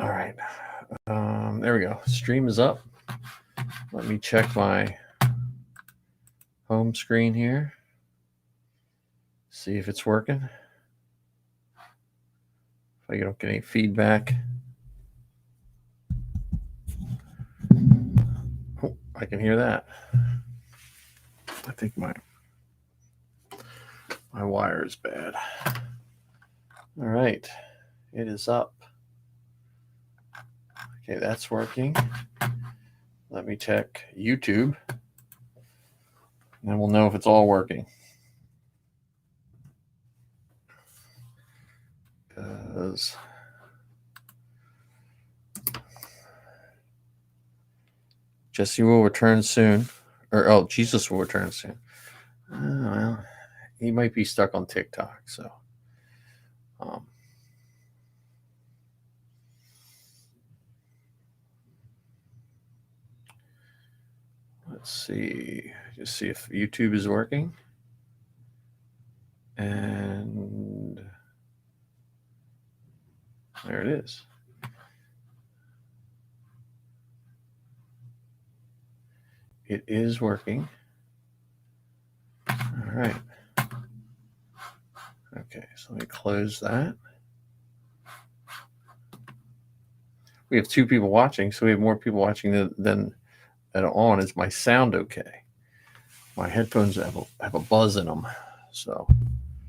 All right. There we go. Stream is up. Let me check my home screen here. See if it's working. If I don't get any feedback. Oh, I can hear that. I think my wire is bad. All right. It is up. Okay, that's working. Let me check YouTube. And then we'll know if it's all working. Because Jesse will return soon. Or, Jesus will return soon. Well, he might be stuck on TikTok, so. Let's see. Just see if YouTube is working. And there it is. It is working. All right. Okay, so let me close that. We have 2 people watching, so we have more people watching than on. Is my sound okay? My headphones have a buzz in them, so,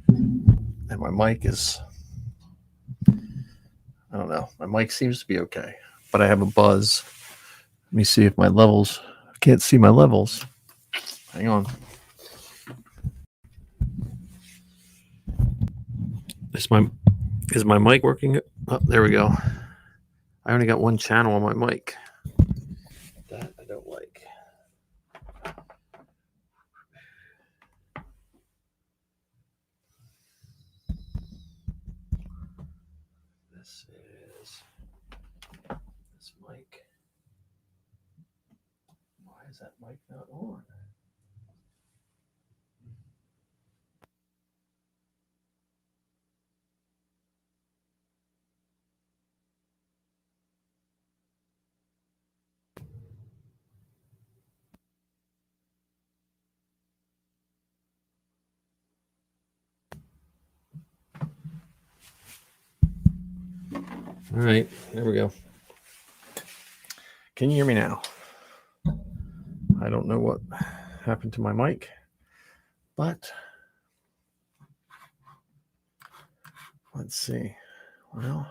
and my mic is, I don't know. My mic seems to be okay, but I have a buzz. Let me see if my levels. I can't see my levels. Hang on. Is my mic working? Oh, there we go. I only got one channel on my mic. That I don't like. This mic. Why is that mic not on? All right, there we go. Can you hear me now? I don't know what happened to my mic, but let's see. Well,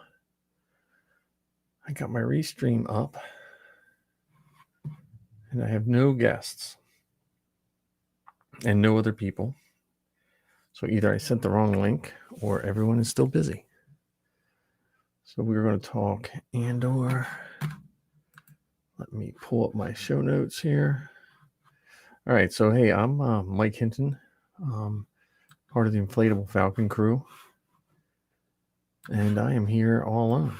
I got my restream up and I have no guests and no other people. So either I sent the wrong link or everyone is still busy. So we're going to talk and/or let me pull up my show notes here. All right. So, hey, I'm Mike Hinton, part of the Inflatable Falcon crew. And I am here all alone.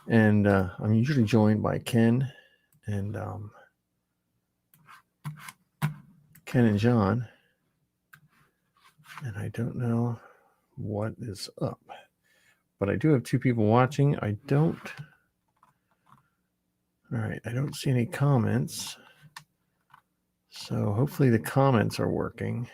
And I'm usually joined by Ken and John. And I don't know what is up. But I do have 2 people watching. All right, I don't see any comments. So hopefully the comments are working.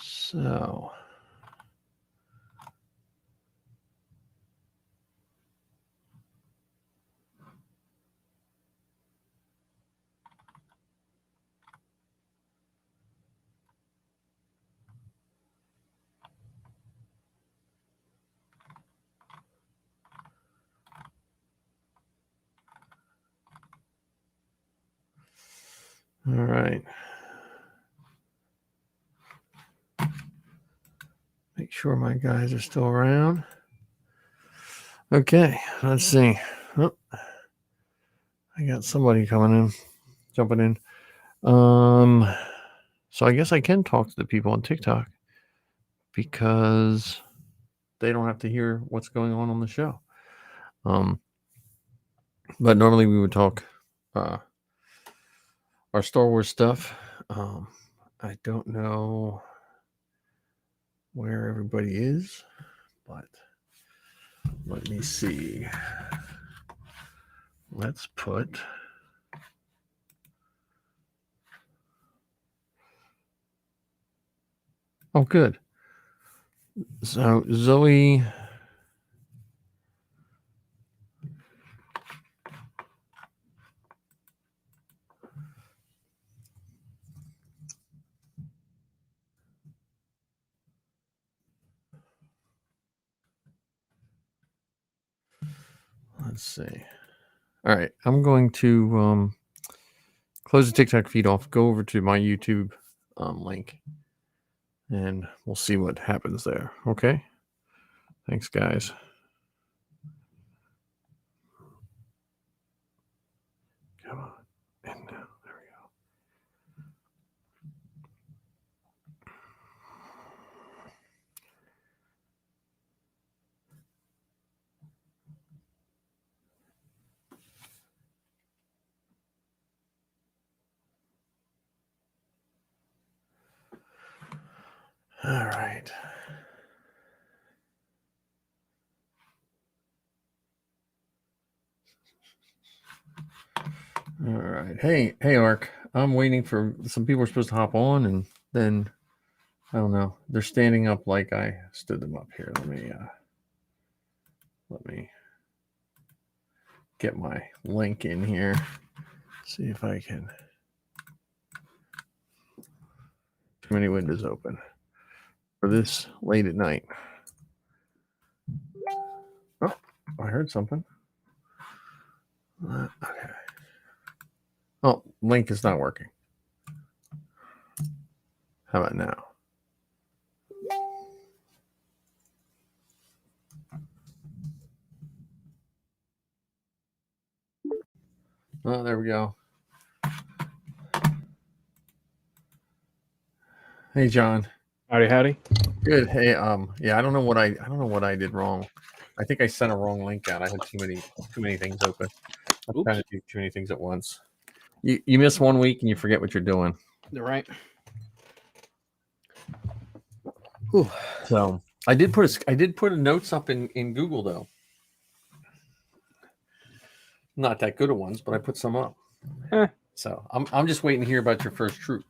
So all right. Make sure my guys are still around. Okay, let's see. Oh, I got somebody jumping in. So I guess I can talk to the people on TikTok, because they don't have to hear what's going on the show. But normally we would talk our Star Wars stuff. I don't know where everybody is, but let me see. Let's put good. So Zoe, let's see. All right, I'm going to close the TikTok feed off, go over to my YouTube link, and we'll see what happens there. Okay? Thanks, guys. Come on. And now, there we go. All right. All right. Hey, Ark. I'm waiting for some people are supposed to hop on, and then I don't know. They're standing up like I stood them up here. Let me get my link in here. See if I can. Too many windows open for this late at night. Oh, I heard something. Okay. Oh, link is not working. How about now? Oh, there we go. Hey, John. Howdy. Good. Hey, yeah, I don't know what I did wrong. I think I sent a wrong link out. I had too many things open. I'm trying to do too many things at once. You miss 1 week and you forget what you're doing. You're right. Whew. So I did put a notes up in Google though. Not that good of ones, but I put some up. So I'm just waiting to hear about your first troop.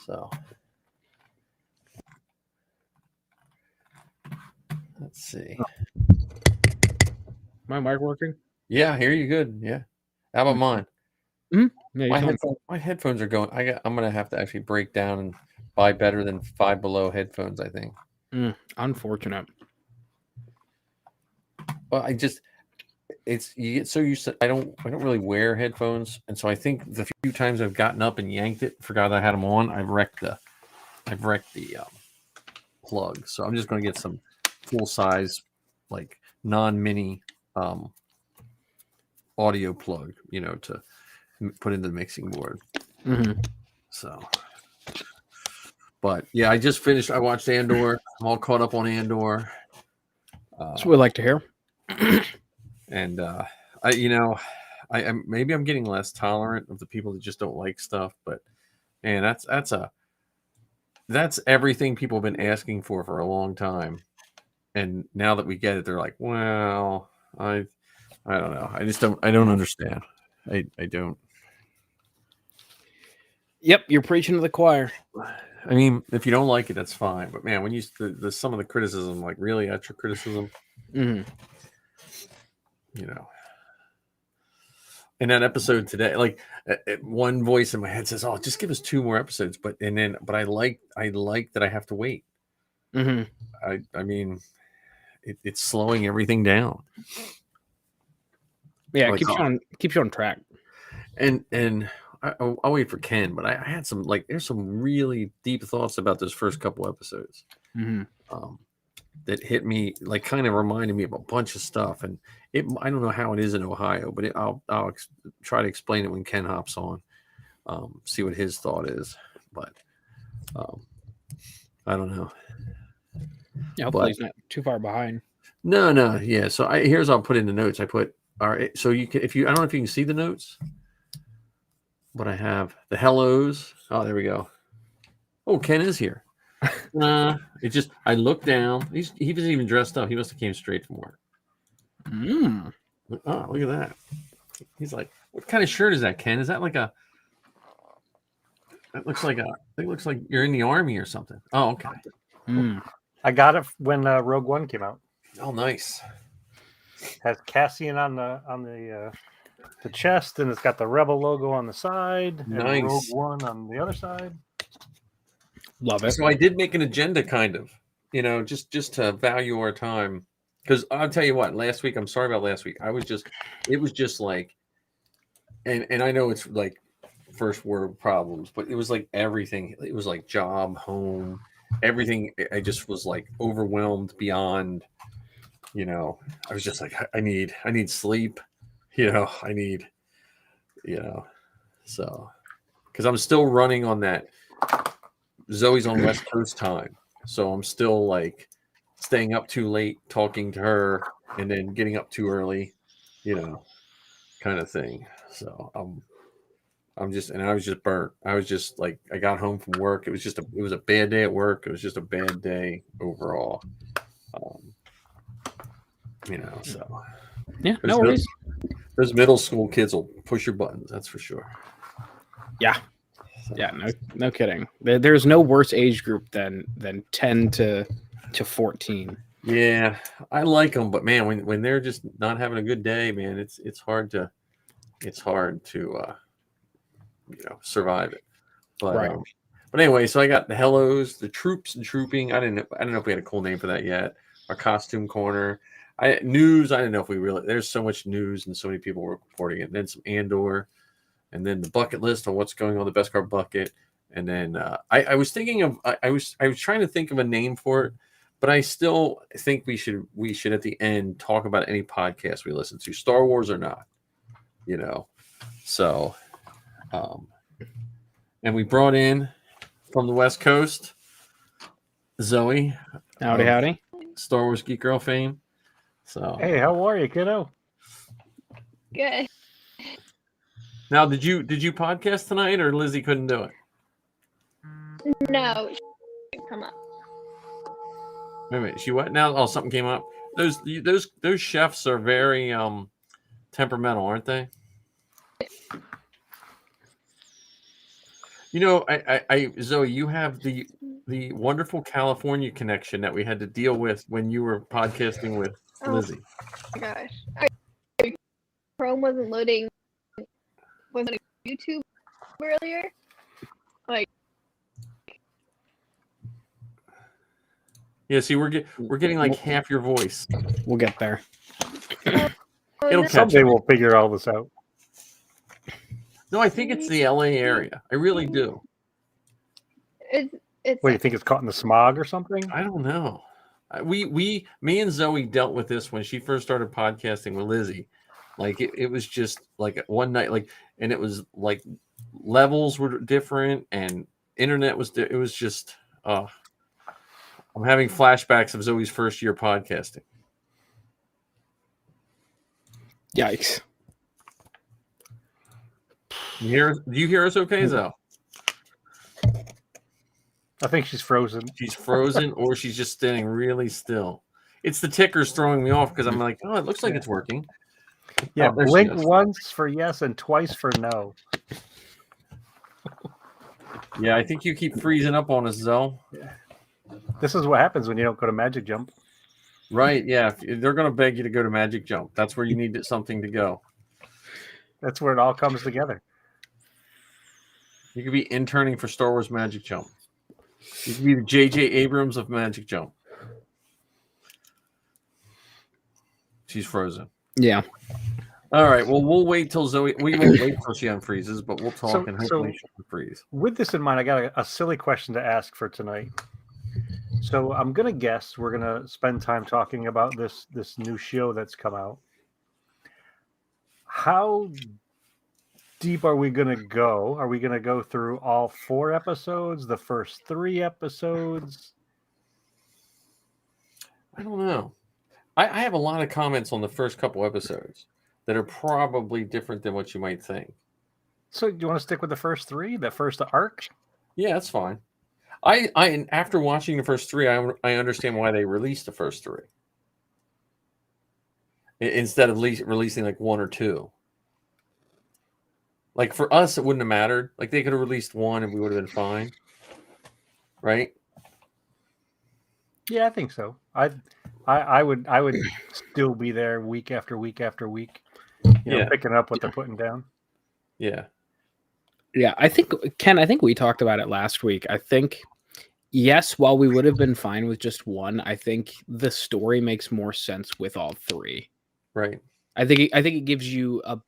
So let's see. My mic working? Yeah, hear you good. Yeah. How about mine? Mm-hmm. Yeah, my headphones are going. I'm gonna have to actually break down and buy better than Five Below headphones, I think. Unfortunate. Well, you get so used to. I don't really wear headphones, and so I think the few times I've gotten up and yanked it, forgot I had them on, I've wrecked the plug. So I'm just going to get some full size, like non-mini audio plug, to put into the mixing board. Mm-hmm. So, but yeah, I just finished. I watched Andor. I'm all caught up on Andor. That's what we like to hear. And maybe I'm getting less tolerant of the people that just don't like stuff, but man, that's everything people have been asking for a long time. And now that we get it, they're like, well, I don't know. I don't understand. I don't. Yep, you're preaching to the choir. I mean, if you don't like it, that's fine. But man, when you some of the criticism, like really extra criticism, mm-hmm. In that episode today, like one voice in my head says, "Oh, just give us 2 more episodes." But I like that I have to wait. Mm-hmm. I mean, it's slowing everything down. Yeah, it keeps you on track. And I'll wait for Ken, but I had some there's some really deep thoughts about those first couple episodes. Mm-hmm. That hit me, kind of reminded me of a bunch of stuff, and I don't know how it is in Ohio, but I'll try to explain it when Ken hops on, see what his thought is, but I don't know. Yeah, hopefully he's not too far behind. No. Yeah. So here's I'll put in the notes. I put all right. So you can I don't know if you can see the notes, but I have the hellos. Oh, there we go. Oh, Ken is here. It just I looked down. He wasn't even dressed up. He must have came straight from work. Mm. Oh, look at that. He's like, what kind of shirt is that, Ken? Is that like a? That looks like a. It looks like you're in the army or something. Oh, okay. Mm. I got it when Rogue One came out. Oh, nice. Has Cassian on the chest, and it's got the Rebel logo on the side, and Nice. Rogue One on the other side. Love it. So I did make an agenda, kind of, just to value our time. Because I'll tell you what, last week, I'm sorry about last week. It was just like, and I know it's like first world problems, but it was like everything. It was like job, home, everything. I just was like overwhelmed beyond, I was just like, I need sleep, I need, so, because I'm still running on that. Zoe's on West Coast time, so I'm still like staying up too late talking to her and then getting up too early, kind of thing. So I was just burnt. I was just like, I got home from work. It was a bad day at work. It was just a bad day overall. So Yeah, no worries. Those middle school kids will push your buttons. That's for sure. Yeah. Yeah, no kidding. There's no worse age group than 10 to 14. Yeah, I like them, but man, when they're just not having a good day, man, it's hard to survive it. But Right. But anyway, so I got the hellos, the troops and trooping. I don't know if we had a cool name for that yet. Our costume corner. News. I didn't know if we really. There's so much news and so many people were reporting it. And then some Andor, and then the bucket list on what's going on the best car bucket. And then I was thinking of I was trying to think of a name for it, but I still think we should at the end talk about any podcast we listen to, Star Wars or not, So, and we brought in from the West Coast, Zoe. Howdy. Star Wars Geek Girl fame. So Hey, how are you, kiddo? Good. now, did you podcast tonight, or Lizzie couldn't do it? No, come up. Wait a minute, she what now? Oh, something came up. Those chefs are very temperamental, aren't they? I Zoe, you have the wonderful California connection that we had to deal with when you were podcasting with Lizzie. Oh my gosh. Chrome wasn't loading YouTube earlier. Like, Yeah, see, we're getting like half your voice. We'll get there. It'll catch Someday up. we'll figure all this out. No, I think it's the LA area. I really do. it's What, do you think it's caught in the smog or something? I don't know. Me and Zoe dealt with this when she first started podcasting with Lizzie. Like it was just like one night, like, and it was like levels were different and internet was. It was just. I'm having flashbacks of Zoe's first year podcasting. Yikes. Do you hear us okay, Zoe? I think she's frozen. She's frozen, or she's just standing really still. It's the tickers throwing me off because I'm like, oh, it looks like it's working. Yeah, Oh, there she blink is. once for yes and twice for no. Yeah, I think you keep freezing up on us, Zoe. This is what happens when you don't go to Magic Jump. Right? Yeah, they're going to beg you to go to Magic Jump. That's where you need something to go. That's where it all comes together. You could be interning for Star Wars Magic Jump. You could be the J.J. Abrams of Magic Jump. She's frozen. Yeah. All right. Well, we'll wait till Zoe. We won't wait till she unfreezes, but we'll talk and hopefully she'll unfreeze. With this in mind, I got a silly question to ask for tonight. So I'm gonna guess we're gonna spend time talking about this new show that's come out. How deep are we gonna go? Are we gonna go through all 4 episodes, the first 3 episodes? I don't know. I have a lot of comments on the first couple episodes that are probably different than what you might think. So do you want to stick with the first three, the first arc? Yeah, that's fine. I after watching the first three, I understand why they released the first three instead of releasing like one or two. Like for us, it wouldn't have mattered. Like they could have released one and we would have been fine, right? Yeah, I think so. I would still be there week after week after week, picking up what they're putting down. Yeah. Yeah, I think Ken, I think we talked about it last week. I think yes, while we would have been fine with just one, I think the story makes more sense with all three. Right. I think it gives you a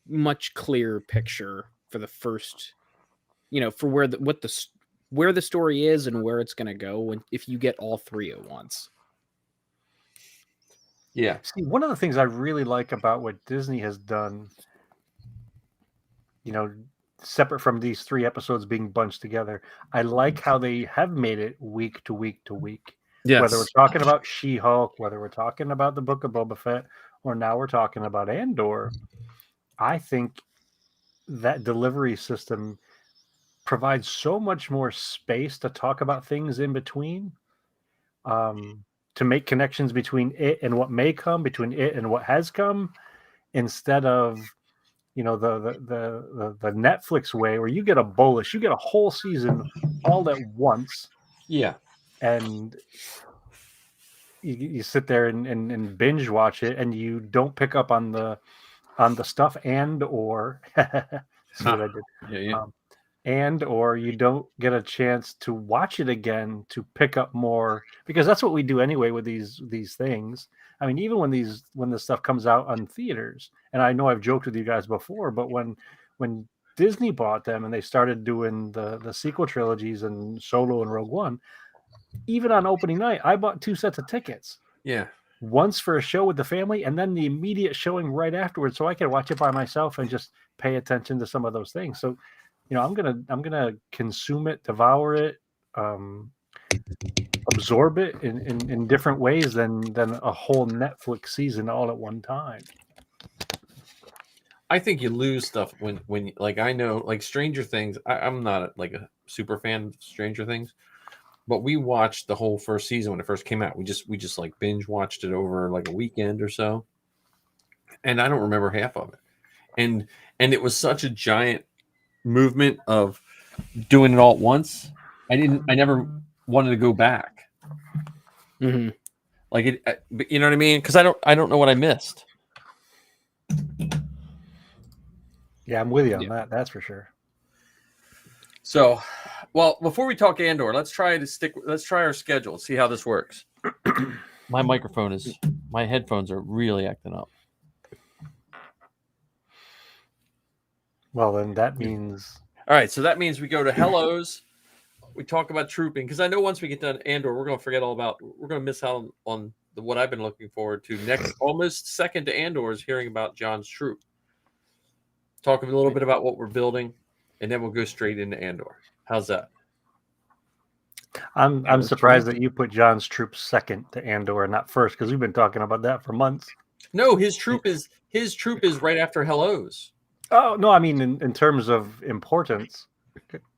much clearer picture for the first, for where the story is and where it's going to go if you get all three at once. Yeah. See, one of the things I really like about what Disney has done, separate from these 3 episodes being bunched together, I like how they have made it week to week to week. Yes. Whether we're talking about She-Hulk, whether we're talking about the Book of Boba Fett, or now we're talking about Andor, I think that delivery system provides so much more space to talk about things in between, to make connections between it and what may come, between it and what has come, instead of the Netflix way where you get a bolus, you get a whole season all at once. Yeah. And you sit there and binge watch it, and you don't pick up on the stuff or see what I did. Yeah. And or you don't get a chance to watch it again to pick up more, because that's what we do anyway with these things. I mean, even when this stuff comes out on theaters, and I know I've joked with you guys before, but when Disney bought them and they started doing the sequel trilogies and Solo and Rogue One, even on opening night, I bought 2 sets of tickets. Yeah. Once for a show with the family, and then the immediate showing right afterwards, so I can watch it by myself and just pay attention to some of those things. So, I'm gonna consume it, devour it, absorb it in different ways than a whole Netflix season all at one time. I think you lose stuff when like, I know, like Stranger Things. I'm not like a super fan of Stranger Things, but we watched the whole first season when it first came out. We just like binge watched it over like a weekend or so, and I don't remember half of it. And it was such a giant movement of doing it all at once. I never wanted to go back. Mm-hmm. Like it, you know what I mean? Because I don't know what I missed. Yeah, I'm with you on that. That's for sure. So, well, before we talk Andor, let's try our schedule. See how this works. My headphones are really acting up. Well, then that means. All right, so that means we go to Hellos. We talk about trooping, because I know once we get done Andor, we're going to miss out on what I've been looking forward to next. Almost second to Andor is hearing about John's troop. Talk a little bit about what we're building, and then we'll go straight into Andor. How's that? I'm surprised that you put John's troop second to Andor and not first, because we've been talking about that for months. No, his troop is right after Hellos. Oh no, I mean in terms of importance.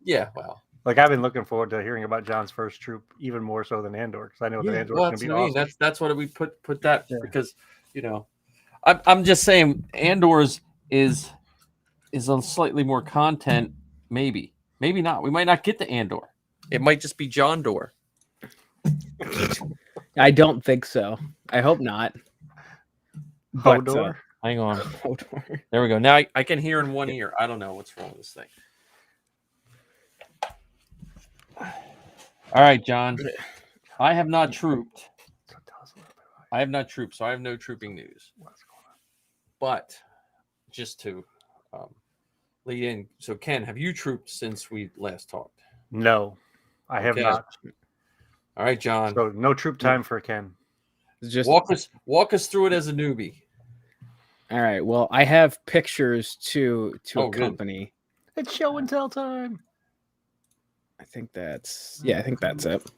Yeah, well, like I've been looking forward to hearing about John's first troop even more so than Andor, because I know that Andor is going to be awesome. That's what we put that because I'm just saying Andor's is on slightly more content. Maybe not. We might not get to Andor. It might just be John Dor. I don't think so. I hope not. Hodor. Hang on. There we go. Now I can hear in one ear. I don't know what's wrong with this thing. All right, John. I have not trooped. So I have no trooping news. But just to lead in, so Ken, have you trooped since we last talked? No, I have not. All right, John. So no troop time for Ken. Just walk us through it as a newbie. All right. Well, I have pictures to accompany. It's show and tell time. I think that's it.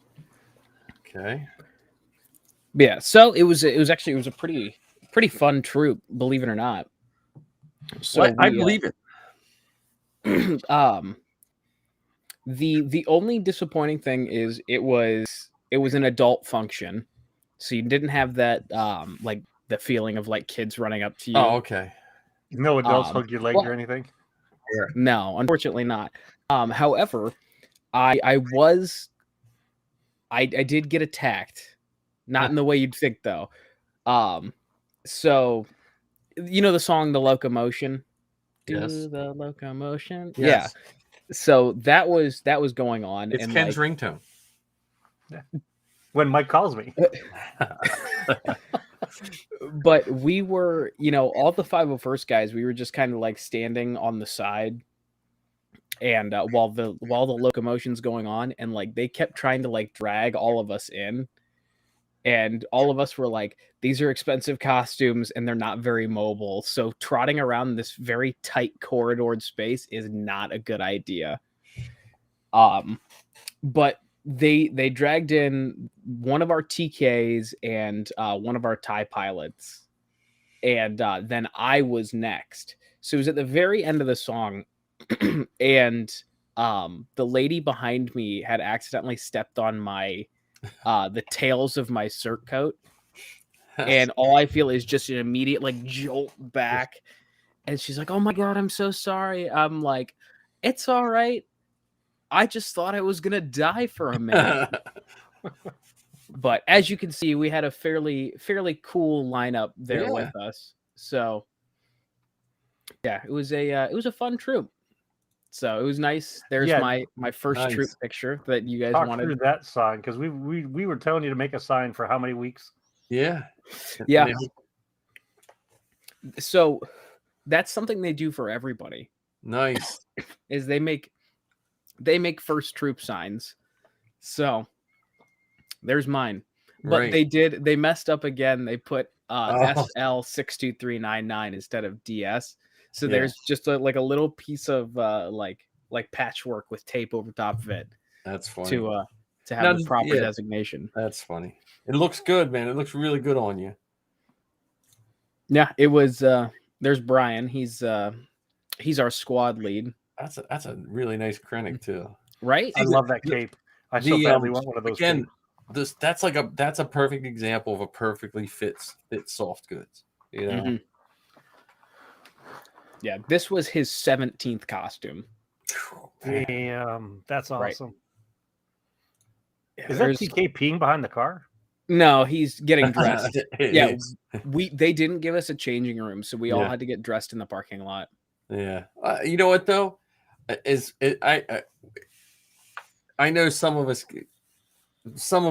Okay. Yeah, so it was a pretty fun troop, believe it or not. So I we, believe it. the only disappointing thing is it was an adult function, so you didn't have that like the feeling of like kids running up to you. Oh, okay. No adults Um, hug your leg well- or anything. No, unfortunately not. However, I did get attacked, not in the way you'd think though. So you know the song "The Locomotion." Yes. Do the locomotion. Yes. Yeah. So that was going on, It's and Ken's like, ringtone. When Mike calls me. but we were, all the 501st guys, we were just kind of like standing on the side, and while the locomotion's going on, and like they kept trying to like drag all of us in, and all of us were like, these are expensive costumes and they're not very mobile, so trotting around this very tight corridored space is not a good idea. But they dragged in one of our TKs and one of our TIE pilots, and then I was next. So it was at the very end of the song, and the lady behind me had accidentally stepped on my the tails of my cert coat, and all I feel is just an immediate like jolt back, and she's like, "Oh my god, I'm so sorry." I'm like, "It's all right. I just thought I was gonna die for a minute." But as you can see, we had a fairly cool lineup there Yeah. with us. So yeah, it was a fun troop. So it was nice. There's Yeah, my first troop nice. picture that you guys Talk wanted. through that sign because we were telling you to make a sign for how many weeks? Yeah. Yeah. And So that's something they do for everybody. nice. Is they make first troop signs. So there's mine. But Right. they messed up again. They put Oh. SL62399 instead of DS. So Yeah. there's just like a little piece of like patchwork with tape over top of it That's funny. to have Now, the proper yeah. designation. That's funny. It looks good, man. It looks really good on you. Yeah, it was there's Brian. He's our squad lead. That's a really nice Krennic too. Right? I love that cape. I so badly want one of those. Again, capes. that's a perfect example of a perfectly fit soft goods. You know. Mhm. Yeah, this was his 17th costume. Damn, that's Right. awesome. Yeah, Is that TK peeing behind the car? No, he's getting dressed. It Yeah, is. they didn't give us a changing room, so we all Yeah. had to get dressed in the parking lot. Yeah. You know what though? I know some of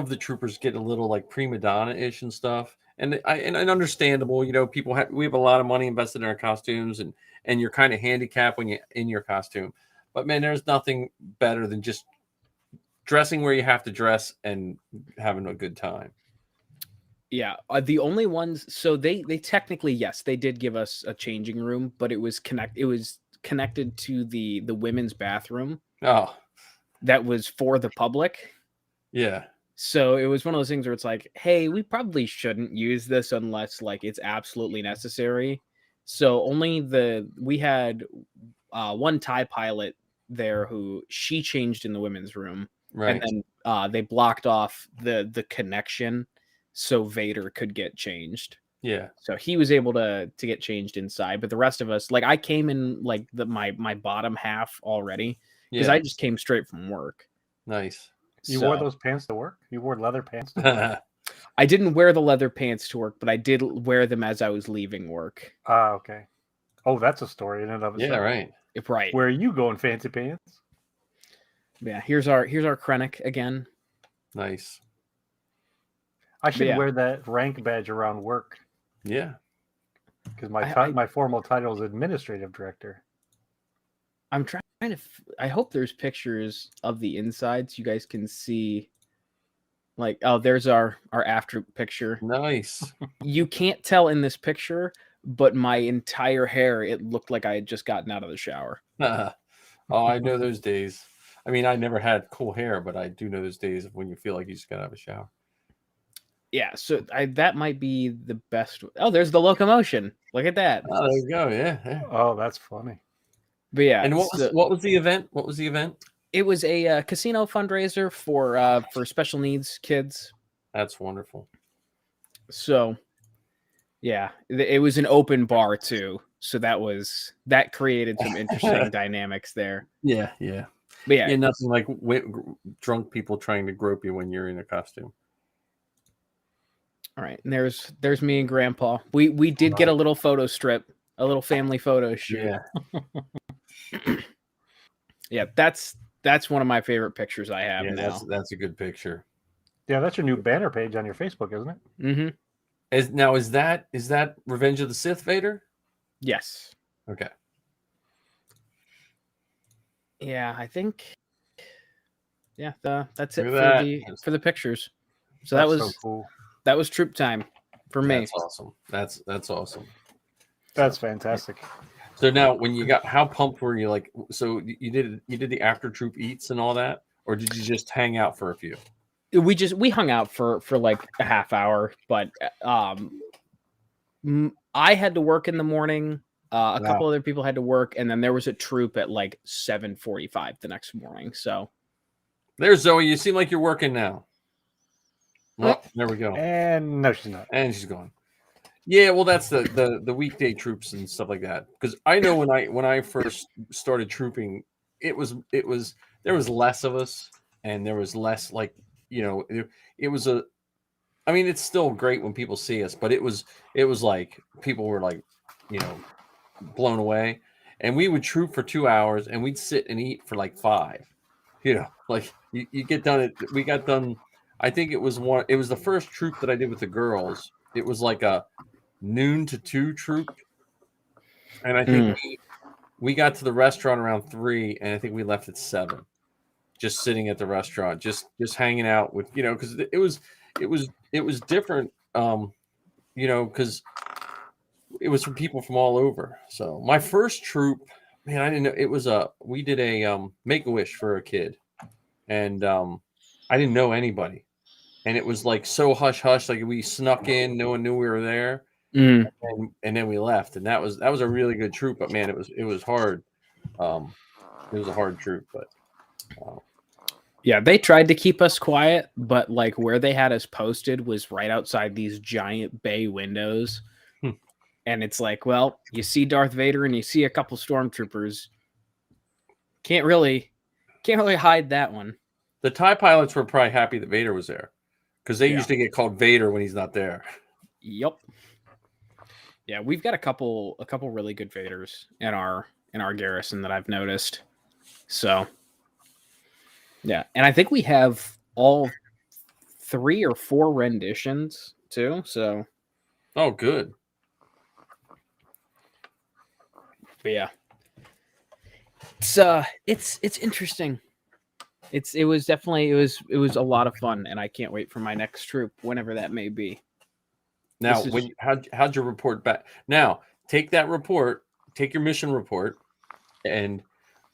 the troopers get a little like prima donna-ish and stuff, and understandable. You know, we have a lot of money invested in our costumes, and you're kind of handicapped when you're in your costume. But man, there's nothing better than just dressing where you have to dress and having a good time. Yeah, the only ones. So they technically, yes, they did give us a changing room, but it was connected to the women's bathroom Oh, that was for the public. yeah. So it was one of those things where it's like, hey, we probably shouldn't use this unless like it's absolutely necessary. So we had one TIE pilot there who she changed in the women's room, Right. and then they blocked off the connection so Vader could get changed. Yeah. So he was able to get changed inside, but the rest of us, like I came in like my bottom half already because Yeah. I just came straight from work. Nice. You wore those pants to work? You wore leather pants to work? I didn't wear the leather pants to work, but I did wear them as I was leaving work. Ah, okay. Oh, that's a story in and of itself. Yeah, right. Right. Where are you going, fancy pants? Yeah, here's our Krennic again. Nice. I should wear that rank badge around work. Yeah. Because my formal title is administrative director. I'm trying to. I hope there's pictures of the insides. You guys can see. Like, oh, there's our after picture. Nice. You can't tell in this picture, but my entire hair, it looked like I had just gotten out of the shower. Oh, I know those days. I mean, I never had cool hair, but I do know those days of when you feel like you just got out of a shower. Yeah, so that might be the best. Oh, there's the locomotion. Look at that. Oh, there you go. Yeah. Oh, that's funny. But yeah, And what was the event? What was the event? it was a casino fundraiser for special needs kids. That's wonderful. So, yeah, it was an open bar too. So that created some interesting dynamics there. Yeah. But yeah, Nothing like drunk people trying to grope you when you're in a costume. all right. And there's me and Grandpa. We did get a little photo strip, a little family photo shoot. Yeah. Yeah, that's one of my favorite pictures I have now. That's a good picture. Yeah, that's your new banner page on your Facebook, isn't it? Mm-hmm. Is that Revenge of the Sith Vader? Yes. Okay. Yeah, I think. Yeah, that's it Look for at the pictures. So That's that was so cool. that was troop time for me. That's awesome. That's awesome. That's fantastic. So now, when you got, how pumped were you? Like, so you did the after troop eats and all that, or did you just hang out for a few? We hung out for like a half hour, but I had to work in the morning. A couple other people had to work, and then there was a troop at like 7:45 the next morning. So There's Zoe. You seem like you're working now. Well, there we go. And no, she's not. And she's gone. Yeah, well, that's the weekday troops and stuff like that. Because I know when I first started trooping, it was there was less of us, and there was less, like, it was a. I mean, it's still great when people see us, but it was like people were like, blown away, and we would troop for 2 hours, and we'd sit and eat for like 5. Like you get done. We got done. I think it was the first troop that I did with the girls. It was like a noon to 2 troop, and I think we got to the restaurant around 3, and I think we left at 7, just sitting at the restaurant, just hanging out with, because it was different, because it was from people from all over. So my first troop, man, I didn't know it was we did a Make-A-Wish for a kid, and I didn't know anybody, and it was like so hush hush, like we snuck in, no one knew we were there. And then we left, and that was a really good troop. But man, it was hard. It was a hard troop, but yeah, they tried to keep us quiet, but like where they had us posted was right outside these giant bay windows, and it's like, well, you see Darth Vader and you see a couple stormtroopers. Can't really hide that one. the TIE pilots were probably happy that Vader was there, because they usually get called Vader when he's not there. Yep. Yeah, we've got a couple really good Vaders in our garrison that I've noticed. So, yeah, and I think we have all 3 or 4 renditions too. So, Oh, good. but yeah, it's interesting. It was definitely it was a lot of fun, and I can't wait for my next troop, whenever that may be. Now, how'd you report back? Now, take that report, take your mission report, and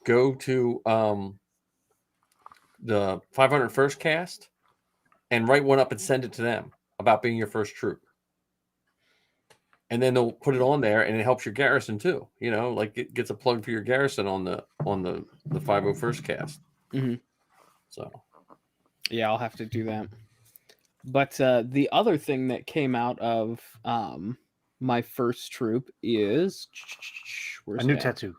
go to the 501st cast and write one up and send it to them about being your first troop. And then they'll put it on there, and it helps your garrison too. Like it gets a plug for your garrison on the 501st cast. Mm-hmm. So, yeah, I'll have to do that. But the other thing that came out of my first troop is A new tattoo.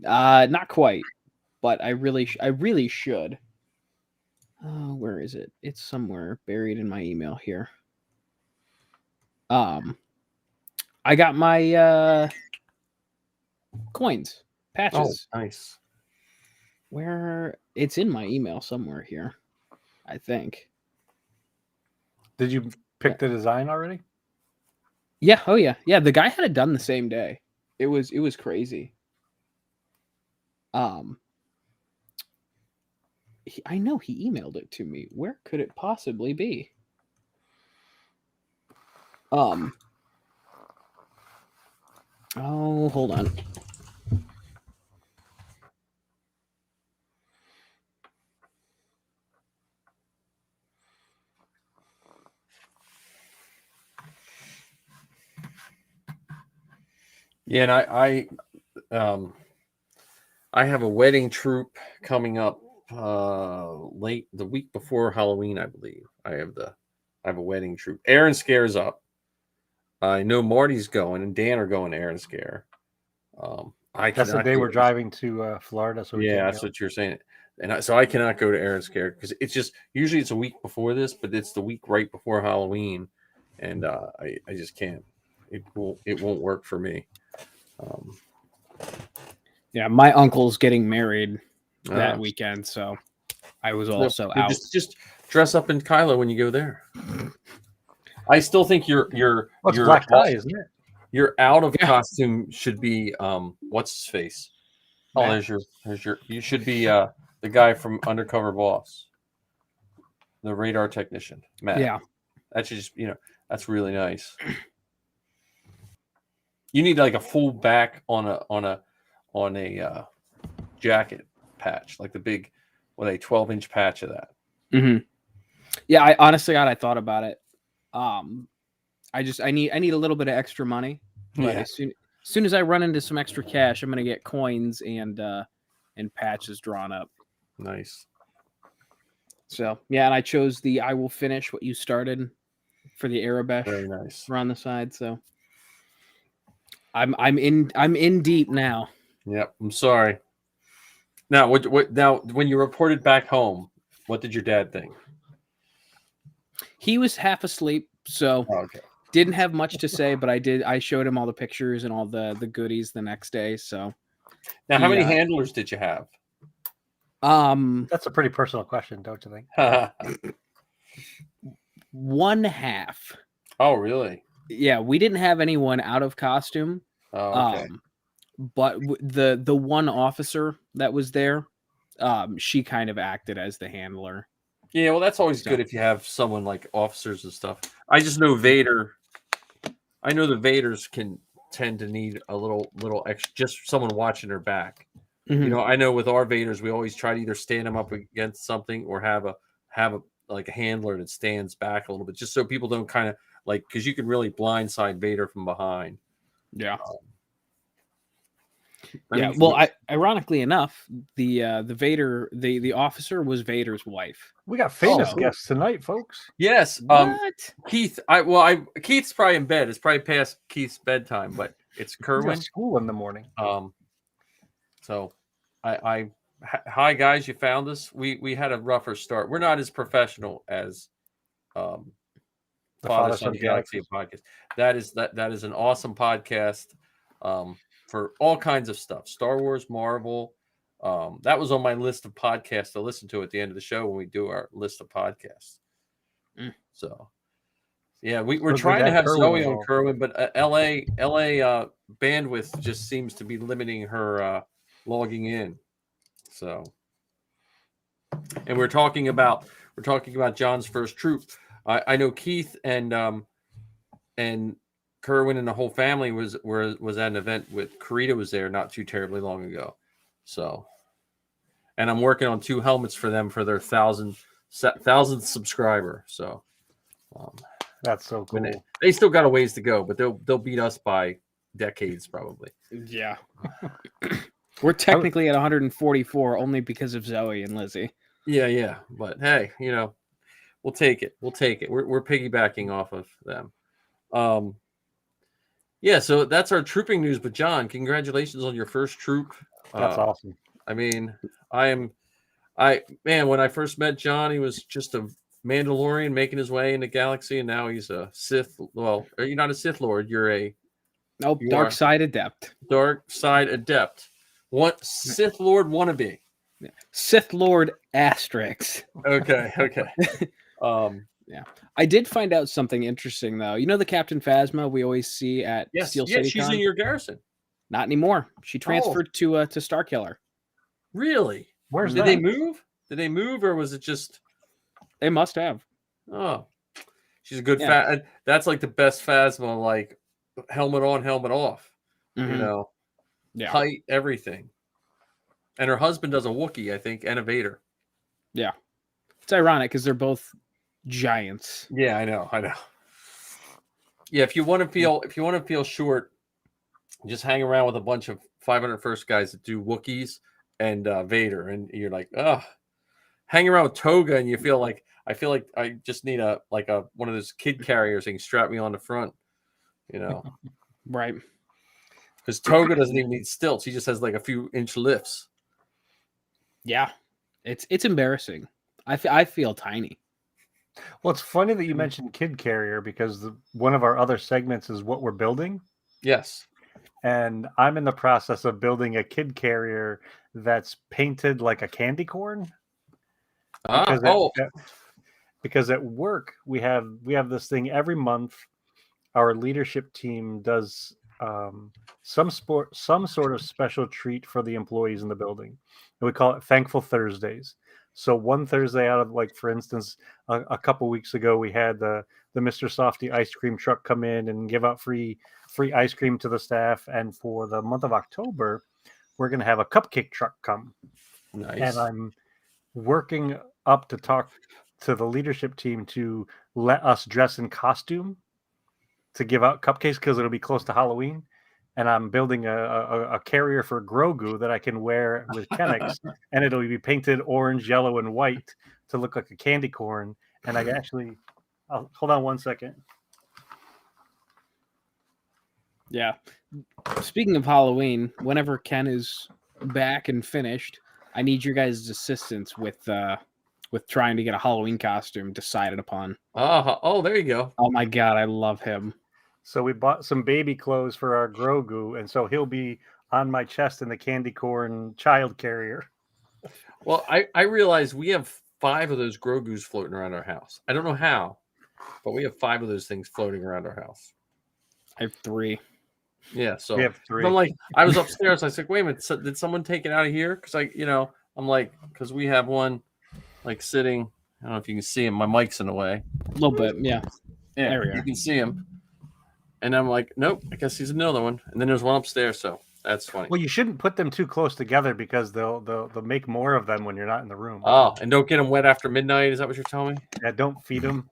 Not quite, but I really should. Where is it? It's somewhere buried in my email here. I got my coins, patches. Oh, nice. Where it's in my email somewhere here, I think. Did you pick the design already? Yeah. Oh yeah. Yeah. The guy had it done the same day. It was crazy. I know he emailed it to me. Where could it possibly be? Oh, hold on. Yeah, and I have a wedding troop coming up late the week before Halloween, I believe. I have a wedding troop. Aaron Scare's up. I know Marty's going and Dan are going to Aaron Scare. I That's the cannot day go we're to- driving to Florida. So we Yeah, can't that's go. what you're saying. And so I cannot go to Aaron Scare because it's just usually it's a week before this, but it's the week right before Halloween, and I just can't. It won't work for me. Yeah, my uncle's getting married that Ah. weekend, so I was No, also no, out. just dress up in Kylo when you go there. I still think Well, it's black tie, isn't it? your out of Yeah. costume should be what's his face? Oh, Matt? there's your you should be the guy from Undercover Boss, the radar technician, Matt. Yeah. That should just that's really nice. You need like a full back on a jacket patch, like the big with a 12-inch patch of that. Mm-hmm. Yeah, I honestly, God, I thought about it. I need a little bit of extra money, but Yeah. as soon as I run into some extra cash, I'm gonna get coins and patches drawn up. Nice. So yeah, and I chose the I will finish what you started for the Arabesh Very nice. around the side. So I'm in deep now. Yep. I'm sorry. Now, now when you reported back home, what did your dad think? He was half asleep, so Oh, okay. didn't have much to say, but I showed him all the pictures and all the goodies the next day. So Now, how many Yeah. handlers did you have? That's a pretty personal question, don't you think? one half. Oh, really? Yeah, we didn't have anyone out of costume. Oh, okay. But the one officer that was there, she kind of acted as the handler. Yeah, well, that's always good if you have someone like officers and stuff. I just know Vader. I know the Vaders can tend to need a little extra, just someone watching their back. Mhm. I know with our Vaders, we always try to either stand them up against something or have a like a handler that stands back a little bit, just so people don't kind of because you can really blindside Vader from behind. Yeah. I Yeah. mean, Well, ironically enough, the Vader the officer was Vader's wife. We got famous Oh. guests tonight, folks. yes. What? Keith. Keith's probably in bed. It's probably past Keith's bedtime, but it's We Kerwin. got school in the morning. So hi guys, you found us. We had a rougher start. We're not as professional as The Father Son Galaxy podcast. That is an awesome podcast for all kinds of stuff. Star Wars, Marvel. That was on my list of podcasts to listen to at the end of the show when we do our list of podcasts. So yeah, we're So trying good to to have have Kerwin Zoe on involved. Kerwin, but LA bandwidth just seems to be limiting her logging in. So, and we're talking about John's first troop. I know Keith and Kerwin and the whole family was at an event with Karita was there not too terribly long ago. So, and I'm working on 2 helmets for them for their 1,000th subscriber. So, That's so cool. they still got a ways to go, but they'll beat us by decades probably. Yeah. We're technically at 144 only because of Zoe and Lizzie. Yeah. But hey, we'll take it. We're piggybacking off of them. Yeah, so that's our trooping news. But John, congratulations on your first troop. That's awesome. I mean, when I first met John, he was just a Mandalorian making his way in the galaxy, and now he's a Sith. Well, you're not a Sith Lord. You're a Dark Side Adept. Dark Side Adept. What Sith Lord wannabe? Sith Lord Asterix. Okay. Yeah. I did find out something interesting though. You know the Captain Phasma we always see at Steel City? She's in your garrison. Not anymore. She transferred to Starkiller. Really? Where's Did that? they move? Did they move, or was it just? They must have. Oh, she's a good fat. That's like the best Phasma, like helmet on, helmet off. Mhm. Height, everything. And her husband does a Wookiee, I think, and a Vader. Yeah, it's ironic because they're both giants. Yeah, I know. Yeah, if you want to feel short, just hang around with a bunch of 501st guys that do Wookiees and Vader, and you're like, oh, hang around with Toga, and you feel like I just need one of those kid carriers that can strap me on the front, Right. because Toga doesn't even need stilts; he just has like a few inch lifts. Yeah, it's embarrassing. I feel tiny. Well, it's funny that you mentioned kid carrier because one of our other segments is what we're building. Yes. And I'm in the process of building a kid carrier that's painted like a candy corn. Because at work we have this thing every month. Our leadership team does some sort of special treat for the employees in the building, and we call it Thankful Thursdays. So one Thursday out of, like, for instance, a couple weeks ago, we had the Mr. Softy ice cream truck come in and give out free ice cream to the staff. And for the month of October, we're going to have a cupcake truck come. Nice. And I'm working up to talk to the leadership team to let us dress in costume to give out cupcakes because it'll be close to Halloween. And I'm building a carrier for Grogu that I can wear with Kennex, and it'll be painted orange, yellow, and white to look like a candy corn. And I actually, hold on one second. Yeah. Speaking of Halloween, whenever Ken is back and finished, I need your guys' assistance with trying to get a Halloween costume decided upon. Oh, there you go. Oh my God, I love him. So we bought some baby clothes for our Grogu, and so he'll be on my chest in the candy corn child carrier. Well, I realize we have 5 of those Grogus floating around our house. I don't know how, but we have 5 of those things floating around our house. I have 3. Yeah, so We have 3. I'm like, I was upstairs. I was like, wait a minute, did someone take it out of here? Because I'm like, because we have one like sitting. I don't know if you can see him. My mic's in the way. A little bit, yeah. Yeah, There we are. you can see him. And I'm like, nope, I guess he's another one. And then there's one upstairs, so that's funny. Well, you shouldn't put them too close together because they'll make more of them when you're not in the room. Oh, and don't get them wet after midnight. Is that what you're telling me? Yeah, don't feed them.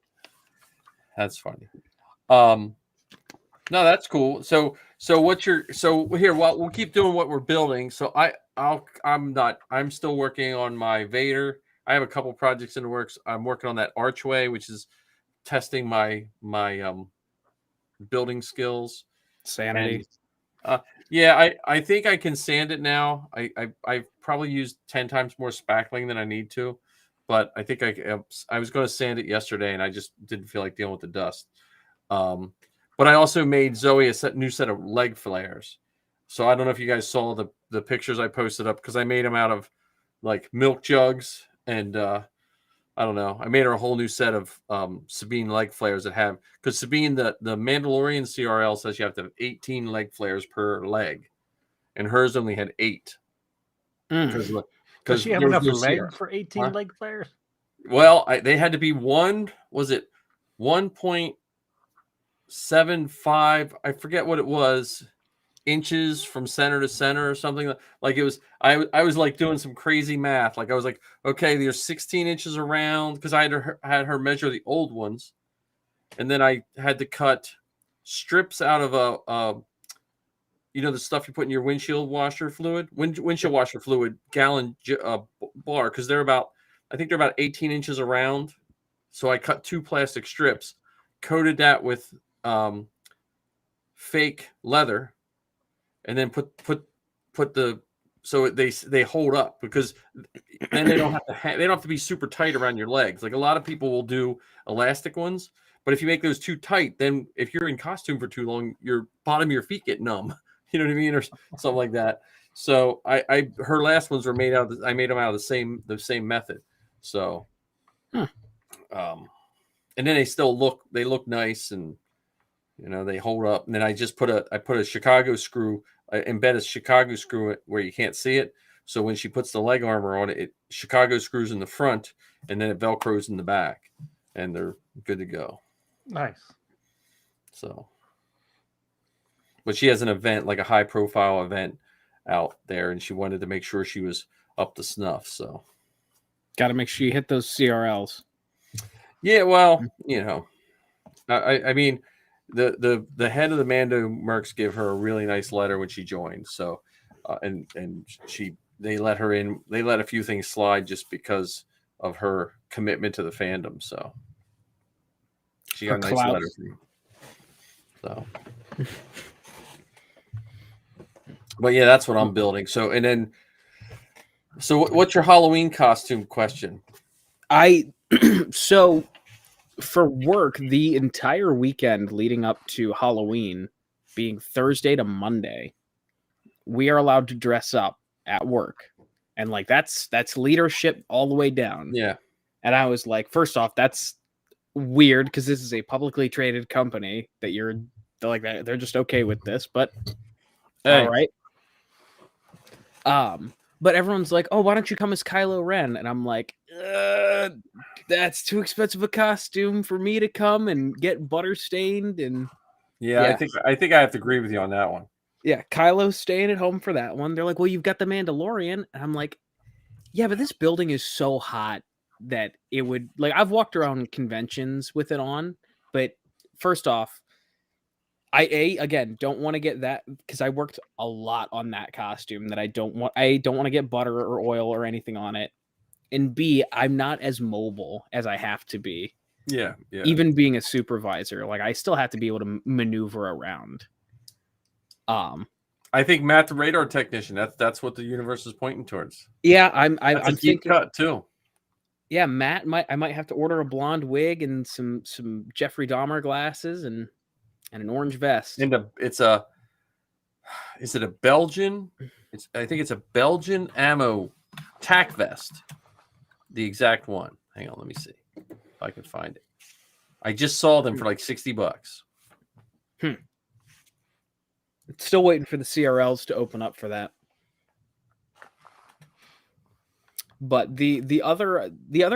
That's funny. No, that's cool. So here, well, we'll keep doing what we're building. So I'm still working on my Vader. I have a couple projects in the works. I'm working on that archway, which is testing my building skills. Sanity. And, yeah, I think I can sand it now. I've probably used 10 times more spackling than I need to, but I think I was going to sand it yesterday and I just didn't feel like dealing with the dust. But I also made Zoe a new set of leg flares. So I don't know if you guys saw the pictures I posted up, because I made them out of like milk jugs, and I don't know. I made her a whole new set of Sabine leg flares that have, because Sabine, the Mandalorian CRL says you have to have 18 leg flares per leg, and hers only had 8. Does she have enough legs for 18 leg flares? Well, they had to be 1.75, I forget what it was, inches from center to center or something. Like it was, I was like doing some crazy math. Like I was like, okay, there's 16 inches around, because I had her measure the old ones, and then I had to cut strips out of the stuff you put in your windshield washer fluid, windshield washer fluid gallon bar, because I think they're about 18 inches around. So I cut 2 plastic strips, coated that with fake leather, and then put so they hold up, because then they don't have to be super tight around your legs. Like a lot of people will do elastic ones, but if you make those too tight, then if you're in costume for too long, your bottom of your feet get numb. You know what I mean, or something like that. So her last ones were made out. I made them out of the same method. So, and then they look nice, and they hold up. And then I put a Chicago screw, embed a Chicago screw where you can't see it. So when she puts the leg armor on it, Chicago screws in the front, and then it Velcros in the back, and they're good to go. Nice. So, but she has an event, like a high profile event out there, and she wanted to make sure she was up to snuff. So, got to make sure you hit those CRLs. Yeah, well, I mean, the head of the Mando Mercs gave her a really nice letter when she joined. So, and they let her in. They let a few things slide just because of her commitment to the fandom. So she got Her a nice clout. letter from you. So, but yeah, that's what I'm building. So, and then, what's your Halloween costume question? So for work, the entire weekend leading up to Halloween, being Thursday to Monday, we are allowed to dress up at work, and like that's leadership all the way down. Yeah. And I was like, first off, that's weird because this is a publicly traded company that they're just okay with this, but Hey. all right. But everyone's like, "Oh, why don't you come as Kylo Ren?" And I'm like, "That's too expensive a costume for me to come and get butter stained." And Yeah, yeah. I think I have to agree with you on that one. yeah, Kylo's staying at home for that one. They're like, "Well, you've got the Mandalorian," and I'm like, "Yeah, but this building is so hot that it would like." I've walked around conventions with it on, but first off, again don't want to get that because I worked a lot on that costume that I don't want to get butter or oil or anything on it. And B, I'm not as mobile as I have to be. Yeah. Even being a supervisor, like I still have to be able to maneuver around. I think Matt, the radar technician, that's what the universe is pointing towards. Yeah, I'm That's a deep thinking cut too. Yeah, Matt I might have to order a blonde wig and some Jeffrey Dahmer glasses and an orange vest. And is it a Belgian? I think it's a Belgian ammo tack vest. The exact one. Hang on, let me see if I can find it. I just saw them for like $60. Still waiting for the CRLs to open up for that. But the other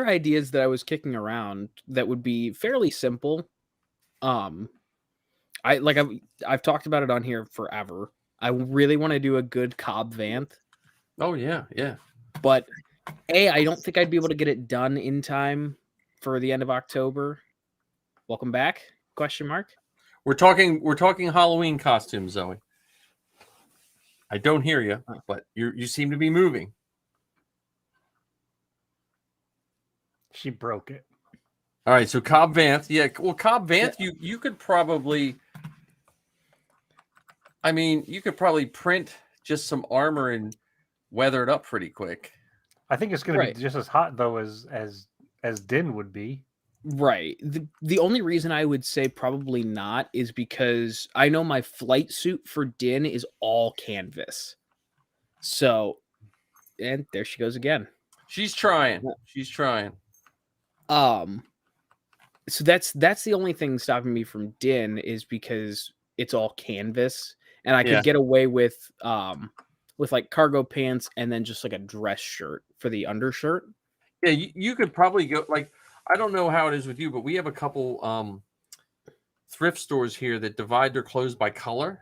ideas that I was kicking around that would be fairly simple, I've talked about it on here forever. I really want to do a good Cobb Vanth. Oh yeah. But I don't think I'd be able to get it done in time for the end of October. Welcome back? Question mark. We're talking Halloween costumes, Zoe. I don't hear you, but you seem to be moving. She broke it. All right, so Cobb Vanth. Yeah, well, Cobb Vanth, you could probably, I mean, you could probably print just some armor and weather it up pretty quick. I think it's going to be just as hot though as Din would be. Right. The only reason I would say probably not is because I know my flight suit for Din is all canvas. So, and there she goes again. She's trying. So that's the only thing stopping me from Din is because it's all canvas, and I could get away with like cargo pants and then just like a dress shirt for the undershirt. Yeah, you could probably go like, I don't know how it is with you, but we have a couple thrift stores here that divide their clothes by color,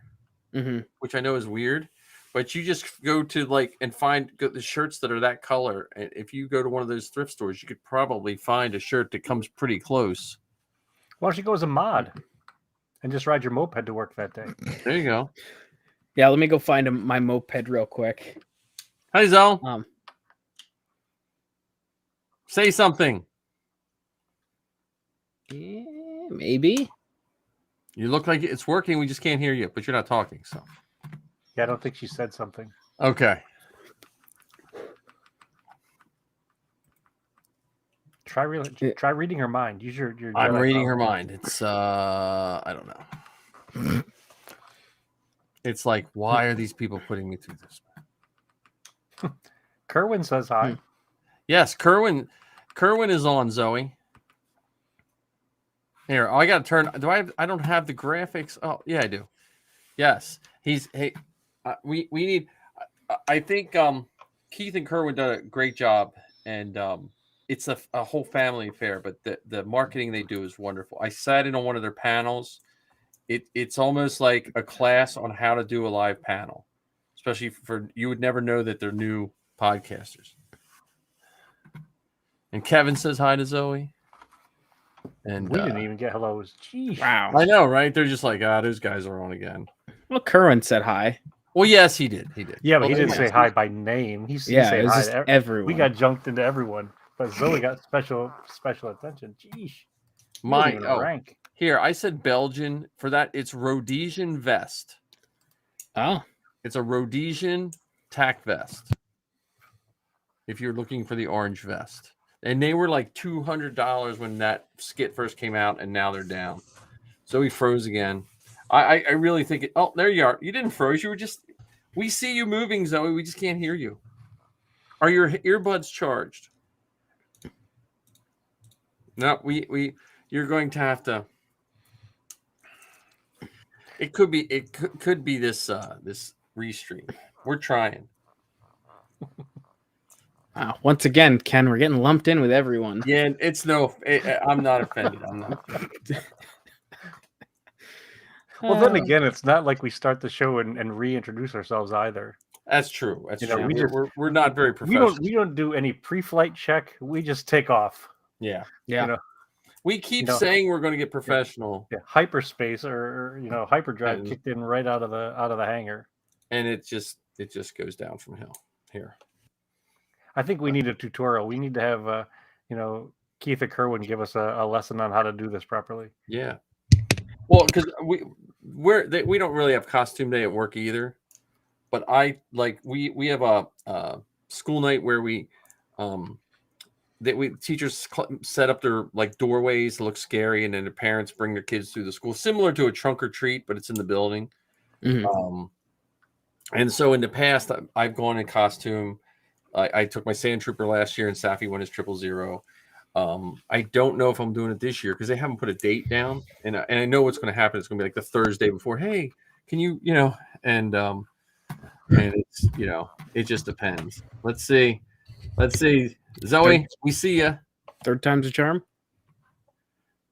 which I know is weird. But you just go to like and find the shirts that are that color. And if you go to one of those thrift stores, you could probably find a shirt that comes pretty close. Why don't you go as a mod and just ride your moped to work that day? There you go. Yeah, let me go find my moped real quick. Hi, Zoe. Say something. Yeah, maybe. You look like it's working. We just can't hear you, but you're not talking. So. Yeah, I don't think she said something. Okay. Try reading her mind. Use your I'm reading her mind. It's I don't know. It's like, why are these people putting me through this? Kerwin says hi. Yes, Kerwin is on, Zoe. Here, I got to turn. I don't have the graphics. Oh, yeah, I do. Yes, we need. I think Keith and Kerwin done a great job, and it's a whole family affair. But the marketing they do is wonderful. I sat in on one of their panels. It's almost like a class on how to do a live panel, especially for you would never know that they're new podcasters. And Kevin says hi to Zoe. And We didn't even get hellos. Jeez. Wow. I know, right? They're just like, those guys are on again. Well, Kerwin said hi. Well, yes, he did. He did. Yeah, but Well, he didn't yeah. say hi by name. He Yeah, said it was hi just to everyone. We got junked into everyone, but Zoe got special attention. Jeez. My rank. Here, I said Belgian. For that, it's Rhodesian vest. Oh, It's a Rhodesian tack vest. If you're looking for the orange vest. And they were like $200 when that skit first came out, and now they're down. Zoe froze again. I really think it. Oh, there you are. You didn't froze. You were just. We see you moving, Zoe. We just can't hear you. Are your earbuds charged? No, you're going to have to. It could be. It could be this this restream. We're trying. wow. Once again, Ken, we're getting lumped in with everyone. Yeah, it's no. I'm not offended. I'm not offended. Well, then again, it's not like we start the show and reintroduce ourselves either. That's true. That's You know, true. We're not very professional. We don't do any pre-flight check. We just take off. Yeah. Yeah. You know, We keep You know, saying we're going to get professional, yeah, hyperspace or hyperdrive And- kicked in right out of the hangar. and it just goes down from hill here. I think we need a tutorial. We need to have Keith or Kerwin give us a lesson on how to do this properly. Yeah. Well, because we don't really have costume day at work either, but we have a school night where teachers set up their like doorways to look scary, and then the parents bring their kids through the school, similar to a trunk or treat, but it's in the building. Mhm. And so in the past, I've gone in costume. I took my Sand Trooper last year, and Safi won his 000. I don't know if I'm doing it this year because they haven't put a date down, and I know what's going to happen. It's going to be like the Thursday before. Hey, can you and it's it just depends. Let's see, Zoe, we see you. Third time's a charm.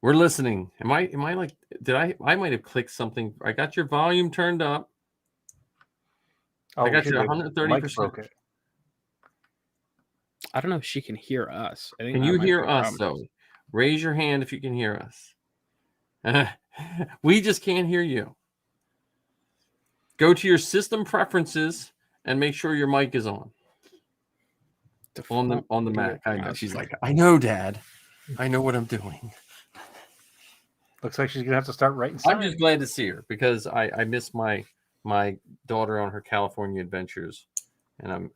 We're listening. Am I like? Did I might have clicked something? I got your volume turned up. I got you 130%. I don't know if she can hear us. I think Can that you might hear be a us, problem. Zoe? Raise your hand if you can hear us. We just can't hear you. Go to your system preferences and make sure your mic is on the Mac. I know. She's like, I know, Dad. I know what I'm doing. Looks like she's gonna have to start writing. I'm just glad to see her because I miss my daughter on her California adventures, and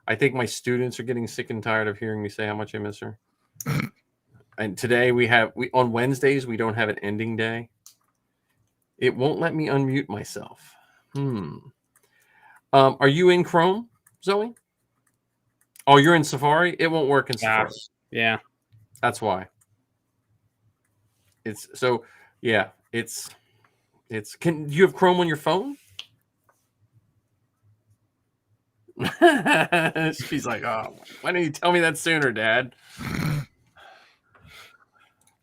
I think my students are getting sick and tired of hearing me say how much I miss her. And today we on Wednesdays we don't have an ending day. It won't let me unmute myself. Are you in Chrome, Zoe? Oh, you're in Safari? It won't work in Safari. Yeah. That's why. It's so yeah, it's do you have Chrome on your phone? She's like, oh, why didn't you tell me that sooner, Dad?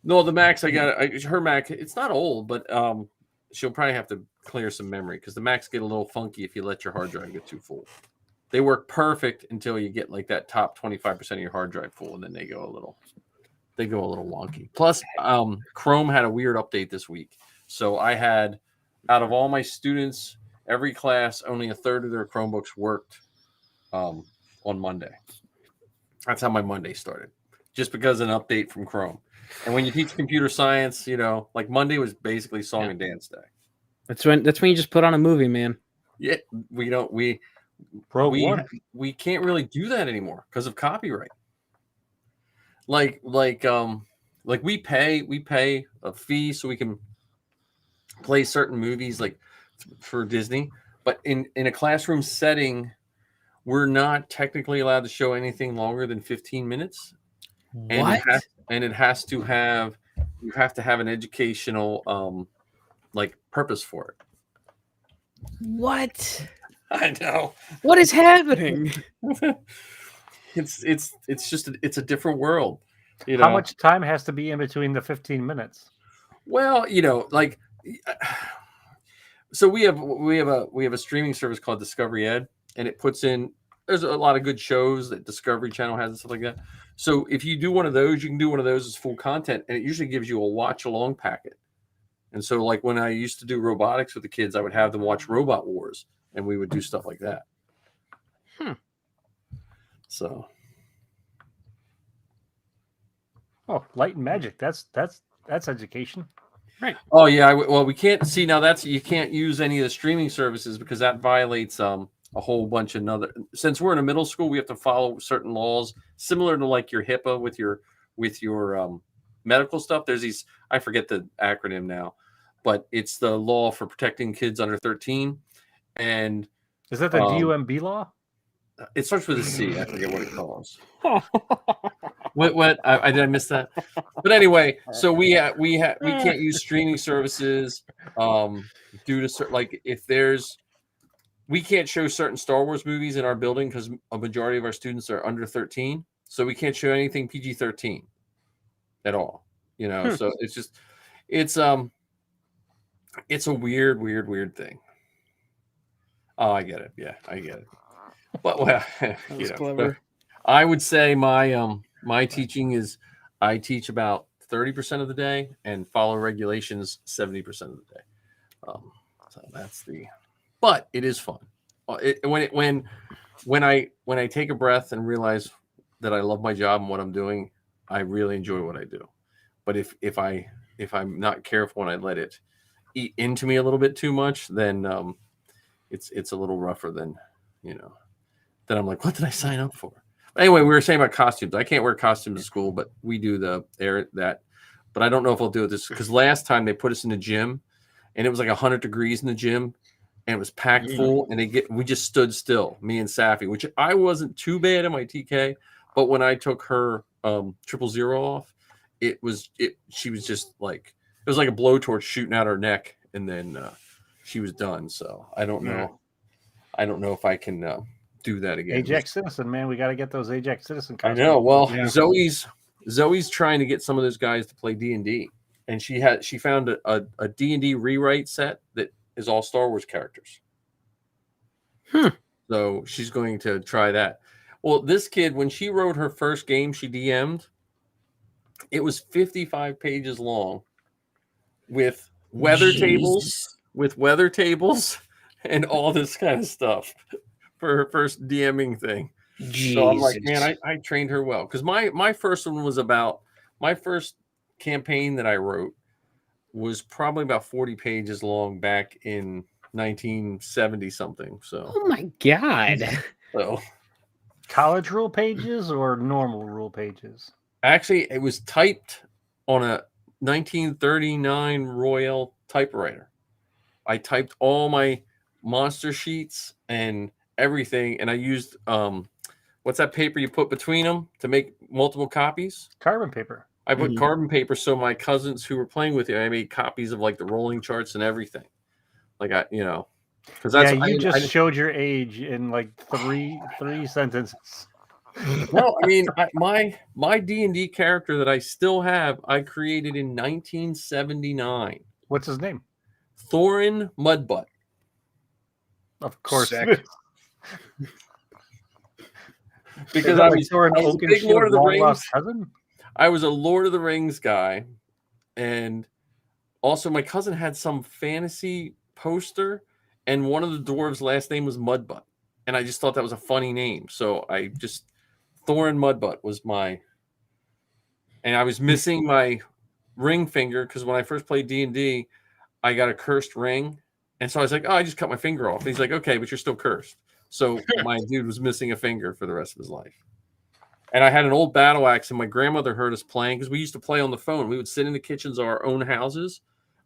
No, the Macs her Mac, it's not old, but she'll probably have to clear some memory because the Macs get a little funky if you let your hard drive get too full. They work perfect until you get like that top 25% of your hard drive full, and then they go a little wonky. Plus, Chrome had a weird update this week. So I had, out of all my students, every class, only a third of their Chromebooks worked on Monday. That's how my Monday started, just because of an update from Chrome. And when you teach computer science, like Monday was basically song and dance day. That's when you just put on a movie, man. Yeah, we can't really do that anymore because of copyright. Like we pay a fee so we can play certain movies like for Disney, but in a classroom setting, we're not technically allowed to show anything longer than 15 minutes. What? And it has to have, you have to have an educational like purpose for it. What? I know. What is happening? It's just it's a different world. How much time has to be in between the 15 minutes? Well, like, so we have a streaming service called Discovery Ed, and it puts in there's a lot of good shows that Discovery Channel has and stuff like that. So if you do one of those, you can do one of those as full content, and it usually gives you a watch along packet. And so, like when I used to do robotics with the kids, I would have them watch Robot Wars, and we would do stuff like that. So, Oh, Light and Magic. That's education. Right. oh yeah, well we can't see now. That's you can't use any of the streaming services because that violates a whole bunch of other. Since we're in a middle school, we have to follow certain laws similar to like your HIPAA with your medical stuff. There's these, I forget the acronym now, but it's the law for protecting kids under 13, and Is that the DUMB law? it starts with a C. I forget what it calls. What? Did I miss that? But anyway, so we can't use streaming services due to like if there's we can't show certain Star Wars movies in our building because a majority of our students are under 13, so we can't show anything PG-13 at all. You know, so it's just it's a weird thing. Oh, I get it. Yeah, I get it. But well, you know, clever. I would say my teaching is I teach about 30% of the day and follow regulations 70% of the day. So that's but it is fun. When I take a breath and realize that I love my job and what I'm doing, I really enjoy what I do. But if I'm not careful and I let it eat into me a little bit too much, then it's a little rougher than, you know, then I'm like, what did I sign up for? Anyway, we were saying about costumes. I can't wear costumes to school, but we do that. But I don't know if I'll do it this because last time they put us in the gym, and it was like 100 degrees in the gym, and it was packed full, and we just stood still, me and Safi, which I wasn't too bad at my TK, but when I took her 000 off, she was just like it was like a blowtorch shooting out her neck, and then she was done. So I don't know. I don't know if I can. Do that again. Ajax Citizen, man, we got to get those Ajax Citizen costumes. I know. Well, yeah. Zoe's trying to get some of those guys to play D&D, and she found a D&D rewrite set that is all Star Wars characters. So she's going to try that. Well, this kid, when she wrote her first game, she DM'd. It was 55 pages long, with weather tables, and all this kind of stuff. For her first DMing thing. Jesus. So I'm like, man, I trained her well. Because my first one was my first campaign that I wrote was probably about 40 pages long back in 1970 something. So oh my God. So college rule pages or normal rule pages? Actually, it was typed on a 1939 Royal typewriter. I typed all my monster sheets and everything, and I used what's that paper you put between them to make multiple copies? Carbon paper. I put carbon paper, so my cousins who were playing with you, I made copies of like the rolling charts and everything. Like because that's you just showed your age in like three sentences. No, I mean my D&D character that I still have, I created in 1979. What's his name? Thorin Mudbutt. Of course. Because I was a big Lord of the Rings cousin. I was a Lord of the Rings guy, and also my cousin had some fantasy poster, and one of the dwarves' last name was Mudbutt, and I just thought that was a funny name, so I just Thorin Mudbutt was my, and I was missing my ring finger because when I first played D&D, I got a cursed ring, and so I was like, oh, I just cut my finger off. And he's like, okay, but you're still cursed. So my dude was missing a finger for the rest of his life. And I had an old battle axe, and my grandmother heard us playing because we used to play on the phone. We would sit in the kitchens of our own houses.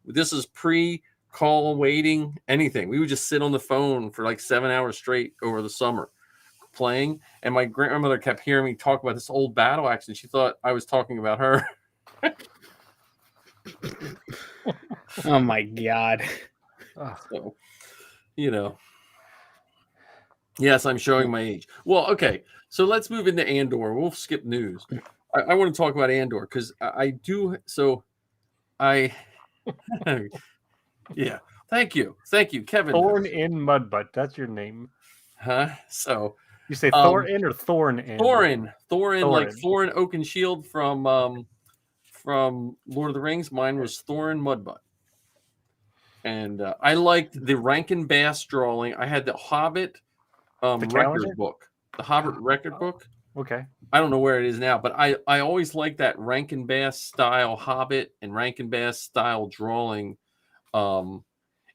This is pre-call waiting, anything. We would just sit on the phone for like 7 hours straight over the summer playing. And my grandmother kept hearing me talk about this old battle axe, and she thought I was talking about her. Oh, my God. So, yes, I'm showing my age. Well, okay. So let's move into Andor. We'll skip news. I want to talk about Andor because I do. So yeah. Thank you, Kevin. Thorn in Mudbutt. That's your name. Huh? So You say Thorin or Thorn? Thorin, like Thorin. Thorin Oakenshield from Lord of the Rings. Mine was Thorin Mudbutt. And I liked the Rankin Bass drawing. I had the Hobbit record Challenger? book. The Hobbit record book. Okay. I don't know where it is now, but I always liked that Rankin Bass style Hobbit and Rankin Bass style drawing. And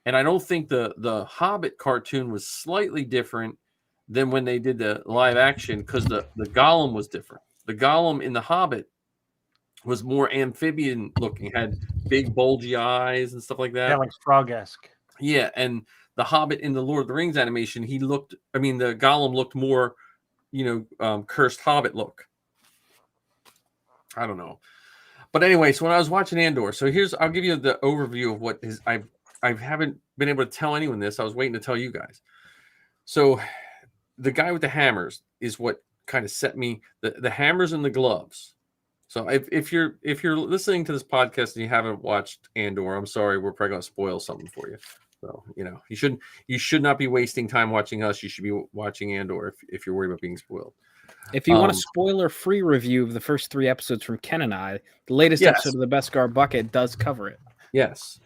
I don't think the Hobbit cartoon was slightly different than when they did the live action, because the Gollum was different. The Gollum in the Hobbit was more amphibian looking, had big bulgy eyes and stuff like that. Yeah, like Frog-esque. Yeah, and the Hobbit in the Lord of the Rings animation, the Gollum looked more, cursed Hobbit look. I don't know. But anyway, so when I was watching Andor, I'll give you the overview of what is. I haven't been able to tell anyone this. I was waiting to tell you guys. So the guy with the hammers is what kind of set me, the hammers and the gloves. So if you're listening to this podcast and you haven't watched Andor, I'm sorry, we're probably going to spoil something for you. So, you should not be wasting time watching us. You should be watching Andor if you're worried about being spoiled. If you want a spoiler-free review of the first 3 episodes from Ken and I, the latest episode of the Beskar Bucket does cover it. Yes,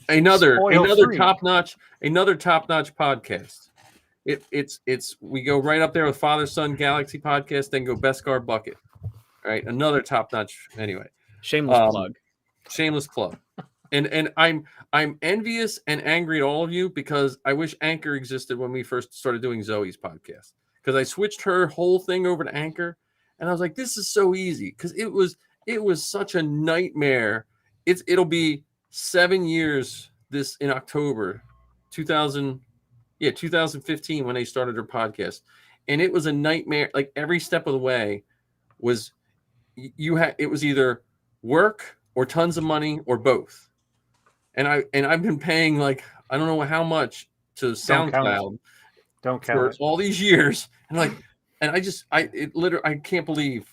another Spoil-free. top-notch podcast. It's we go right up there with Father Son Galaxy podcast, then go Beskar Bucket. All right, another top-notch. Anyway, Shameless plug. Shameless plug. And I'm envious and angry at all of you, because I wish Anchor existed when we first started doing Zoe's podcast, because I switched her whole thing over to Anchor, and I was like, this is so easy, because it was such a nightmare. It'll be 7 years this in October 2015 when they started her podcast, and it was a nightmare. Like, every step of the way was it was either work or tons of money or both. And I've been paying, like, I don't know how much to SoundCloud for all these years, and I can't believe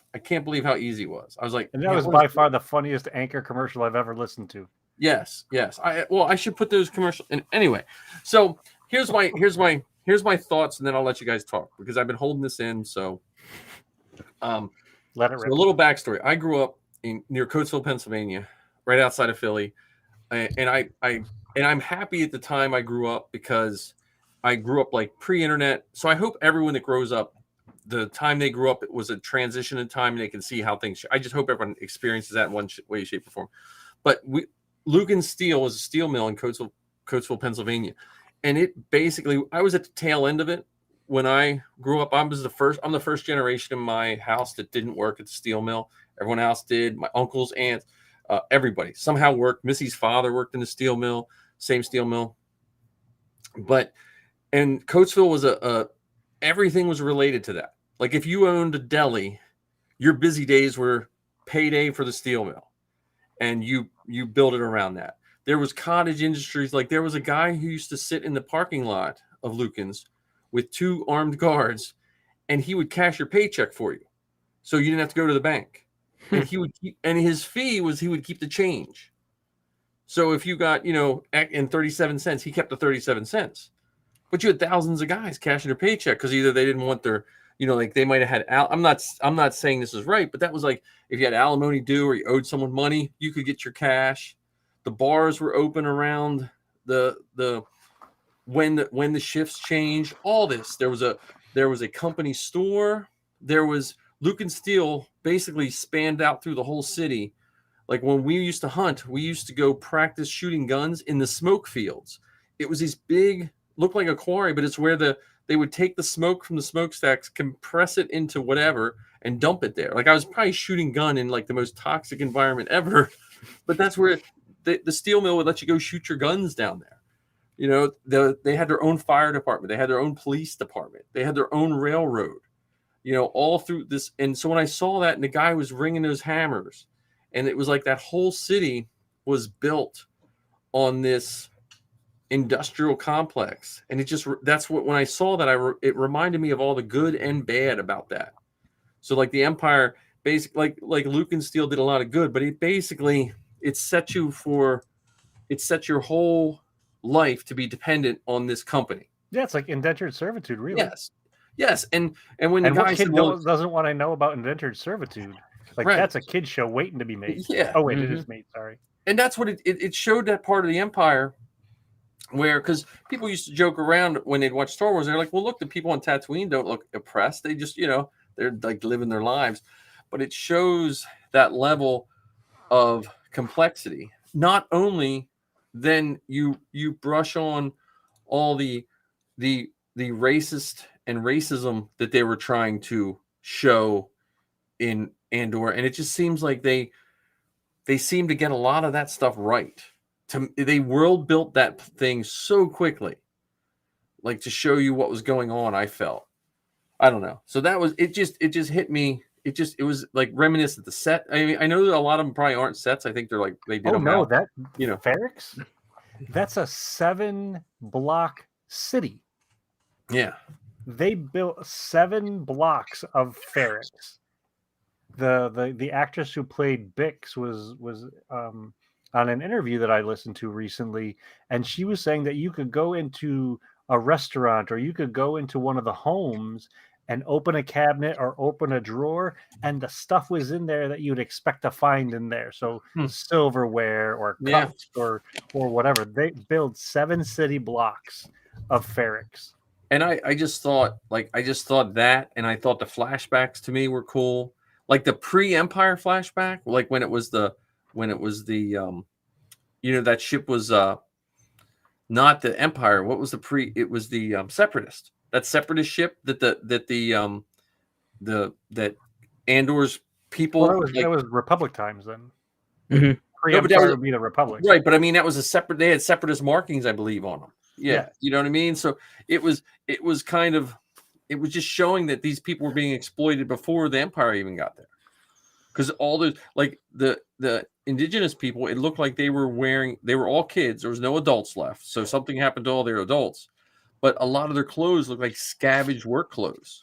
how easy it was. I was like, and that was by far the funniest Anchor commercial I've ever listened to. Yes. I should put those commercials. And anyway, so here's my thoughts, and then I'll let you guys talk, because I've been holding this in. So, let it rip. A little backstory. I grew up near Coatesville, Pennsylvania, right outside of Philly. And I'm happy at the time I grew up, because I grew up like pre-internet. So I hope everyone that grows up, the time they grew up, it was a transition in time, and they can see how things. I just hope everyone experiences that in one way, shape, or form. But Lucan Steel was a steel mill in Coatesville, Pennsylvania, and it basically, I was at the tail end of it when I grew up. I'm the first generation in my house that didn't work at the steel mill. Everyone else did. My uncles, aunts. Everybody somehow worked. Missy's father worked in the steel mill, same steel mill. And Coatesville was everything was related to that. Like, if you owned a deli, your busy days were payday for the steel mill, and you built it around that. There was cottage industries. Like, there was a guy who used to sit in the parking lot of Lucan's with 2 armed guards, and he would cash your paycheck for you, so you didn't have to go to the bank. And his fee was he would keep the change. So if you got, in 37 cents, he kept the 37 cents. But you had thousands of guys cashing their paycheck, because either they didn't want their, like they might have had, I'm not saying this is right, but that was like, if you had alimony due or you owed someone money, you could get your cash. The bars were open around when the shifts changed. All this, there was a company store. There was Lucan Steel basically spanned out through the whole city. Like, when we used to hunt, we used to go practice shooting guns in the smoke fields. It was these big, looked like a quarry, but it's where they would take the smoke from the smokestacks, compress it into whatever, and dump it there. Like, I was probably shooting gun in like the most toxic environment ever, but that's where the steel mill would let you go shoot your guns down there. They had their own fire department. They had their own police department. They had their own railroad. All through this. And so when I saw that, and the guy was ringing those hammers, and it was like that whole city was built on this industrial complex. And when I saw that, it reminded me of all the good and bad about that. So like the Empire, basically, like Lucan Steel did a lot of good, but it set your whole life to be dependent on this company. Yeah, it's like indentured servitude, really. Yes. Yes, and when the And guy what said, kid "Well, doesn't want to know about indentured servitude? Like, right, that's a kid show waiting to be made. yeah," Oh, wait, it is made. Sorry. and that's what it showed, that part of the empire where, because people used to joke around when they'd watch Star Wars, they're like, "Well, look, the people on Tatooine don't look oppressed; they just, they're like living their lives," but it shows that level of complexity. Not only then you brush on all the racist and racism that they were trying to show in Andor, and it just seems like they seem to get a lot of that stuff right. They world built that thing so quickly, like to show you what was going on. I felt, I don't know. So that was it. It just hit me. It was like reminiscent. The set. I mean, I know that a lot of them probably aren't sets. I think they're like they did Oh them no, out. that You know. Ferrix? That's a 7-block city. Yeah. They built 7 blocks of Ferrix. The actress who played Bix was on an interview that I listened to recently, and she was saying that you could go into a restaurant or you could go into one of the homes and open a cabinet or open a drawer, and the stuff was in there that you'd expect to find in there. So silverware or Yeah. cups or whatever. They build 7 city blocks of Ferrix. And I just thought that, and I thought the flashbacks to me were cool. Like the pre-Empire flashback, like when it was the that ship was not the Empire. What was the pre? It was the Separatist. That Separatist ship that that Andor's people. Well, that was Republic times then. Mhm. Pre-Empire would be the Republic, right? But I mean, that was a separate. They had Separatist markings, I believe, on them. Yeah, yeah. You know what I mean. So it was kind of, it was just showing that these people were being exploited before the Empire even got there. Because all those, like the indigenous people, it looked like they were all kids. There was no adults left. So something happened to all their adults. But a lot of their clothes looked like scavenged work clothes.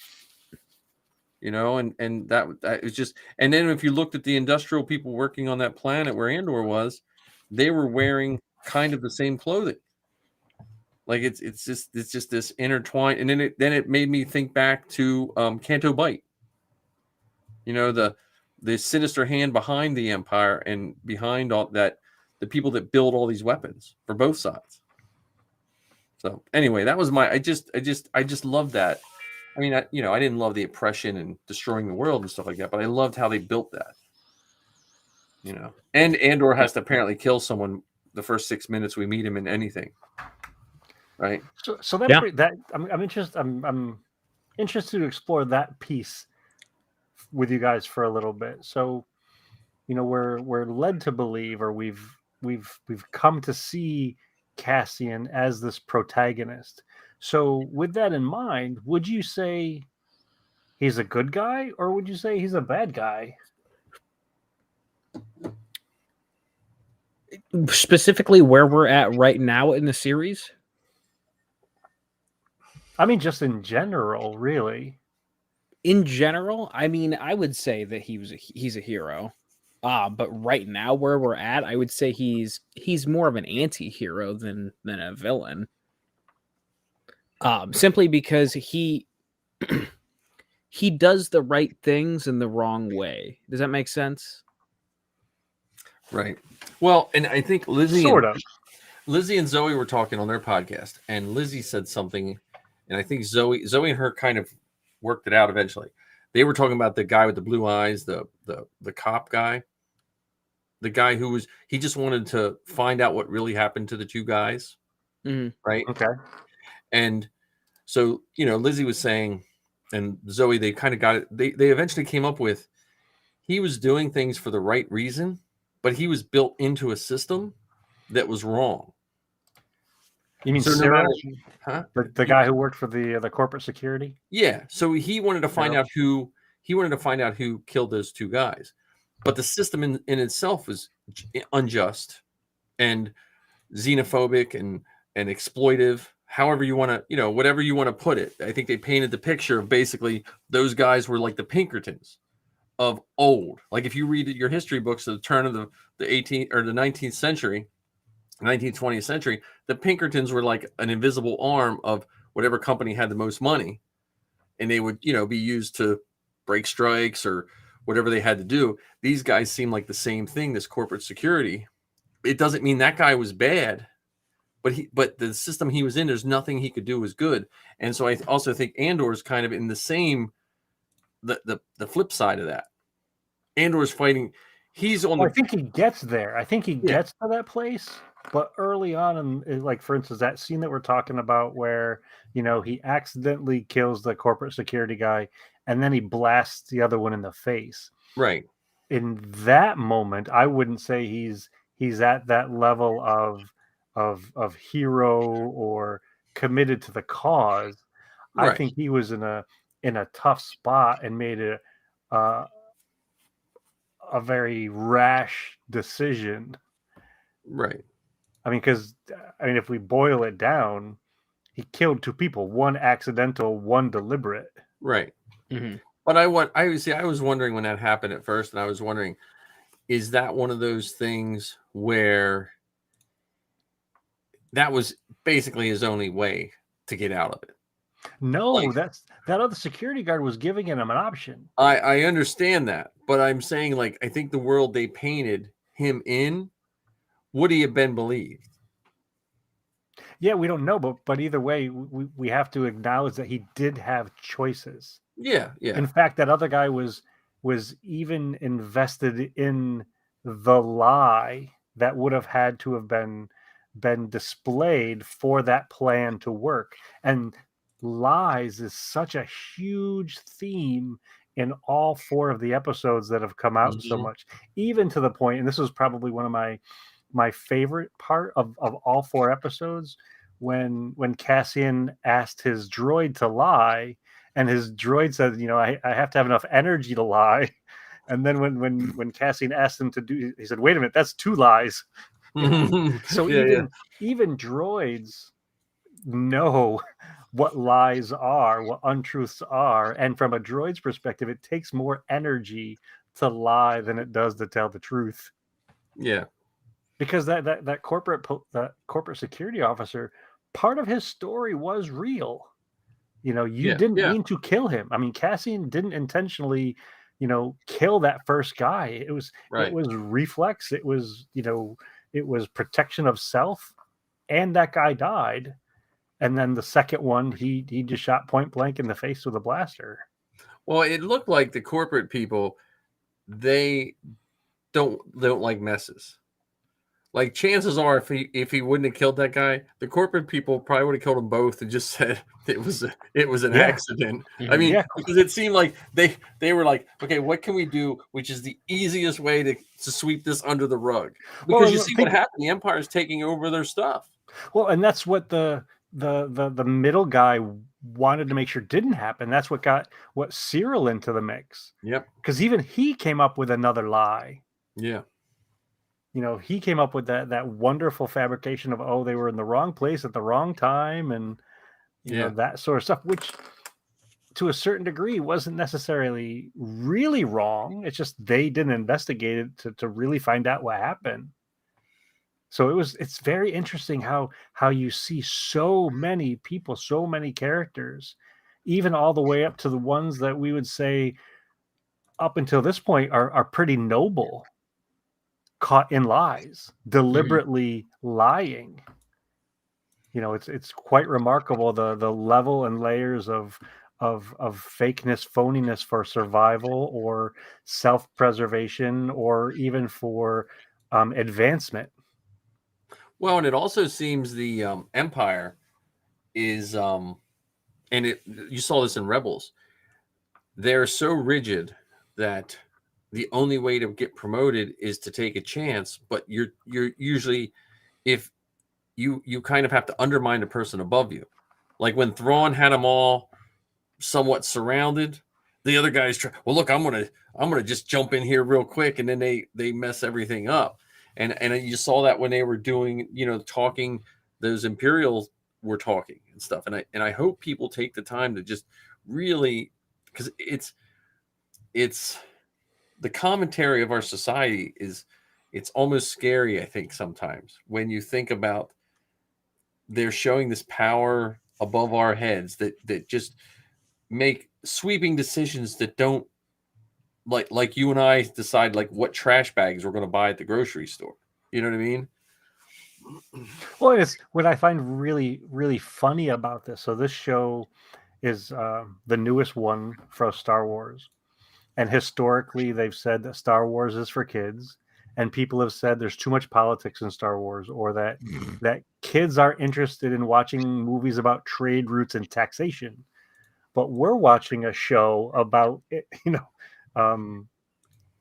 And that was just, and then if you looked at the industrial people working on that planet where Andor was, they were wearing kind of the same clothing. Like it's just this intertwined, and then it made me think back to Canto Bight. The sinister hand behind the Empire and behind all that, the people that build all these weapons for both sides. So anyway, that was I just love that. I mean, I didn't love the oppression and destroying the world and stuff like that, but I loved how they built that. And Andor has to apparently kill someone the first 6 minutes we meet him in anything. Right. So that I'm interested. I'm interested to explore that piece with you guys for a little bit. So, we're led to believe, or we've come to see Cassian as this protagonist. So, with that in mind, would you say he's a good guy, or would you say he's a bad guy? Specifically, where we're at right now in the series. I mean, just in general, really. In general, I mean, I would say that he's a hero. But right now, where we're at, I would say he's more of an anti-hero than a villain. Simply because he does the right things in the wrong way. Does that make sense? Right. Well, and I think Lizzie and Zoe were talking on their podcast, and Lizzie said something, and I think Zoe and her kind of worked it out eventually. They were talking about the guy with the blue eyes, the cop guy, the guy who he just wanted to find out what really happened to the two guys. Mm-hmm. Right. Okay. And so, Lizzie was saying, and Zoe, they kind of got it. They eventually came up with, he was doing things for the right reason, but he was built into a system that was wrong. You mean Cyril? The guy who worked for the corporate security? Yeah. So he wanted to find out who killed those two guys. But the system in itself was unjust and xenophobic and exploitive, however you want to, whatever you want to put it. I think they painted the picture of basically those guys were like the Pinkertons of old. Like if you read your history books at the turn of the 18th or the 19th century, 19th, 20th century, the Pinkertons were like an invisible arm of whatever company had the most money. and they would, be used to break strikes or whatever they had to do. These guys seem like the same thing, this corporate security. It doesn't mean that guy was bad, but the system he was in, there's nothing he could do was good. And so I also think Andor's kind of in the same, the flip side of that. Andor's fighting. He's on I think he gets there. I think he Yeah. gets to that place. But early on, like for instance, that scene that we're talking about where, he accidentally kills the corporate security guy and then he blasts the other one in the face. right. In that moment, I wouldn't say he's at that level of hero or committed to the cause. I Right. think he was in a tough spot and made a very rash decision. Right. I mean, because if we boil it down, he killed two people, one accidental, one deliberate. Right. Mm-hmm. But I was wondering when that happened at first, and I was wondering, is that one of those things where that was basically his only way to get out of it? No, that other security guard was giving him an option. I understand that, but I'm saying, like, I think the world they painted him in, would he have been believed? Yeah, we don't know, but either way, we have to acknowledge that he did have choices. Yeah. In fact, that other guy was even invested in the lie that would have had to have been displayed for that plan to work. And lies is such a huge theme in all 4 of the episodes that have come out so Mhm. much, even to the point, and this was probably one of my favorite part of all 4 episodes, when Cassian asked his droid to lie, and his droid said, I have to have enough energy to lie. And then when Cassian asked him to do, he said, wait a minute, that's 2 lies. So even droids know what lies are, what untruths are, and from a droid's perspective, it takes more energy to lie than it does to tell the truth. Yeah. Because that corporate security officer, part of his story was real. You didn't mean to kill him. I mean, Cassian didn't intentionally, kill that first guy. It was reflex. It was, it was protection of self, and that guy died. And then the second one, he just shot point blank in the face with a blaster. Well, it looked like the corporate people, they don't like messes. Like, chances are, if he wouldn't have killed that guy, the corporate people probably would have killed them both and just said it was an accident. I mean, because it seemed like they were like, okay, what can we do, which is the easiest way to sweep this under the rug? Because you see what happened. The Empire is taking over their stuff. Well, and that's what the middle guy wanted to make sure didn't happen. That's what got Cyril into the mix. Yep. Because even he came up with another lie. Yeah. He came up with that wonderful fabrication of, they were in the wrong place at the wrong time, and you know, that sort of stuff, which to a certain degree wasn't necessarily really wrong. It's just they didn't investigate it to really find out what happened. So it's very interesting how you see so many people, so many characters, even all the way up to the ones that we would say up until this point are pretty noble, caught in lies, deliberately lying. It's quite remarkable the level and layers of fakeness, phoniness for survival or self-preservation or even for advancement. Well, and it also seems the Empire is, and you saw this in Rebels. They're so rigid that the only way to get promoted is to take a chance. But you're usually, if you kind of have to undermine the person above you, like when Thrawn had them all somewhat surrounded, the other guys try, well, look, I'm gonna just jump in here real quick, and then they mess everything up. And you saw that when they were doing, talking, those Imperials were talking and stuff. And I hope people take the time to just really, because it's the commentary of our society it's almost scary, I think, sometimes when you think about they're showing this power above our heads that just make sweeping decisions that don't like you and I decide like what trash bags we're going to buy at the grocery store. You know what I mean? Well, it's what I find really, really funny about this. So this show is the newest one for Star Wars, and historically they've said that Star Wars is for kids, and people have said there's too much politics in Star Wars, or that kids are interested in watching movies about trade routes and taxation. But we're watching a show about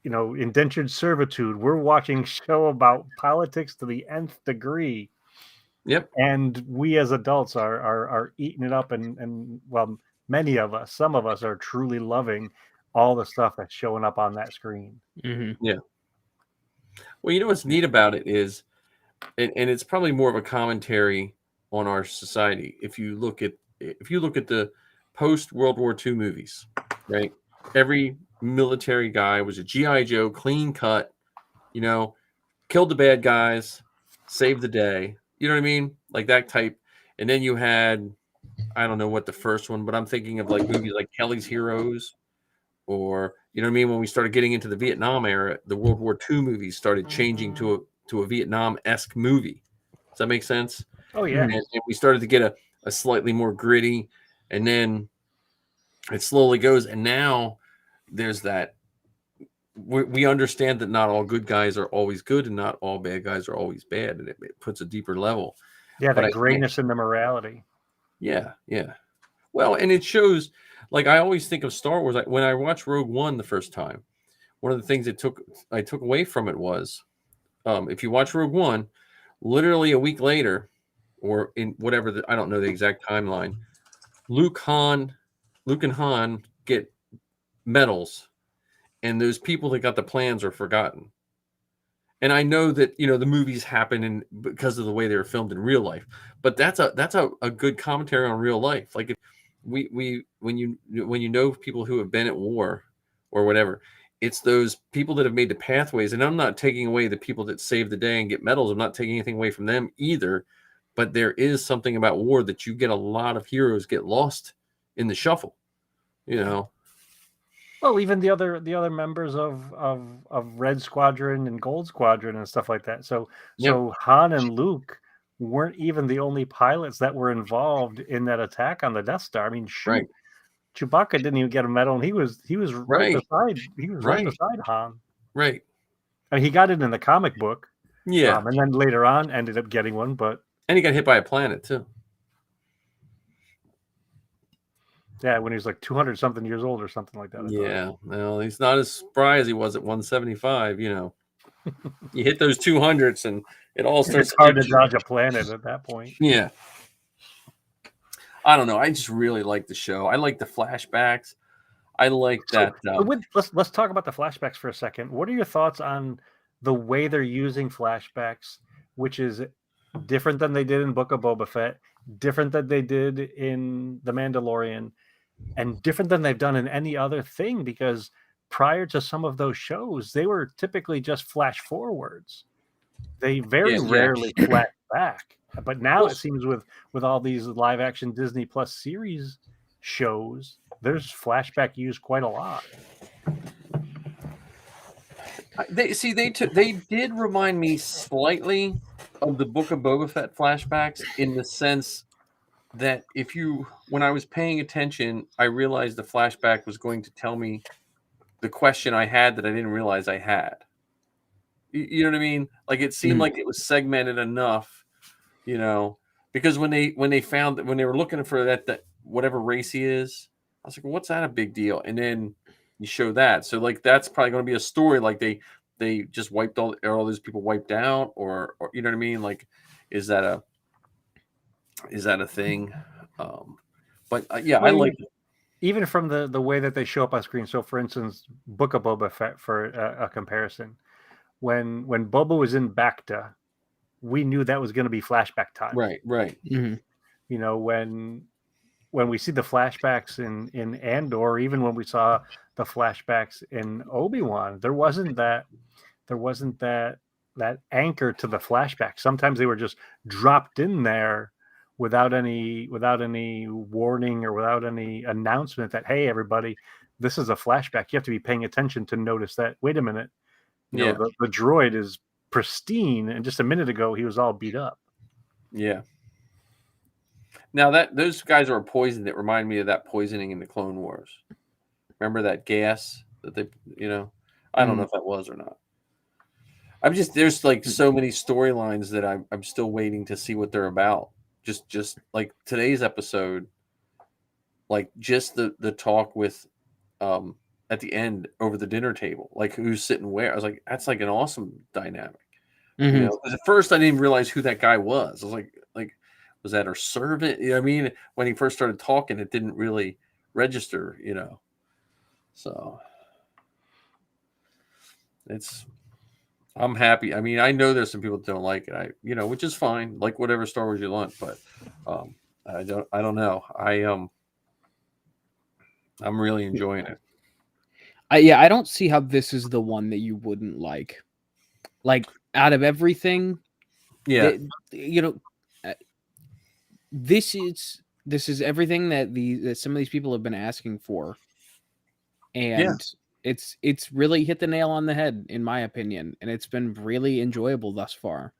indentured servitude. We're watching a show about politics to the nth degree. Yep. And we as adults are eating it up, and well, many of us, some of us are truly loving all the stuff that's showing up on that screen. Mm-hmm. Yeah. Well, you know what's neat about it is, and it's probably more of a commentary on our society. If you look at the post World War II movies, right? Every military guy was a GI Joe, clean cut, killed the bad guys, saved the day. You know what I mean? Like that type. And then you had, I don't know what the first one, but I'm thinking of like movies like Kelly's Heroes, or you know what I mean? When we started getting into the Vietnam era, the World War II movies started changing to a Vietnam-esque movie. Does that make sense? Oh yeah. And we started to get a slightly more gritty, and then it slowly goes. And now there's that. We understand that not all good guys are always good, and not all bad guys are always bad, and it puts a deeper level. Yeah, But the grayness in the morality. Yeah. Well, and it shows. Like I always think of Star Wars. When I watched Rogue One the first time, one of the things I took away from it was, if you watch Rogue One, literally a week later, or in whatever I don't know the exact timeline, Luke and Han get medals, and those people that got the plans are forgotten. And I know that the movies happen because of the way they were filmed in real life, but that's a good commentary on real life. Like when you know people who have been at war or whatever, it's those people that have made the pathways. And I'm not taking away the people that save the day and get medals. I'm not taking anything away from them either. But there is something about war that you get a lot of heroes get lost in the shuffle. Well, even the other members of Red Squadron and Gold Squadron and stuff like that. So Han and Luke weren't even the only pilots that were involved in that attack on the Death Star. I mean, shoot, right. Chewbacca didn't even get a medal, and he was right beside Han. Right. I mean, he got it in the comic book. Yeah. And then later on ended up getting one, and he got hit by a planet too. Yeah, when he was like 200 something years old or something like that. Yeah, well, he's not as spry as he was at 175. You hit those 200s and it all starts. It's hard to dodge a planet at that point. Yeah, I don't know. I just really like the show. I like the flashbacks. I like that. Let's talk about the flashbacks for a second. What are your thoughts on the way they're using flashbacks, which is different than they did in Book of Boba Fett, different than they did in The Mandalorian, and different than they've done in any other thing? Because prior to some of those shows, they were typically just flash forwards. They very rarely flash back. But now it seems with all these live action Disney Plus series shows, there's flashback used quite a lot. They did remind me slightly of the Book of Boba Fett flashbacks, in the sense that when I was paying attention, I realized the flashback was going to tell me the question I had that I didn't realize I had. You know what I mean? Like it seemed like it was segmented enough, because when they were looking for that whatever race he is, I was like, well, what's that a big deal? And then you show that. So like that's probably going to be a story, like they just wiped all those people wiped out, or you know what I mean? Like, is that a thing? But I like it. Even from the way that they show up on screen. So for instance, Book of Boba Fett, for a comparison, when Boba was in Bacta, we knew that was going to be flashback time. Right. Mm-hmm. When we see the flashbacks in Andor, even when we saw the flashbacks in Obi-Wan, there wasn't that anchor to the flashback. Sometimes they were just dropped in there without any warning or without any announcement that, hey, everybody, this is a flashback. You have to be paying attention to notice that, wait a minute, Yeah. the droid is pristine, and just a minute ago he was all beat up. Yeah. Now those guys are poisoned. That remind me of that poisoning in the Clone Wars. Remember that gas that they, I don't know if that was or not. There's like so many storylines that I'm still waiting to see what they're about. Just like today's episode, like just the talk with, at the end over the dinner table, like who's sitting where. I was like, that's like an awesome dynamic. Mhm. 'Cause at first I didn't even realize who that guy was. I was like, was that her servant? You know what I mean? When he first started talking, it didn't really register, So I'm happy. I mean, I know there's some people that don't like it. Which is fine. Like whatever Star Wars you want, but I don't know. I'm really enjoying it. I don't see how this is the one that you wouldn't like. Like out of everything, Yeah. This is everything that some of these people have been asking for, and it's really hit the nail on the head, in my opinion, and it's been really enjoyable thus far.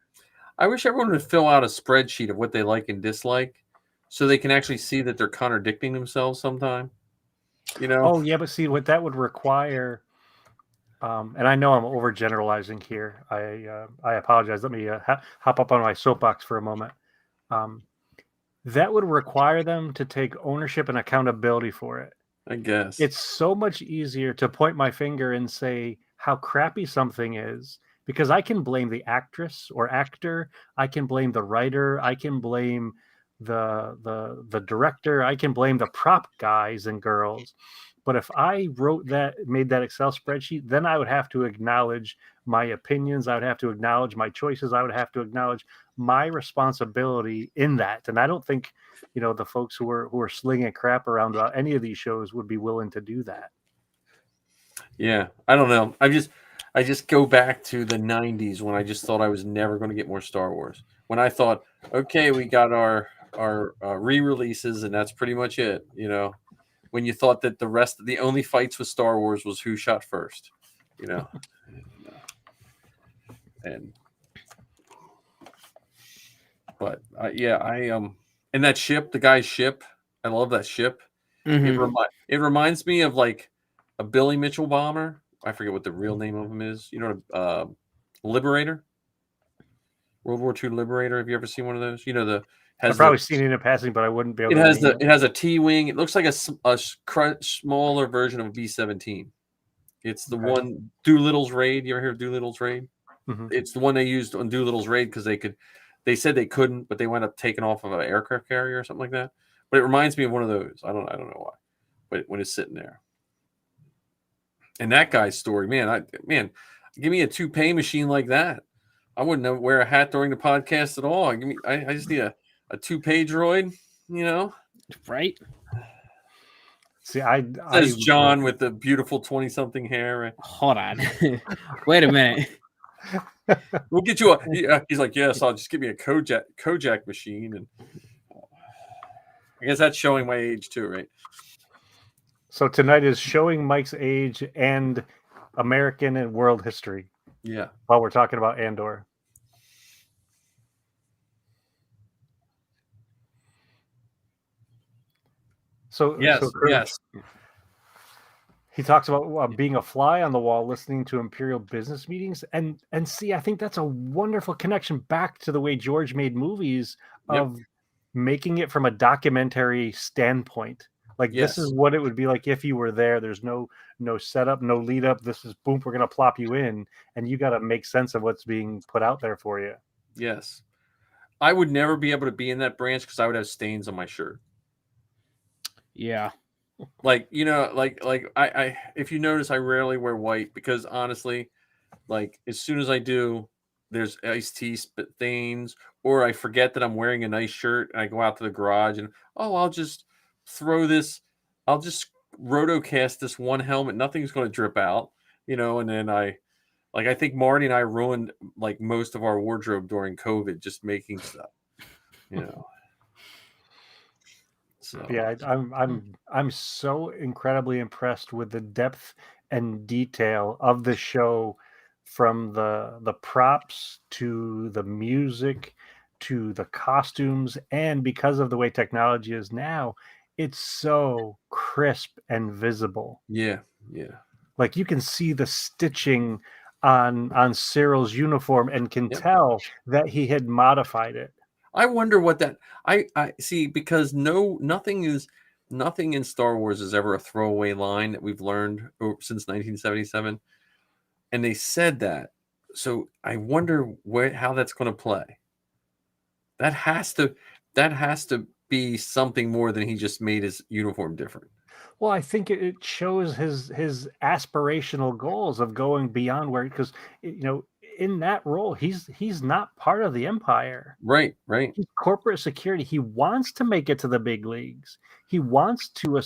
I wish everyone would fill out a spreadsheet of what they like and dislike, so they can actually see that they're contradicting themselves sometime. Oh yeah, but see what that would require. And I know I'm overgeneralizing here. I apologize. Let me hop up on my soapbox for a moment. That would require them to take ownership and accountability for it. I guess it's so much easier to point my finger and say how crappy something is, because I can blame the actress or actor, I can blame the writer, I can blame the director, I can blame the prop guys and girls. But if I made that Excel spreadsheet, then I would have to acknowledge my opinions, I would have to acknowledge my choices, I would have to acknowledge my responsibility in that. And I don't think the folks who are slinging crap around about any of these shows would be willing to do that. Yeah, I don't know. I just go back to the 90s when I just thought I was never going to get more Star Wars. When I thought, okay, we got our re-releases and that's pretty much it. When you thought that the only fights with Star Wars was who shot first. And but and that ship, the guy's ship, I love that ship. Mhm. It reminds me of like a Billy Mitchell bomber. I forget what the real name of him is. Liberator, World War II Liberator. Have you ever seen one of those? I've probably seen it in passing, but I wouldn't be able. It has a T-wing. It looks like a smaller version of a B-17. It's the one Doolittle's raid. You ever hear of Doolittle's raid? Mm-hmm. It's the one they used on Doolittle's raid because they said they couldn't, but they wound up taking off of an aircraft carrier or something like that. But it reminds me of one of those. I don't know why, but when it's sitting there, and that guy's story, man, give me a toupee machine like that. I wouldn't wear a hat during the podcast at all. I just need a toupee droid, Right? See, says John with the beautiful 20-something hair. Hold on, wait a minute. We'll get you he's like, yes, I'll just give me a Kojak machine, and I guess that's showing my age too, right? So tonight is showing Mike's age and American and world history. Yeah. While we're talking about Andor. So yes. He talks about being a fly on the wall, listening to Imperial business meetings, and see, I think that's a wonderful connection back to the way George made movies of making it from a documentary standpoint. Like this is what it would be like if you were there. There's no setup, no lead up. This is boom, we're gonna plop you in, and you got to make sense of what's being put out there for you. Yes, I would never be able to be in that branch because I would have stains on my shirt. Yeah. Like, I if you notice, I rarely wear white because honestly, like as soon as I do, there's iced tea stains, or I forget that I'm wearing a nice shirt and I go out to the garage and I'll just rotocast this one helmet. Nothing's going to drip out, and then I think Marty and I ruined like most of our wardrobe during COVID, just making stuff, So Yeah, I'm so incredibly impressed with the depth and detail of the show, from the props to the music to the costumes, and because of the way technology is now, it's so crisp and visible. yeah. Like you can see the stitching on Cyril's uniform and can Yep. tell that he had modified it. I wonder what that I see, because nothing in Star Wars is ever a throwaway line that we've learned since 1977, and they said that. So I wonder how that's going to play. That has to be something more than he just made his uniform different. Well, I think it shows his aspirational goals of going beyond where, because in that role he's not part of the Empire. Right. He's corporate security. He wants to make it to the big leagues. He wants to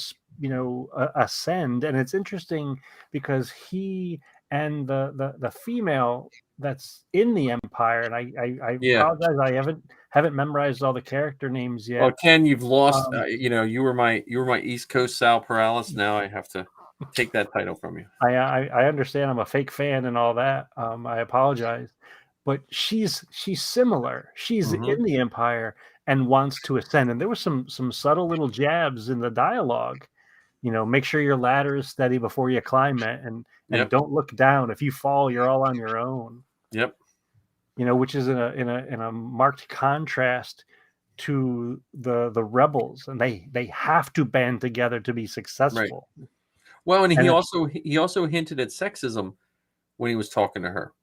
ascend, and it's interesting because he and the female that's in the Empire, and I Yeah. apologize, I haven't memorized all the character names yet. Well, Ken, you've lost. Um, You were my East Coast Sal Perales. Now I have to take that title from you. I understand I'm a fake fan and all that. I apologize, but she's similar. She's Mhm. in the Empire and wants to ascend. And there was some subtle little jabs in the dialogue. Make sure your ladder is steady before you climb it, and Yep. don't look down. If you fall, you're all on your own. Yep. Which is in a marked contrast to the rebels, and they have to band together to be successful. Well, and he And also hinted at sexism when he was talking to her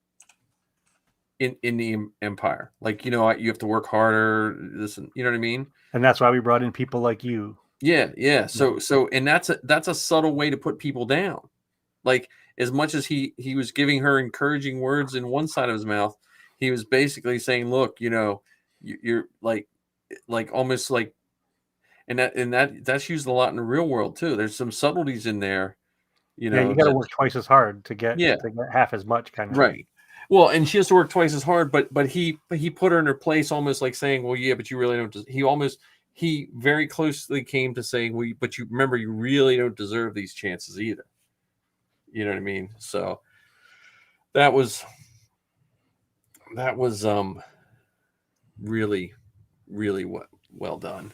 in the Empire. Like, you have to work harder. Listen, you know what I mean? And that's why we brought in people like you. Yeah. So and that's a subtle way to put people down. Like, as much as he was giving her encouraging words in one side of his mouth, he was basically saying, "Look, you're like almost like," and that's used a lot in the real world too. There's some subtleties in there, Yeah, you got to that- work twice as hard to get Yeah. half as much, kind of. Right. Well, and she has to work twice as hard, but he put her in her place, almost like saying, "Well, yeah, but you really don't." He very closely came to saying, "Well, but you remember, you really don't deserve these chances either." You know what I mean? So that was really, really well done.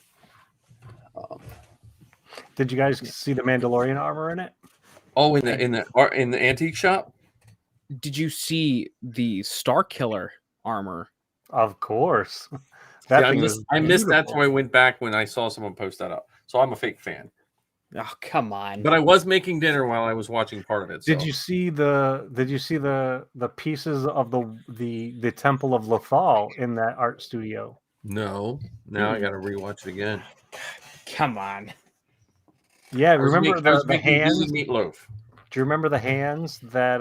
Did you guys see the Mandalorian armor in it? Oh, in the antique shop. Did you see the Star Killer armor? Of course. Yeah, That thing was I missed that, beautiful. so I went back when I saw someone post that up. So I'm a fake fan. Oh, come on. But I was making dinner while I was watching part of it. So. Did you see the pieces of the Temple of Lothal in that art studio? No. Now I got to rewatch it again. Come on. Yeah, I was remember the making hands? gooey meatloaf. Do you remember the hands that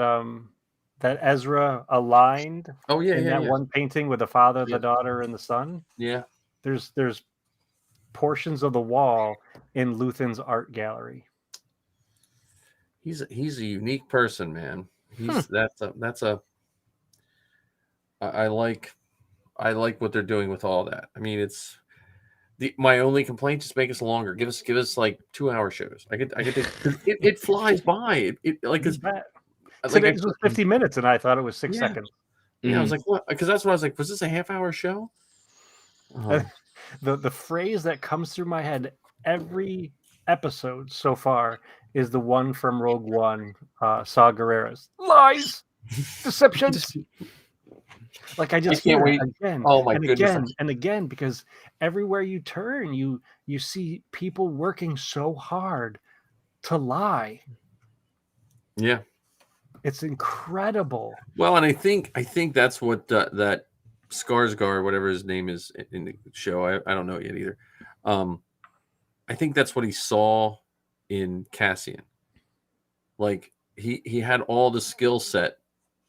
Ezra aligned Oh yeah, in that one painting with the father, Yeah. the daughter, and the son? Yeah. There's portions of the wall in Luthen's art gallery. He's a unique person, man. I like what they're doing with all that. I mean, it's my only complaint, just make us longer. Give us like 2-hour shows. I get it flies by. It like it's Today's was 50 minutes, and I thought it was 6 Yeah. seconds. I was like, what? Because that's what I was like. Was this a half-hour show? The phrase that comes through my head every episode so far is the one from Rogue One, Saw Gerrera's lies, deceptions. Like I just can't hear wait. it again, Oh my and goodness. again and again, because everywhere you turn, you see people working so hard to lie. Yeah. It's incredible. Well, and I think that's what that Skarsgård, whatever his name is in the show, I don't know it yet either. I think that's what he saw in Cassian. Like he had all the skill set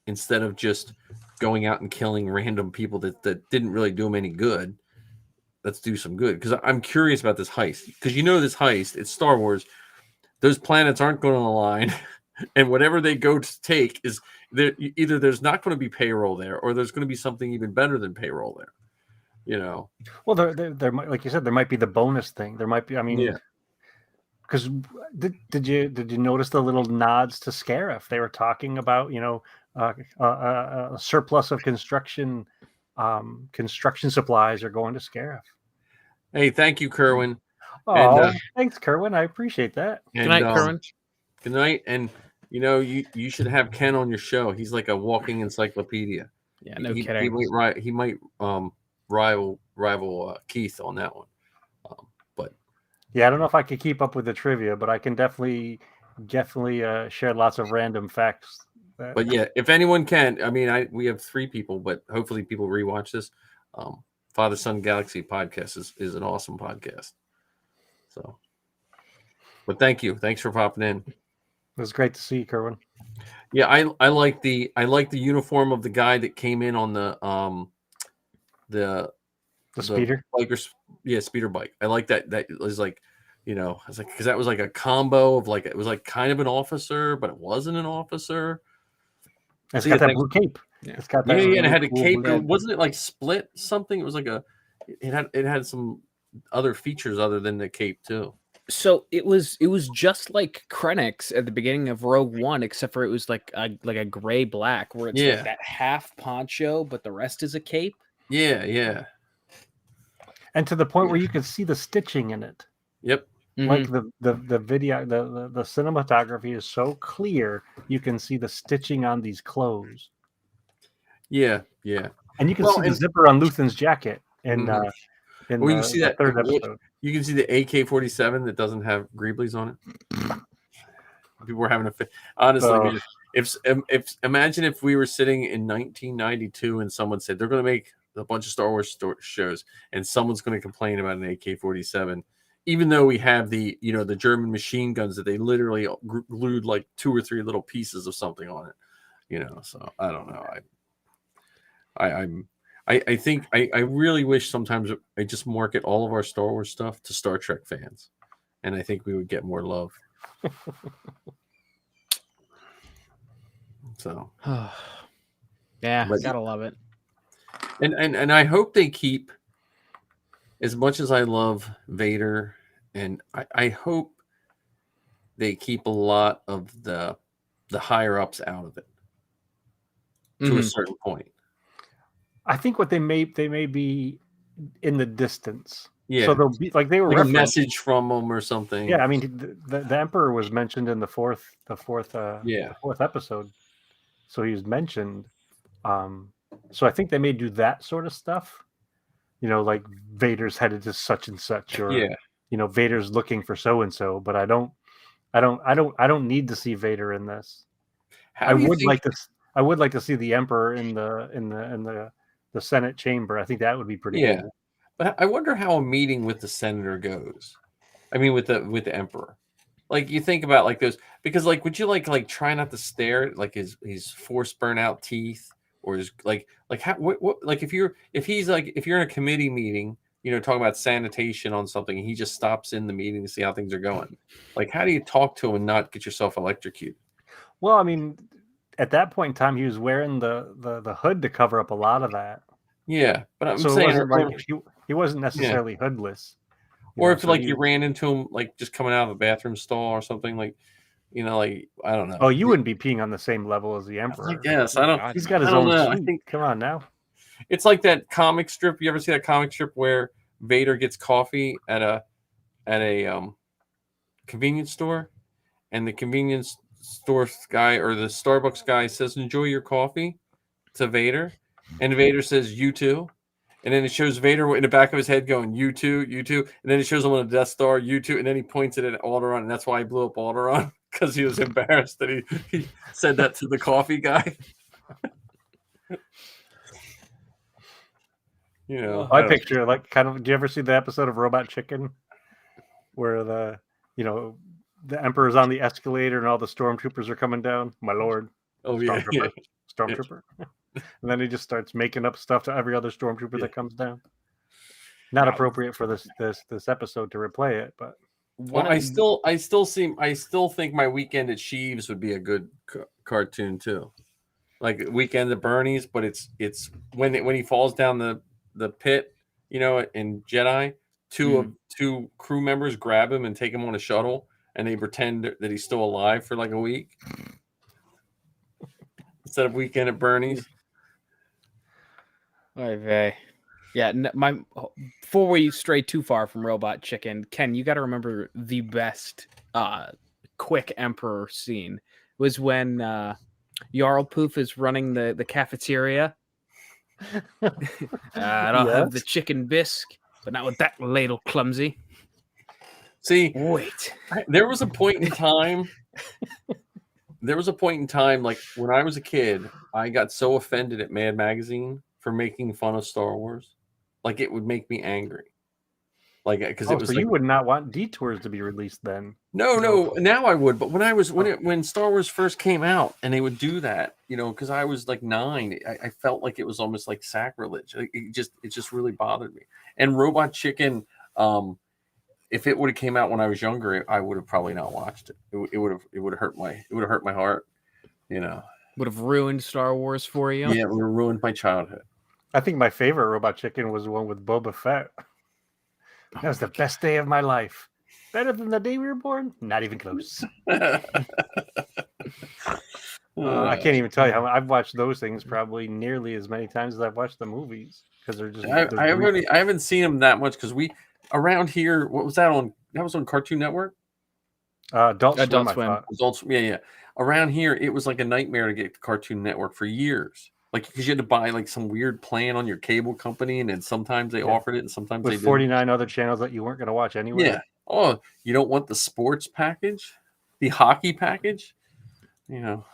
instead of just going out and killing random people that didn't really do him any good. Let's do some good, because I'm curious about this heist, because this heist, it's Star Wars. Those planets aren't going to align. And whatever they go to take is either there's not going to be payroll there, or there's going to be something even better than payroll there. you know. Well, there might, like you said, there might be the bonus thing. There might be. I mean, Yeah. because did you notice the little nods to Scarif? They were talking about a surplus of construction supplies are going to Scarif. Hey, thank you, Kerwin. Oh, thanks, Kerwin. I appreciate that. Good night, Kerwin. Good night, and you should have Ken on your show. He's like a walking encyclopedia. Yeah, no he, kidding. He might rival Keith on that one. But yeah, I don't know if I could keep up with the trivia, but I can definitely share lots of random facts. But yeah, if anyone can, I mean, we have 3 people, but hopefully people rewatch this. Father Son Galaxy podcast is an awesome podcast. So, but thank you, thanks for popping in. It was great to see you, Kerwin. Yeah, I like the uniform of the guy that came in on the speeder. Speeder bike. I like that. That was like, it's like, because that was like a combo of like, it was like kind of an officer, but it wasn't an officer. It's got that blue cape. Yeah. It's got that. Yeah, and it had a cool cape. blue- Wasn't it like split something? It was like it had some other features other than the cape too. So it was just like Krennic's at the beginning of Rogue One, except for it was like a gray black, where it's like that half poncho, but the rest is a cape. Yeah. And to the point where you could see the stitching in it. Yep. Like the video, the cinematography is so clear, you can see the stitching on these clothes. Yeah. And you can see the zipper on Luthen's jacket in you can see the that third episode. You can see the AK-47 that doesn't have Greeblies on it. People were having a fit. Honestly, man, if imagine if we were sitting in 1992 and someone said they're going to make a bunch of Star Wars shows and someone's going to complain about an AK-47, even though we have the the German machine guns that they literally glued like 2 or 3 little pieces of something on it. So I don't know. I think I really wish sometimes I just market all of our Star Wars stuff to Star Trek fans, and I think we would get more love. So, yeah, gotta love it. And I hope they keep, as much as I love Vader, and I hope they keep a lot of the higher ups out of it to a certain point. I think what they may be in the distance. Yeah. So they'll be like they were like a message from them or something. Yeah, I mean the Emperor was mentioned in the fourth episode, so he was mentioned. So I think they may do that sort of stuff. Like Vader's headed to such and such, or Vader's looking for so and so. But I don't need to see Vader in this. I would like to see the Emperor in the Senate chamber. I think that would be pretty cool. But I wonder how a meeting with the senator goes. I mean, with the Emperor. Like, you think about like those, because like, would you like try not to stare at like his force burnout teeth, or his like how what like if you're in a committee meeting, talking about sanitation on something, and he just stops in the meeting to see how things are going. Like, how do you talk to him and not get yourself electrocuted? Well, I mean, at that point in time, he was wearing the hood to cover up a lot of that. Yeah, but I'm so saying it wasn't like he wasn't necessarily hoodless. Or if you ran into him like just coming out of a bathroom stall or something, like like, I don't know. Oh, you wouldn't be peeing on the same level as the Emperor. I guess I don't. He's got his own suit. I think, come on now. It's like that comic strip. You ever see that comic strip where Vader gets coffee at a convenience store, and the convenience store guy or the Starbucks guy says, "Enjoy your coffee," to Vader, and Vader says, "You too." And then it shows Vader in the back of his head going, "You too, you too." And then it shows him on a Death Star, "You too." And then he points it at Alderaan, and that's why he blew up Alderaan, because he was embarrassed that he said that to the coffee guy. I picture like kind of. Do you ever see the episode of Robot Chicken, where the Emperor's on the escalator and all the stormtroopers are coming down? My lord. Oh Stormtrooper. And then he just starts making up stuff to every other stormtrooper that comes down. Not appropriate for this episode to replay it, but I still think My Weekend at Sheeves would be a good cartoon too, like Weekend at Bernie's. But it's when he falls down the pit in Jedi, two crew members grab him and take him on a shuttle, and they pretend that he's still alive for like a week instead of Weekend at Bernie's. Oy vey. Yeah, before we stray too far from Robot Chicken, Ken, you got to remember the best quick Emperor scene was when Jarl Poof is running the cafeteria. I'll have the Yes. chicken bisque, but not with that ladle, clumsy. See, Wait. there was a point in time. Like when I was a kid, I got so offended at Mad Magazine for making fun of Star Wars. Like it would make me angry. Like because it was so like, you would not want Detours to be released then? no. Now I would, but when Star Wars first came out and they would do that, because I was like 9, I felt like it was almost like sacrilege. Like, it just really bothered me. And Robot Chicken, if it would have came out when I was younger, I would have probably not watched it. It would have hurt my heart. Would have ruined Star Wars for you. Yeah, it would have ruined my childhood. I think my favorite Robot Chicken was the one with Boba Fett. That was the best day of my life. Better than the day we were born? Not even close. I can't even tell you how I've watched those things probably nearly as many times as I've watched the movies because they're just. I haven't seen them that much because we around here. What was that on? That was on Cartoon Network. Adult Swim. Adults. Yeah. Around here, it was like a nightmare to get Cartoon Network for years. Like because you had to buy like some weird plan on your cable company, and then sometimes they offered it, and sometimes with they didn't. 49 other channels that you weren't going to watch anyway. Yeah. Oh, you don't want the sports package, the hockey package, No,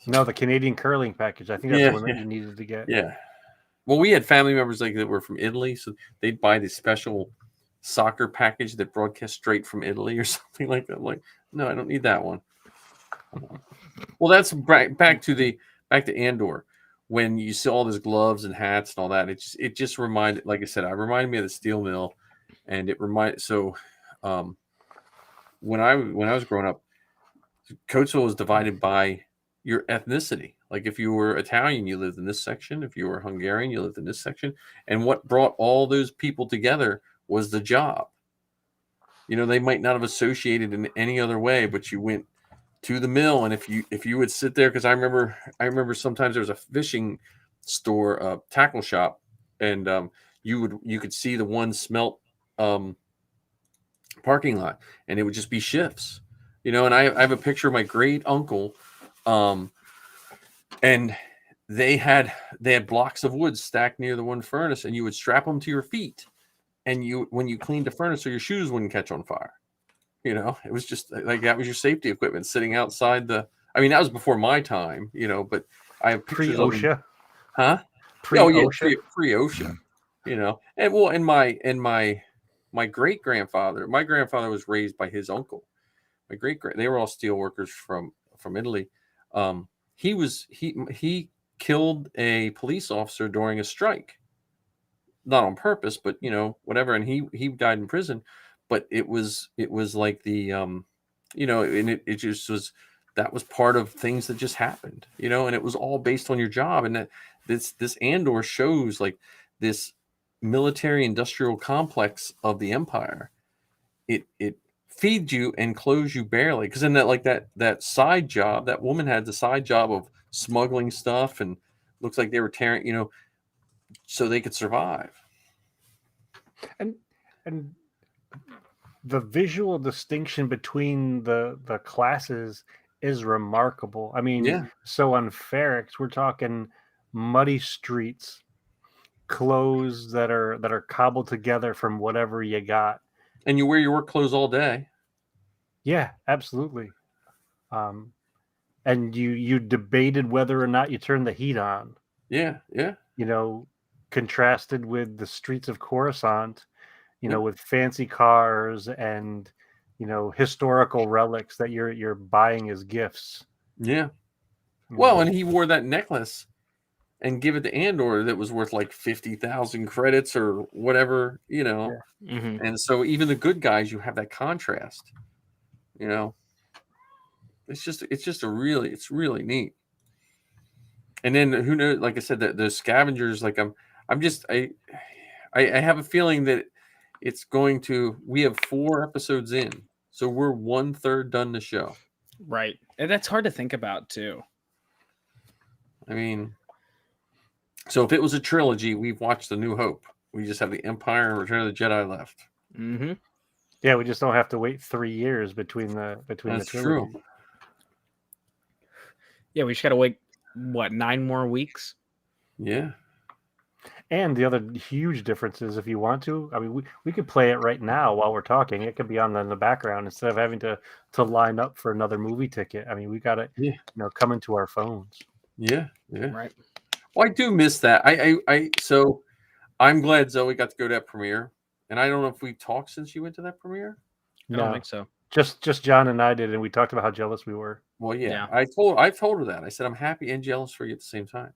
the Canadian curling package. I think that's the one that you needed to get. Yeah. Well, we had family members like that were from Italy, so they'd buy the special soccer package that broadcast straight from Italy or something like that. I'm like, no, I don't need that one. Well, that's back to Andor. When you see all those gloves and hats and all that, it just reminded, like I said, it reminded me of the steel mill, and it reminded. So, when I was growing up, Coatesville was divided by your ethnicity. Like if you were Italian, you lived in this section. If you were Hungarian, you lived in this section. And what brought all those people together was the job. They might not have associated in any other way, but you went to the mill, and if you would sit there, because I remember sometimes there was a fishing store, tackle shop, and you could see the one smelt parking lot, and it would just be shifts, and I have a picture of my great uncle, and they had blocks of wood stacked near the one furnace, and you would strap them to your feet, and when you cleaned the furnace so your shoes wouldn't catch on fire. It was just like that was your safety equipment sitting outside that was before my time, but I have pictures pre-OSHA. Pre-OSHA, and my great grandfather, was raised by his uncle. They were all steel workers from Italy. He killed a police officer during a strike, not on purpose, but whatever. And he died in prison. But it was like the, and it just was, that was part of things that just happened, and it was all based on your job. And that this Andor shows like this military industrial complex of the Empire. It feeds you and clothes you barely. Because in that side job, that woman had the side job of smuggling stuff, and looks like they were tearing, so they could survive. And the visual distinction between the classes is remarkable. So on Ferrex, we're talking muddy streets, clothes that are cobbled together from whatever you got, and you wear your work clothes all day. Yeah, absolutely. And you debated whether or not you turned the heat on. Yeah. Contrasted with the streets of Coruscant, with fancy cars and, historical relics that you're buying as gifts. Yeah. Well, and he wore that necklace and give it to Andor that was worth like 50,000 credits or whatever, Yeah. Mm-hmm. And so even the good guys, you have that contrast, it's really neat. And then who knows, like I said, the scavengers, like I have a feeling that it's going to. We have 4 episodes in, so we're 1/3 done the show. Right. And that's hard to think about too. I mean, so if it was a trilogy, we've watched The New Hope. We just have The Empire and Return of the Jedi left. Mm-hmm. Yeah, we just don't have to wait 3 years between the That's trilogy. true. Yeah, we just gotta wait 9 more weeks? Yeah. And the other huge difference is if you want to, I mean, we could play it right now while we're talking. It could be on in the background instead of having to line up for another movie ticket. I mean, we got it, come into our phones. Yeah. Right. Well, I do miss that. So I'm glad Zoe got to go to that premiere. And I don't know if we talked since you went to that premiere. I don't think so. Just John and I did, and we talked about how jealous we were. Well, yeah. Yeah. I've told her that. I said I'm happy and jealous for you at the same time.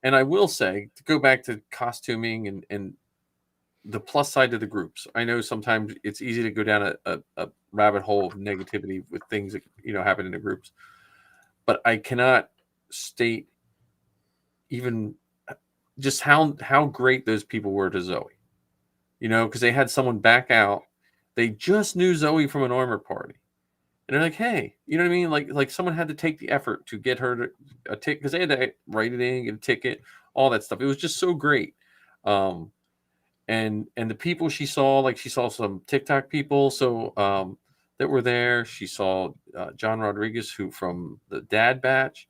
And I will say, to go back to costuming and the plus side to the groups. I know sometimes it's easy to go down a rabbit hole of negativity with things that happen in the groups. But I cannot state even just how great those people were to Zoe. Because they had someone back out. They just knew Zoe from an armor party. And they're like, hey, you know what I mean? Like someone had to take the effort to get her to a ticket, because they had to write it in, get a ticket, all that stuff. It was just so great. And the people she saw, like she saw some TikTok people that were there. She saw John Rodriguez, who from the Dad Batch.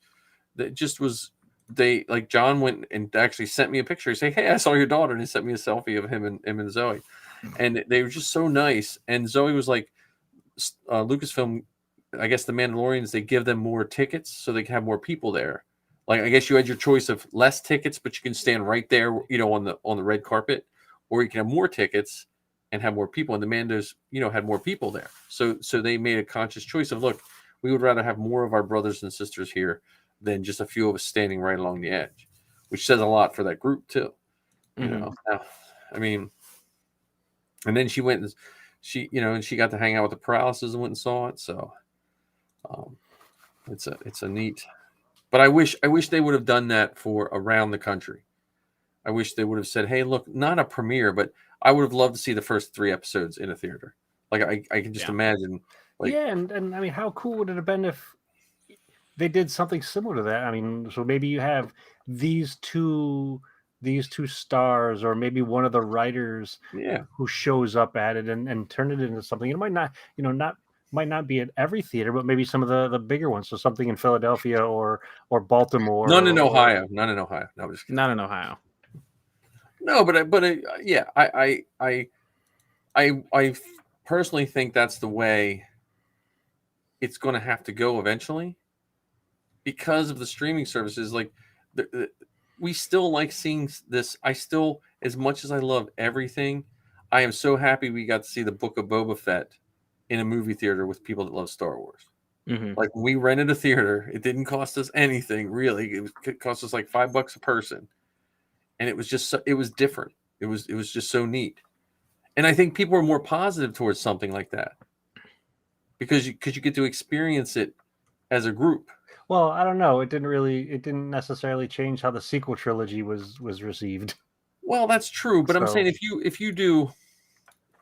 That just was John went and actually sent me a picture. He said, hey, I saw your daughter, and he sent me a selfie of him and Zoe. And they were just so nice. And Zoe was like, Lucasfilm, I guess the Mandalorians, they give them more tickets so they can have more people there. Like, I guess you had your choice of less tickets, but you can stand right there, on the red carpet, or you can have more tickets and have more people. And the Mandos, had more people there. So they made a conscious choice of, look, we would rather have more of our brothers and sisters here than just a few of us standing right along the edge, which says a lot for that group too. Now, I mean, and then she went and she got to hang out with the Paralysis and went and saw it. So it's a neat, but I wish they would have done that for around the country. I wish they would have said, hey, look, not a premiere, but I would have loved to see the first 3 episodes in a theater. Like I can just imagine. Like, yeah. And I mean, how cool would it have been if they did something similar to that? I mean, so maybe you have these two stars, or maybe one of the writers who shows up at it and turn it into something. It might not, might not be at every theater, but maybe some of the bigger ones. So something in Philadelphia or Baltimore. None in Ohio. No, I'm just kidding. Not in Ohio. No, I personally think that's the way it's going to have to go eventually, because of the streaming services. Like, we still like seeing this. I still, as much as I love everything, I am so happy we got to see the Book of Boba Fett in a movie theater with people that love Star Wars. Mm-hmm. Like, when we rented a theater, it didn't cost us anything really. It cost us like $5 a person, and it was different. It was just so neat. And I think people are more positive towards something like that because you get to experience it as a group. Well, I don't know. It didn't necessarily change how the sequel trilogy was received. Well, that's true, but I'm saying if you do,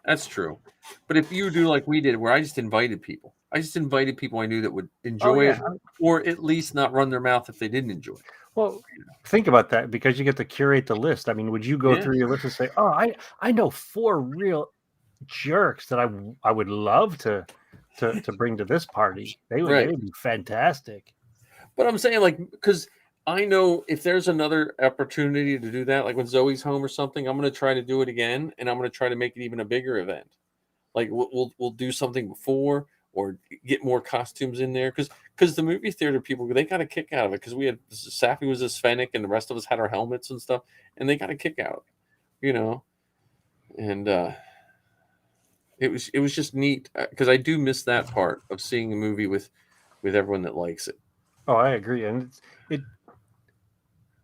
that's true. But if you do like we did, where I just invited people I knew that would enjoy it, or at least not run their mouth if they didn't enjoy it. Well, think about that, because you get to curate the list. I mean, would you go through your list and say, "Oh, I know 4 real jerks that I would love to bring to this party. They would be fantastic." But I'm saying, like, because I know if there's another opportunity to do that, like when Zoe's home or something, I'm going to try to do it again, and I'm going to try to make it even a bigger event. Like, we'll do something before, or get more costumes in there, because the movie theater people, they got a kick out of it, because we had Safi was a Svennik and the rest of us had our helmets and stuff, and they got a kick out, and it was just neat, because I do miss that part of seeing a movie with everyone that likes it. Oh, I agree, and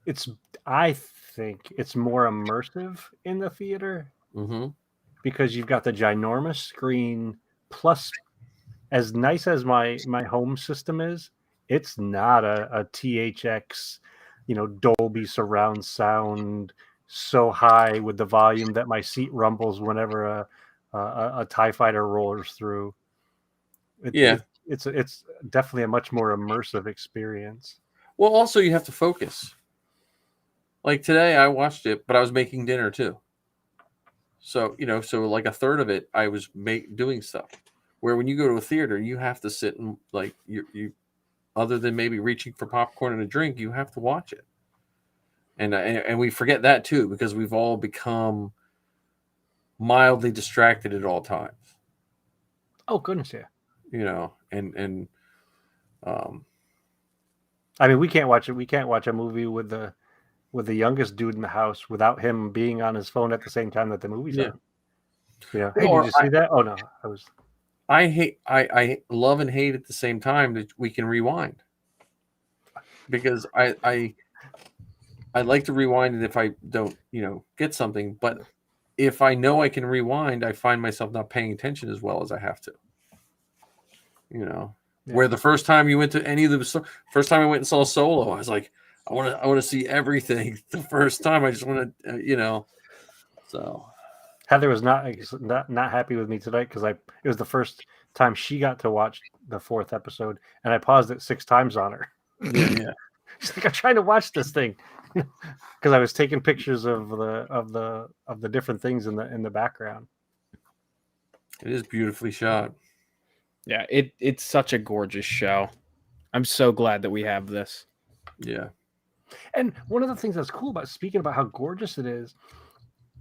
it's I think it's more immersive in the theater, because you've got the ginormous screen, plus, as nice as my home system is, it's not a THX, Dolby surround sound, so high with the volume that my seat rumbles whenever a TIE fighter rolls through. It's definitely a much more immersive experience. Well, also you have to focus. Like today, I watched it, but I was making dinner too. So so like a third of it, I was doing stuff. Where when you go to a theater, you have to sit and like you other than maybe reaching for popcorn and a drink, you have to watch it. And we forget that too because we've all become mildly distracted at all times. Oh goodness, yeah. And I mean, we can't watch it. We can't watch a movie with the youngest dude in the house without him being on his phone at the same time that the movie's on. Hey, did you see that? Oh no, I love and hate at the same time that we can rewind because I like to rewind it if I don't get something, but if I know I can rewind, I find myself not paying attention as well as I have to. Where the first time you went to any of the first time I went and saw Solo, I was like, I want to see everything the first time. I just want to, So Heather was not happy with me tonight because it was the first time she got to watch the 4th episode, and I paused it 6 times on her. Yeah. She's like, I'm trying to watch this thing because I was taking pictures of the different things in the background. It is beautifully shot. Yeah, it's such a gorgeous show. I'm so glad that we have this. Yeah. And one of the things that's cool about speaking about how gorgeous it is,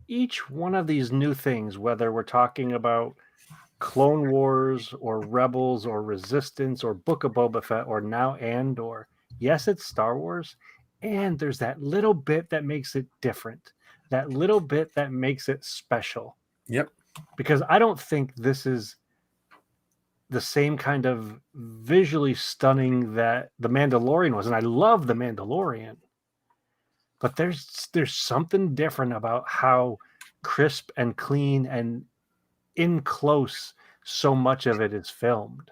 each one of these new things, whether we're talking about Clone Wars or Rebels or Resistance or Book of Boba Fett or now Andor, yes, it's Star Wars, and there's that little bit that makes it different, that little bit that makes it special. Yep. Because I don't think this is the same kind of visually stunning that The Mandalorian was, and I love The Mandalorian. But there's something different about how crisp and clean and in close so much of it is filmed.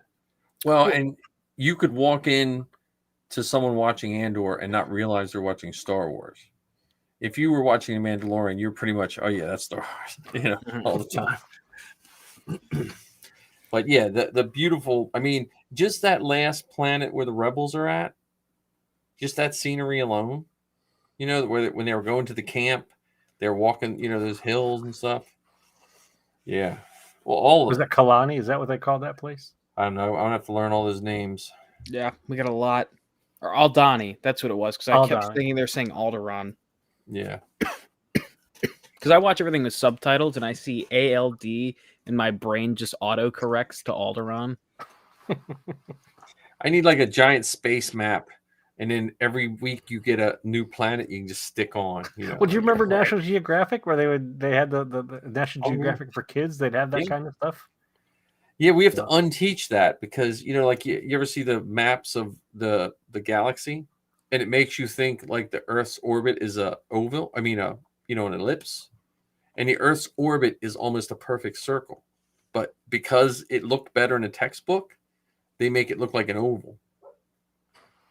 Well, and you could walk in to someone watching Andor and not realize they're watching Star Wars. If you were watching The Mandalorian, you're pretty much, oh yeah, that's Star Wars, all the time. But yeah, the beautiful, I mean, just that last planet where the rebels are at, just that scenery alone, when they were going to the camp, they're walking, those hills and stuff. Yeah. Well, all was that Kalani? Is that what they call that place? I don't know. I don't have to learn all those names. Yeah, we got a lot. Or Aldani, that's what it was. Because I kept thinking they're saying Alderaan. Yeah. Because I watch everything with subtitles and I see ALD and my brain just auto corrects to Alderaan. I need like a giant space map. And then every week you get a new planet you can just stick on. Well, do you remember National Geographic where they had the National Geographic for kids? They'd have that kind of stuff. Yeah, we have to unteach that because like you ever see the maps of the galaxy, and it makes you think like the Earth's orbit is a oval. I mean, an ellipse, and the Earth's orbit is almost a perfect circle. But because it looked better in a textbook, they make it look like an oval.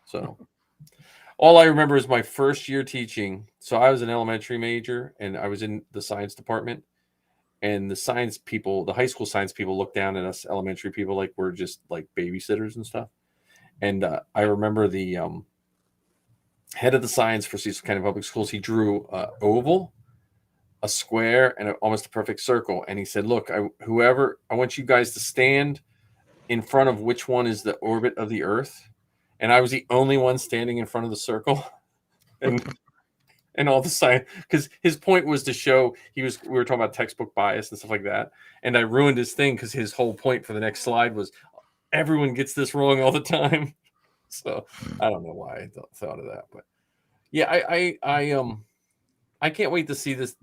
So. All I remember is my first year teaching. So I was an elementary major and I was in the science department, and the science people, the high school science people looked down at us elementary people like we're just like babysitters and stuff. And I remember the head of the science for Cecil County Public Schools, he drew an oval, a square, and almost a perfect circle. And he said, look, I want you guys to stand in front of which one is the orbit of the Earth. And I was the only one standing in front of the circle, and all the science, because his point was to show we were talking about textbook bias and stuff like that. And I ruined his thing because his whole point for the next slide was everyone gets this wrong all the time. So I don't know why I thought of that, but yeah, I can't wait to see this.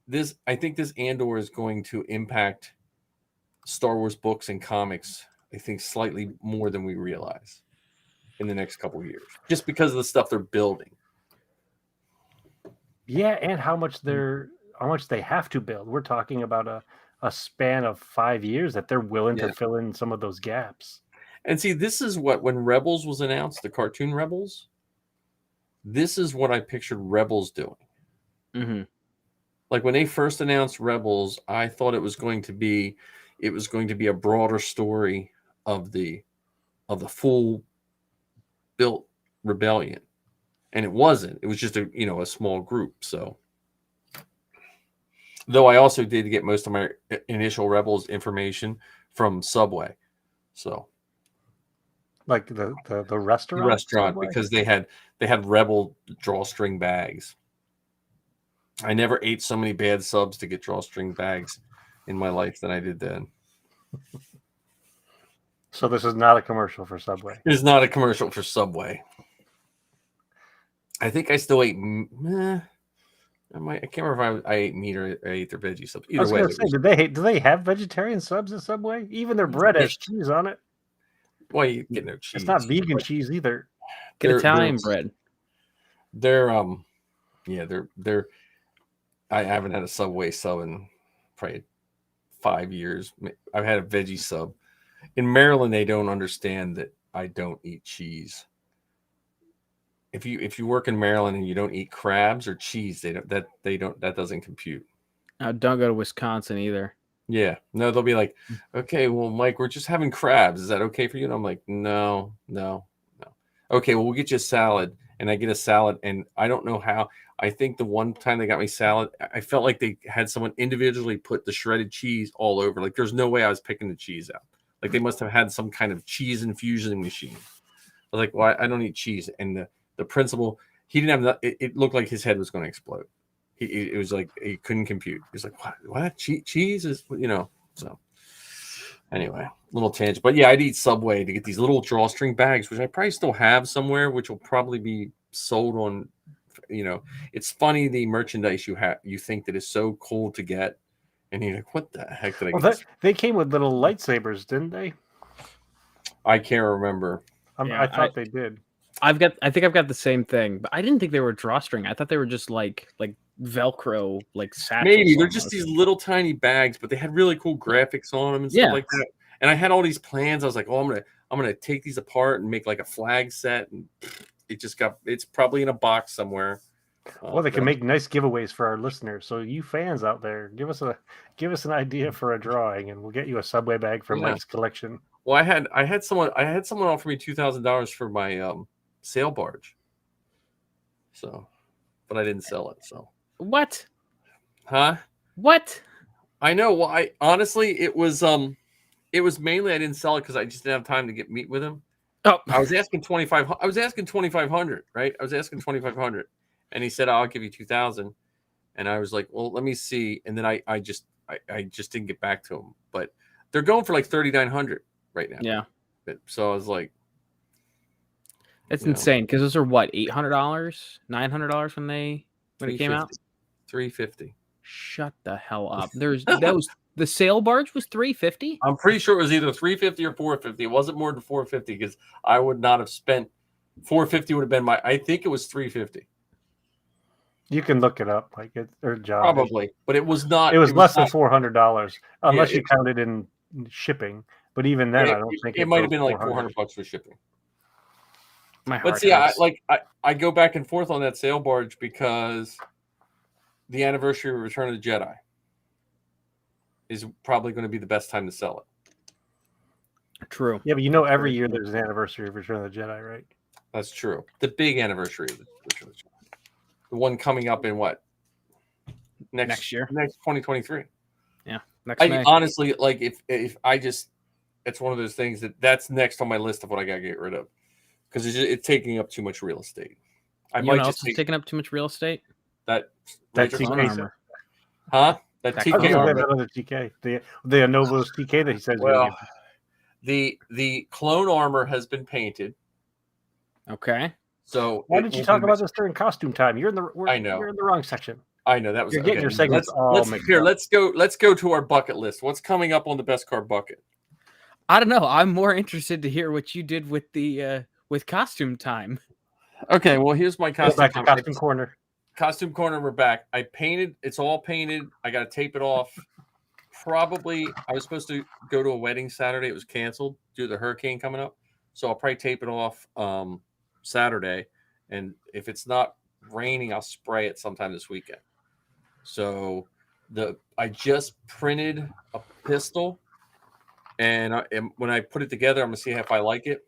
This I think this Andor is going to impact Star Wars books and comics. I think slightly more than we realize in the next couple of years, just because of the stuff they're building. Yeah, and how much they have to build. We're talking about a span of 5 years that they're willing to fill in some of those gaps. And see, this is when Rebels was announced, the cartoon Rebels, this is what I pictured Rebels doing. Mm-hmm. Like when they first announced Rebels, I thought it was going to be a broader story of the full built rebellion, and it wasn't. It was just a small group. So, though I also did get most of my initial Rebels information from Subway, so Like the the restaurant, restaurant Subway? because they had Rebel drawstring bags. I never ate so many bad subs to get drawstring bags in my life than I did then. So this is not a commercial for Subway. It is not a commercial for Subway. I think I still ate. I can't remember if I ate meat or I ate their veggie subs. I Either was way, going to say, do they have vegetarian subs at Subway? Even their bread has cheese on it. why you get no cheese? It's not vegan cheese either. Get They're- Italian they're- bread. They're I haven't had a Subway sub in probably 5 years. I've had a veggie sub. In Maryland, they don't understand that I don't eat cheese. If you work in Maryland and you don't eat crabs or cheese, that doesn't compute. Don't go to Wisconsin either. Yeah. No, they'll be like, okay, well, Mike, we're just having crabs. Is that okay for you? And I'm like, no. Okay, well, we'll get you a salad. And I get a salad, and I don't know how. I think the one time they got me salad, I felt like they had someone individually put the shredded cheese all over. Like, there's no way I was picking the cheese out. Like, they must have had some kind of cheese infusion machine. I was like, well, I don't eat cheese. And the principal, he didn't have it looked like his head was going to explode. It was like he couldn't compute. He was like, what? Cheese is, so anyway, little tangent. But yeah, I'd eat Subway to get these little drawstring bags, which I probably still have somewhere, which will probably be sold on, it's funny the merchandise you think that is so cool to get. And you're like, what the heck did I get? They came with little lightsabers, didn't they? I can't remember. I thought they did. I think I've got the same thing, but I didn't think they were drawstring. I thought they were just like Velcro, like satchels. Maybe they're almost. just these little tiny bags, but they had really cool graphics on them and stuff like that. And I had all these plans. I was like, oh, I'm gonna take these apart and make like a flag set, and it's probably in a box somewhere. Well, they can make nice giveaways for our listeners. So you fans out there, give us an idea for a drawing, and we'll get you a Subway bag from Mike's collection. Well, I had someone offer me $2,000 for my sail barge. So, but I didn't sell it. So what? Huh? What? I know. Well, it was mainly I didn't sell it because I just didn't have time to meet with him. Oh, I was asking 2,500. I was asking 2,500, right? I was asking 2,500, and he said, I'll give you 2,000. And I was like, well, let me see. And then I just didn't get back to him. But they're going for like 3,900 right now. Yeah. So I was like, it's insane because those are what, $800, $900 when it came out. $350. Shut the hell up. The sail barge was $350. I'm pretty sure it was either $350 or $450. It wasn't more than $450 because I would not have spent $450 would have been I think it was $350. You can look it up, like it or John. Probably, but it was not. It was less than $400 unless you counted in shipping. But even then, I don't think it might have been like $400 for shipping. But see, I go back and forth on that sail barge because the anniversary of Return of the Jedi is probably going to be the best time to sell it. True. Yeah, but every year there's an anniversary of Return of the Jedi, right? That's true. The big anniversary of Return of the Jedi. The one coming up in what? Next year? Next 2023. Yeah. May. Honestly, like if I just, it's one of those things that's next on my list of what I got to get rid of because it's taking up too much real estate. I might just taking up too much real estate. That TK armor. Huh? That TK armor. Another TK. The Anovos TK that he says. Well, the clone armor has been painted. Okay. So why did you talk about this during costume time? You're in the I know. You're in the wrong section. I know that was. You're getting your segments Let's go to our bucket list. What's coming up on the best car bucket? I don't know. I'm more interested to hear what you did with the with costume time. Okay, well here's my costume. Back to costume corner. Costume corner. We're back. I painted. It's all painted. I got to tape it off. Probably I was supposed to go to a wedding Saturday. It was canceled due to the hurricane coming up. So I'll probably tape it off Saturday, and if it's not raining, I'll spray it sometime this weekend. So I just printed a pistol, and when I put it together, I'm gonna see if I like it.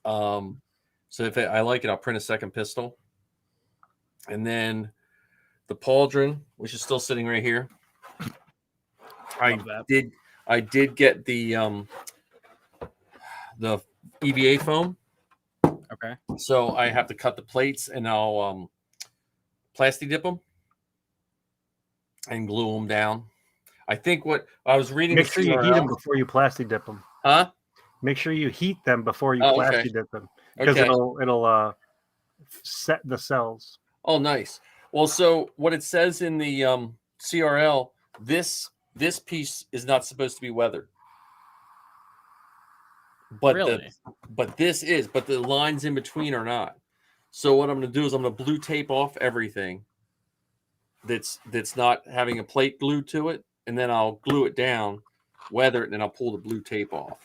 So if I like it, I'll print a second pistol, and then the pauldron, which is still sitting right here. Love that. I did get the EVA foam. Okay. So I have to cut the plates, and I'll plastic dip them and glue them down. I think what I was reading. Make sure you heat them before you plastic dip them. Huh? Make sure you heat them before you Oh, plastic okay. dip them, because Okay. it'll set the cells. Oh, nice. Well, so what it says in the CRL, this piece is not supposed to be weathered. But Really? but the lines in between are not. So what I'm going to do is I'm going to blue tape off everything that's not having a plate glued to it, and then I'll glue it down, weather it, and then I'll pull the blue tape off.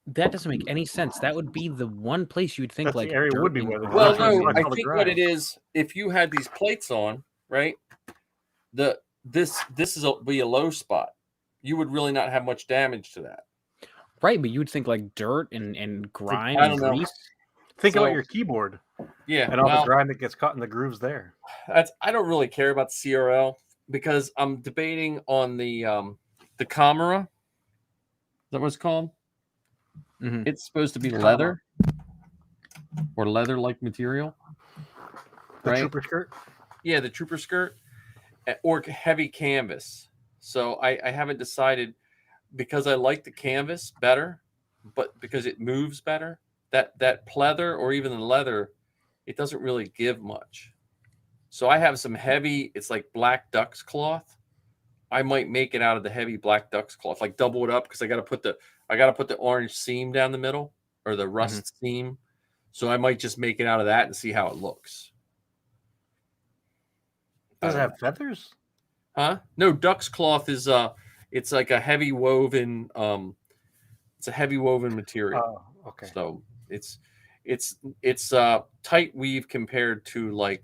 That doesn't make any sense. That would be the one place you'd think That's like the area dirt would be and weathered. Well, That's where you no, watch I all the think what it grind. is, if you had these plates on, right, this be a low spot. You would really not have much damage to that. right, but you'd think like dirt and grime I and don't know. grease. Think So- about your keyboard Yeah, and all well, the grind that gets caught in the grooves there. I don't really care about the CRL because I'm debating on the camera. Is that what it's called? Mhm. It's supposed to be leather or leather-like material, The right? trooper skirt. Yeah, the trooper skirt or heavy canvas. So I haven't decided because I like the canvas better, but because it moves better. That pleather or even the leather, it doesn't really give much. So I have some heavy. It's like black duck's cloth. I might make it out of the heavy black duck's cloth, like double it up because I got to put the orange seam down the middle or the rust seam. So I might just make it out of that and see how it looks. Does it have feathers? Huh? No, duck's cloth is it's like a heavy woven it's a heavy woven material. Oh, okay. So it's tight weave compared to like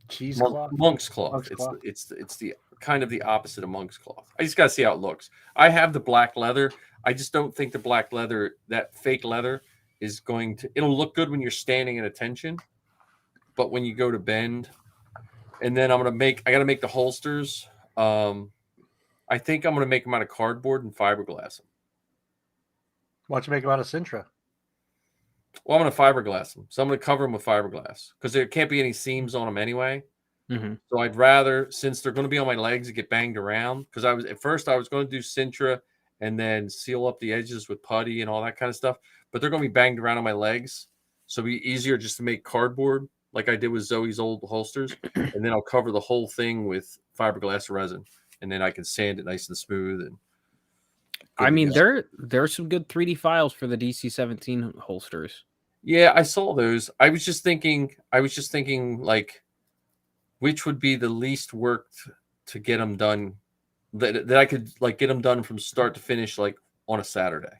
Cheesecloth. monk's cloth. Monk's cloth. It's the kind of the opposite of monk's cloth. I just gotta see how it looks. I have the black leather. I just don't think the black leather, that fake leather, is going to. It'll look good when you're standing at attention, but when you go to bend, and then I gotta make the holsters. I think I'm gonna make them out of cardboard and fiberglass. Why don't you make them out of Sintra? Well, I'm gonna fiberglass them, so I'm gonna cover them with fiberglass because there can't be any seams on them anyway. Mhm. So I'd rather, since they're going to be on my legs and get banged around, because I was going to do Sintra and then seal up the edges with putty and all that kind of stuff, but they're going to be banged around on my legs, so it'd be easier just to make cardboard like I did with Zoe's old holsters, and then I'll cover the whole thing with fiberglass resin, and then I can sand it nice and smooth. And I mean, there's some good 3D files for the DC-17 holsters. yeah, I saw those. I was just thinking like, which would be the least work to get them done that I could like get them done from start to finish, like on a Saturday.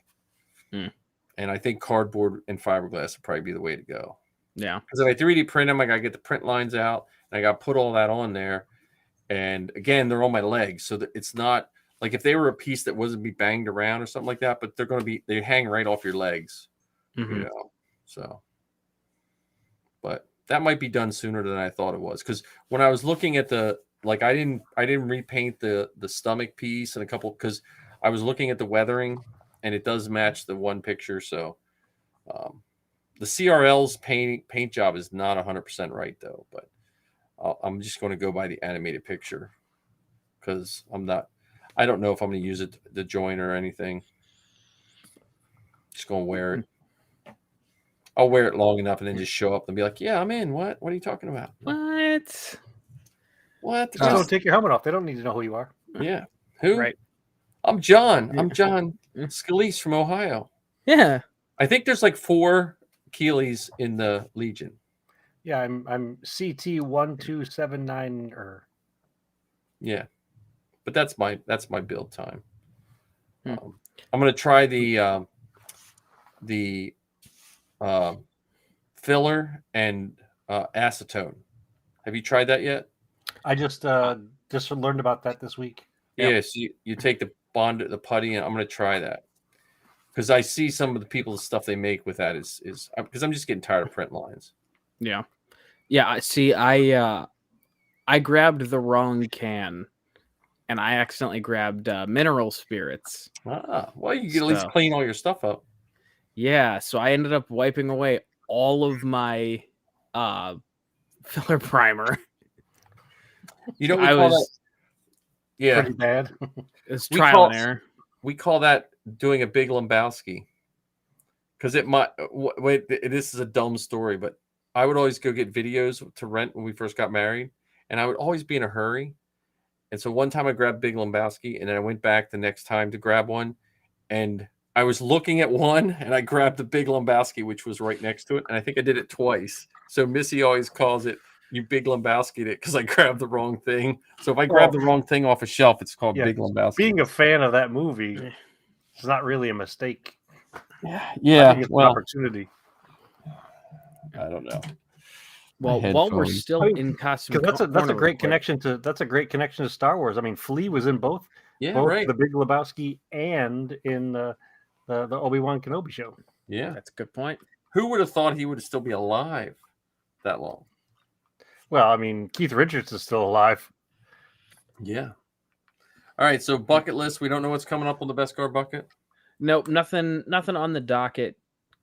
And I think cardboard and fiberglass would probably be the way to go. Yeah. Because if I 3D print them, I got to get the print lines out and I got to put all that on there. And again, they're on my legs. So that it's not like if they were a piece that wasn't be banged around or something like that, but they hang right off your legs, you know? So, but that might be done sooner than I thought it was. Because when I was looking at I didn't repaint the stomach piece and a couple, because I was looking at the weathering and it does match the one picture. So the CRL's paint job is not 100% right though, but I'm just going to go by the animated picture because I don't know if I'm going to use it to join or anything. Just going to wear it. I'll wear it long enough and then just show up and be like, yeah, I'm in. What are you talking about? What? Just don't take your helmet off. They don't need to know who you are. Yeah. Who? Right. I'm John. I'm John Scalise from Ohio. Yeah. I think there's like 4 Keeleys in the Legion. Yeah, I'm CT 1279 Yeah. But that's my build time. I'm gonna try the filler and acetone. Have you tried that yet? I just learned about that this week. Yep. Yes, you take the putty, and I'm going to try that because I see some of the people's stuff they make with that is because I'm just getting tired of print lines. Yeah. See, I grabbed the wrong can, and I accidentally grabbed mineral spirits. Well, you can at least So- clean all your stuff up. Yeah, so I ended up wiping away all of my filler primer. You know, I was Pretty bad. it's We trial call- and error. we call that doing a Big Lebowski. Because it might wait. This is a dumb story, but I would always go get videos to rent when we first got married, and I would always be in a hurry. And so one time I grabbed Big Lebowski, and then I went back the next time to grab one, and I was looking at one, and I grabbed the Big Lebowski, which was right next to it, and I think I did it twice. So Missy always calls it "you Big Lebowski'd it" because I grabbed the wrong thing. So if I grab the wrong thing off a shelf, it's called Yeah, Big Lebowski. Being a fan of that movie, it's not really a mistake. I Yeah, think it's an well, opportunity. I don't know. Well, My while we're headphones. still I mean, in costume, Because that's a corner real great quick. connection to Star Wars. I mean, Flea was in both Yeah, both right. the Big Lebowski and in the Obi-Wan Kenobi show. Yeah. That's a good point. Who would have thought he would still be alive that long? Well, I mean, Keith Richards is still alive. Yeah. All right. So bucket list. We don't know what's coming up on the best car bucket. Nope, nothing on the docket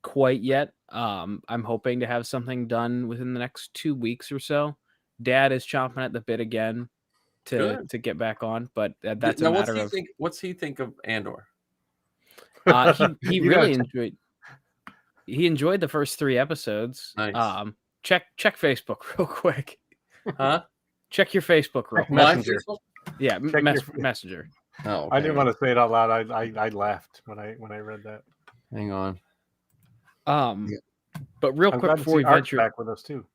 quite yet. I'm hoping to have something done within the next 2 weeks or so. Dad is chomping at the bit again to Good. get back on, but that's Now, a matter of what's he think of Andor? he You really gotta enjoyed the first 3 episodes. Nice. Check Facebook real quick. Huh? Check your Facebook real quick. My Messenger. Facebook? Yeah, Check your- Messenger. Oh, I didn't want to say it out loud. I laughed when I read that. Hang on. But real I'm quick glad to before see we Art's venture, back with us too.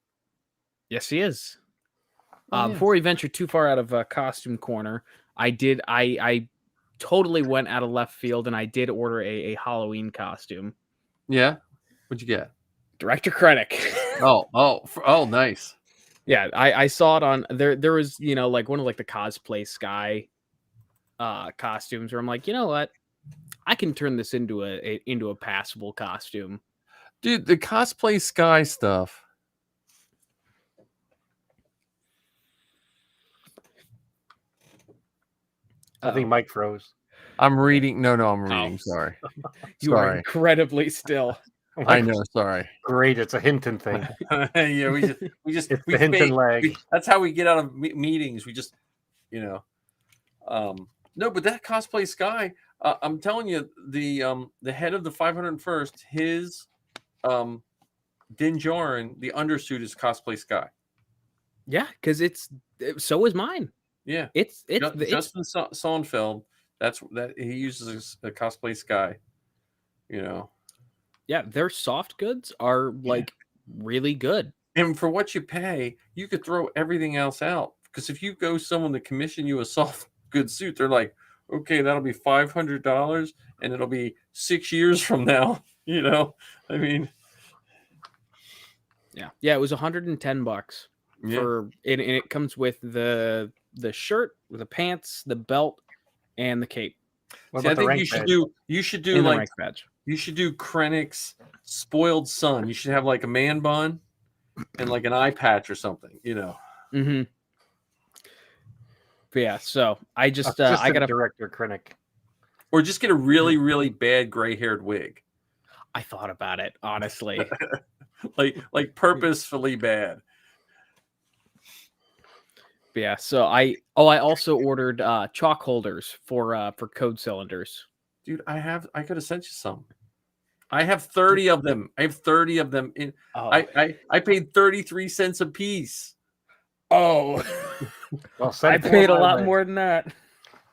yes, he is. Oh, yeah. Before we venture too far out of costume corner, I totally went out of left field and I did order a Halloween costume. Yeah. What'd you get? Director Krennic. Oh, nice. Yeah, I saw it on there. There was like one of like the cosplay Sky costumes where I'm like, you know what, I can turn this into a passable costume. Dude, the cosplay Sky stuff. I think Mike froze. I'm reading. No, I'm reading. Oh. Sorry. You are Sorry. incredibly still. I know. Sorry. Great, it's a Hinton thing. Yeah, we just It's we the Hinton fake- lag. that's how we get out of meetings. We just, no, but that cosplay Sky, I'm telling you, the head of the 501st, his Din Djarin, the undersuit is cosplay Sky. Yeah, because so is mine. Yeah, It's Justin Sonnenfeld. That he uses a cosplay Sky. yeah, their soft goods are like really good. And for what you pay, you could throw everything else out. Because if you go someone to commission you a soft good suit, they're like, okay, that'll be $500 and it'll be 6 years from now. I mean, Yeah, it was $110 yeah. and it comes with the shirt, with the pants, the belt, and the cape. What See, I about the think rank badge? you should do And the like rank badge. you should do Krennic's spoiled son. You should have like a man bun and like an eye patch or something. Mm-hmm. But yeah, so I just I Assistant got director Krennic. Or just get a really really bad gray-haired wig, I thought about it honestly. like purposefully bad. But yeah, so I also ordered chalk holders for code cylinders. Dude, I could have sent you some. I have 30 of them. I have 30 of them. Oh, I paid 33 cents a piece. Well, Well, I send 4 paid a my lot way. more than that.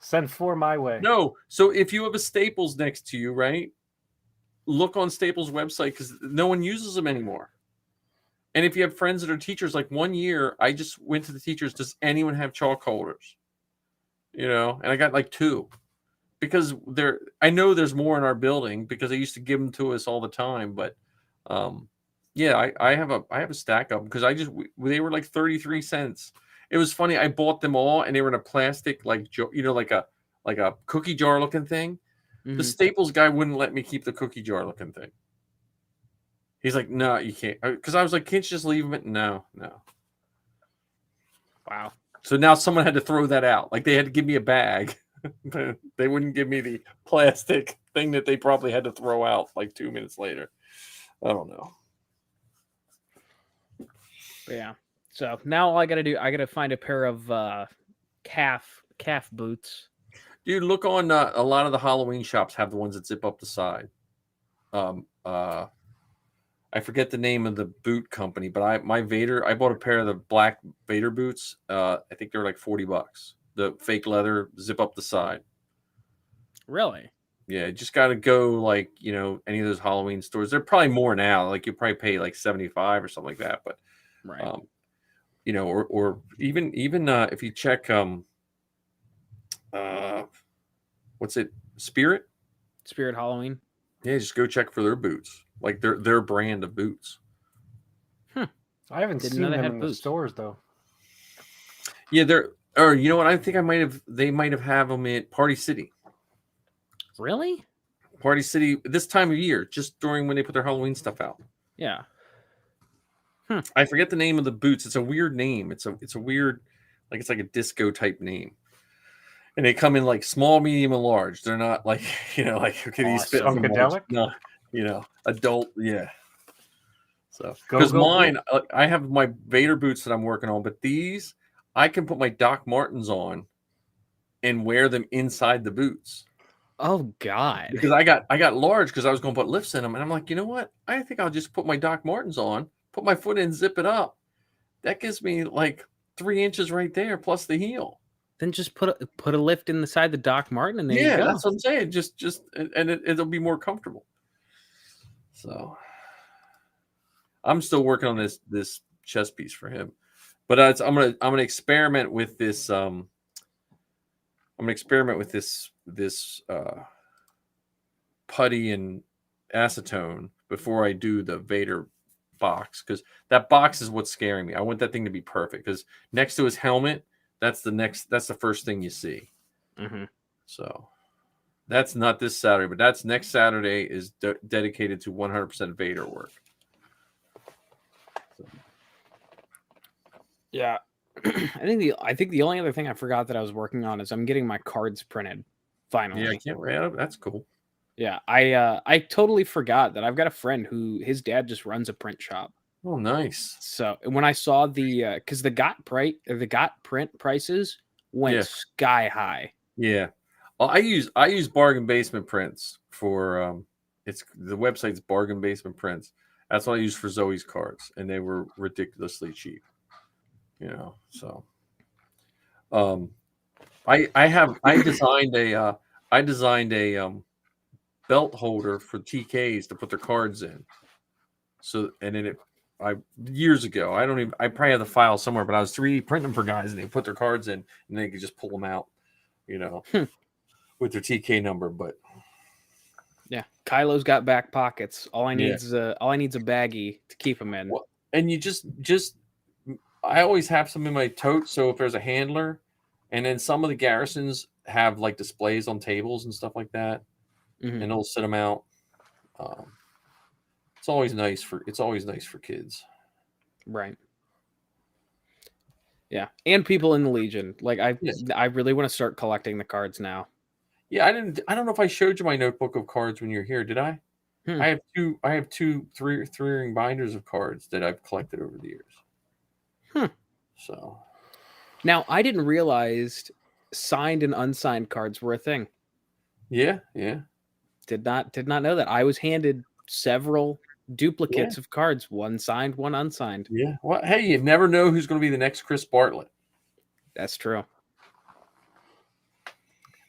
Send 4 my way. No, so if you have a Staples next to you, right? Look on Staples' website because no one uses them anymore. And if you have friends that are teachers, like one year, I just went to the teachers. Does anyone have chalk holders? And I got like 2. Because I know there's more in our building because they used to give them to us all the time. But Yeah, I have a stack of them because they were like 33 cents. It was funny. I bought them all and they were in a plastic like like a cookie jar looking thing. The Mhm. Staples guy wouldn't let me keep the cookie jar looking thing. He's like, no, you can't. Because I was like, can't you just leave them? No. Wow. So now someone had to throw that out. Like they had to give me a bag. But they wouldn't give me the plastic thing that they probably had to throw out like 2 minutes later. I don't know. But yeah. So now all I gotta do, I gotta find a pair of calf boots. Dude, look on a lot of the Halloween shops have the ones that zip up the side. I forget the name of the boot company, but I bought a pair of the black Vader boots. I think they were like $40. The fake leather zip up the side. Really? Yeah, you just got to go like, any of those Halloween stores. They're probably more now. Like you probably pay like 75 or something like that. But, Right. or even if you check, what's it? Spirit Halloween. Yeah, just go check for their boots, like their brand of boots. I haven't Didn't seen know they them had in boots. the stores though. Yeah, or you know what? I think they might have them at Party City. Really? Party City this time of year, just during when they put their Halloween stuff out. Yeah. I forget the name of the boots. It's a weird name. It's a weird, like it's like a disco type name. And they come in like small, medium, and large. They're not like, like okay, these fit Awesome. from large. Funkadelic? No, adult, yeah. So Go, because go, mine, I have my Vader boots that I'm working on, but these I can put my Doc Martens on and wear them inside the boots. Oh God. Because I got large because I was going to put lifts in them, and I'm like, you know what? I think I'll just put my Doc Martens on, put my foot in, zip it up. That gives me like 3 inches right there, plus the heel. Then just put a lift inside the Doc Marten, and there you go. That's what I'm saying. Just and it'll be more comfortable. So I'm still working on this chest piece for him, but I'm gonna experiment with this. I'm gonna experiment with this putty and acetone before I do the Vader box, because that box is what's scaring me. I want that thing to be perfect because next to his helmet, that's the first thing you see. Mm-hmm. So that's not this Saturday, but that's next Saturday is dedicated to 100% Vader work. So. Yeah. I think the only other thing I forgot that I was working on is I'm getting my cards printed. Finally. Yeah, I can't read. That's cool. Yeah, I totally forgot that I've got a friend who his dad just runs a print shop. Oh, nice. So when I saw because the got print prices went sky high. Yeah, well, I use Bargain Basement Prints for it's the website's Bargain Basement Prints. That's what I use for Zoe's cards, and they were ridiculously cheap. So I designed a belt holder for TKs to put their cards in. So and then years ago, I probably have the file somewhere, but I was 3D printing them for guys, and they put their cards in, and they could just pull them out, with their TK number. But yeah, Kylo's got back pockets. All I need's a baggie to keep them in. Well, and you just I always have some in my tote, so if there's a handler, and then some of the garrisons have like displays on tables and stuff like that, and they'll sit them out. It's always nice for kids, right? Yeah, and people in the Legion. Like I really want to start collecting the cards now. Yeah, I don't know if I showed you my notebook of cards when you were here. Did I? I have two three-ring binders of cards that I've collected over the years. So now I didn't realize signed and unsigned cards were a thing. Yeah. Did not know that. I was handed several duplicates of cards, one signed, one unsigned. Yeah. Well, hey, you never know who's going to be the next Chris Bartlett. That's true.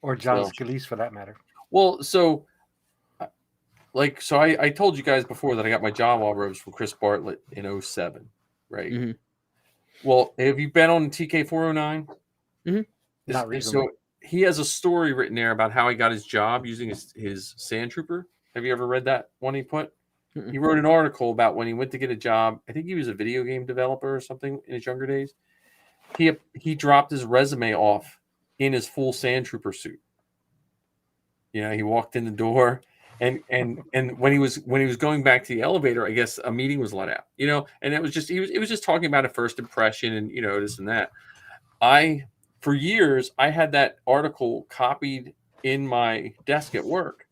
Or John Scalise, for that matter. Well, so I told you guys before that I got my Jawa robes from Chris Bartlett in 2007, right? Mm-hmm. Well, have you been on TK 409? Mm-hmm. Not recently. So he has a story written there about how he got his job using his Sand Trooper. Have you ever read that one he put? He wrote an article about when he went to get a job. I think he was a video game developer or something in his younger days. He dropped his resume off in his full sand trooper suit. You know, he walked in the door, and when he was going back to the elevator, I guess a meeting was let out. You know, and it was just just talking about a first impression and this and that. For years I had that article copied in my desk at work,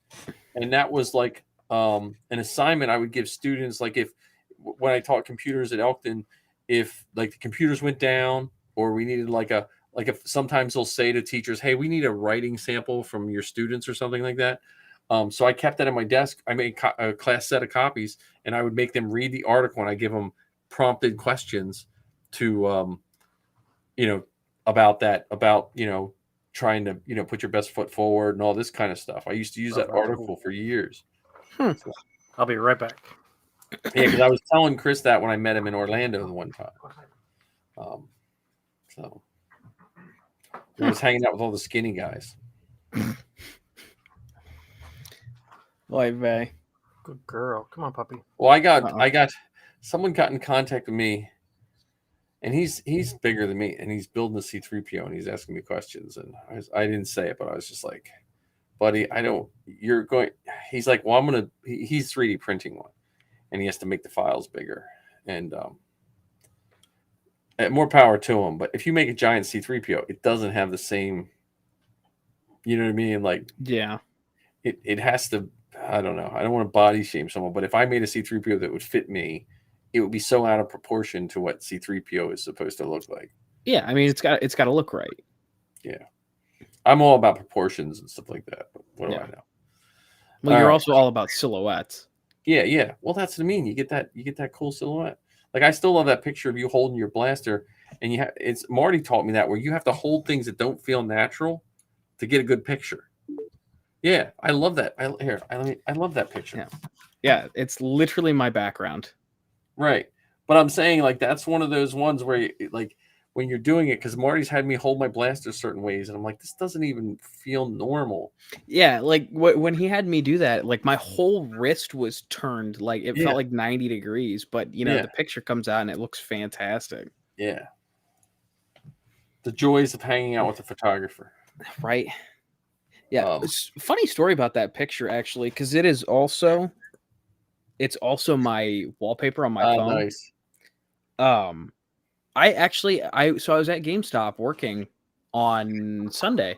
and that was like an assignment I would give students. Like when I taught computers at Elkton, if like the computers went down or we needed sometimes they'll say to teachers, hey, we need a writing sample from your students or something like that. So I kept that in my desk. I made a class set of copies, and I would make them read the article, and I give them prompted questions to, about trying to, put your best foot forward and all this kind of stuff. I used to use that article for years. So, I'll be right back. Yeah, because I was telling Chris that when I met him in Orlando the one time. So he was hanging out with all the skinny guys. Boy, vey. Good girl. Come on, puppy. Well, someone got in contact with me, and he's bigger than me, and he's building a C-3PO, and he's asking me questions, and I didn't say it, but I was just like, buddy, he's like, well, he's 3D printing one, and he has to make the files bigger, and more power to him. But if you make a giant C-3PO, it doesn't have the same, you know what I mean? Like, yeah, it has to, I don't know. I don't want to body shame someone, but if I made a C-3PO that would fit me, it would be so out of proportion to what C-3PO is supposed to look like. Yeah, I mean, it's got to look right. Yeah. I'm all about proportions and stuff like that. But what do I know? Well, you're also all about silhouettes. Yeah. Well, that's what I mean. You get that cool silhouette. Like, I still love that picture of you holding your blaster, and Marty taught me that, where you have to hold things that don't feel natural to get a good picture. Yeah, I love that. I love that picture. Yeah, it's literally my background. Right. But I'm saying, like, that's one of those ones where, like, when you're doing it, because Marty's had me hold my blaster certain ways, and I'm like, this doesn't even feel normal. Yeah, like when he had me do that, like my whole wrist was turned, like it felt like 90 degrees, but the picture comes out and it looks fantastic. Yeah. The joys of hanging out with a photographer. Right. Yeah. Funny story about that picture, actually, because it's also my wallpaper on my phone. Nice. I was at GameStop working on Sunday,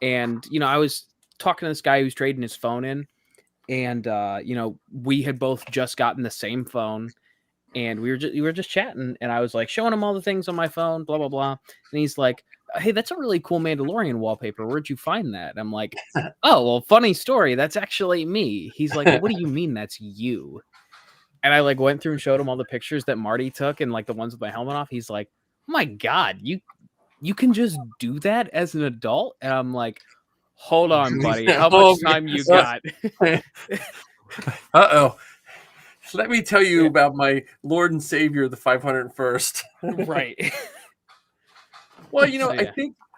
and I was talking to this guy who's trading his phone in, and we had both just gotten the same phone, and we were just chatting, and I was like showing him all the things on my phone, blah blah blah, and he's like, hey, that's a really cool Mandalorian wallpaper. Where'd you find that? And I'm like, oh, well, funny story. That's actually me. He's like, what do you mean that's you? And I like went through and showed him all the pictures that Marty took and like the ones with my helmet off. He's like, oh my God, you can just do that as an adult? And I'm like, hold on, buddy. How much time you got? Uh-oh. Let me tell you about my Lord and Savior, the 501st. Right. Well,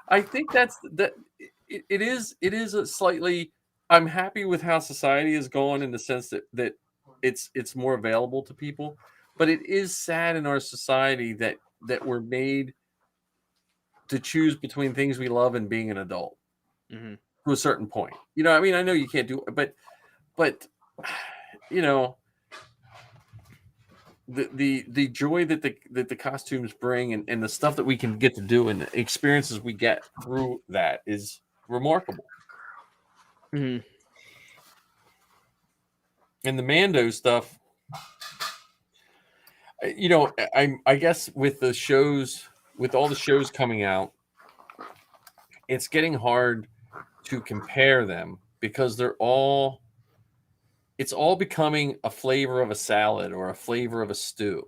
I think that's that. It is a slightly. I'm happy with how society is going in the sense that it's more available to people, but it is sad in our society that we're made to choose between things we love and being an adult to a certain point. I mean, I know you can't do it, but the joy that the costumes bring and the stuff that we can get to do and the experiences we get through that is remarkable. Mm-hmm. And the Mando stuff, I guess with all the shows coming out, it's getting hard to compare them because it's all becoming a flavor of a salad or a flavor of a stew.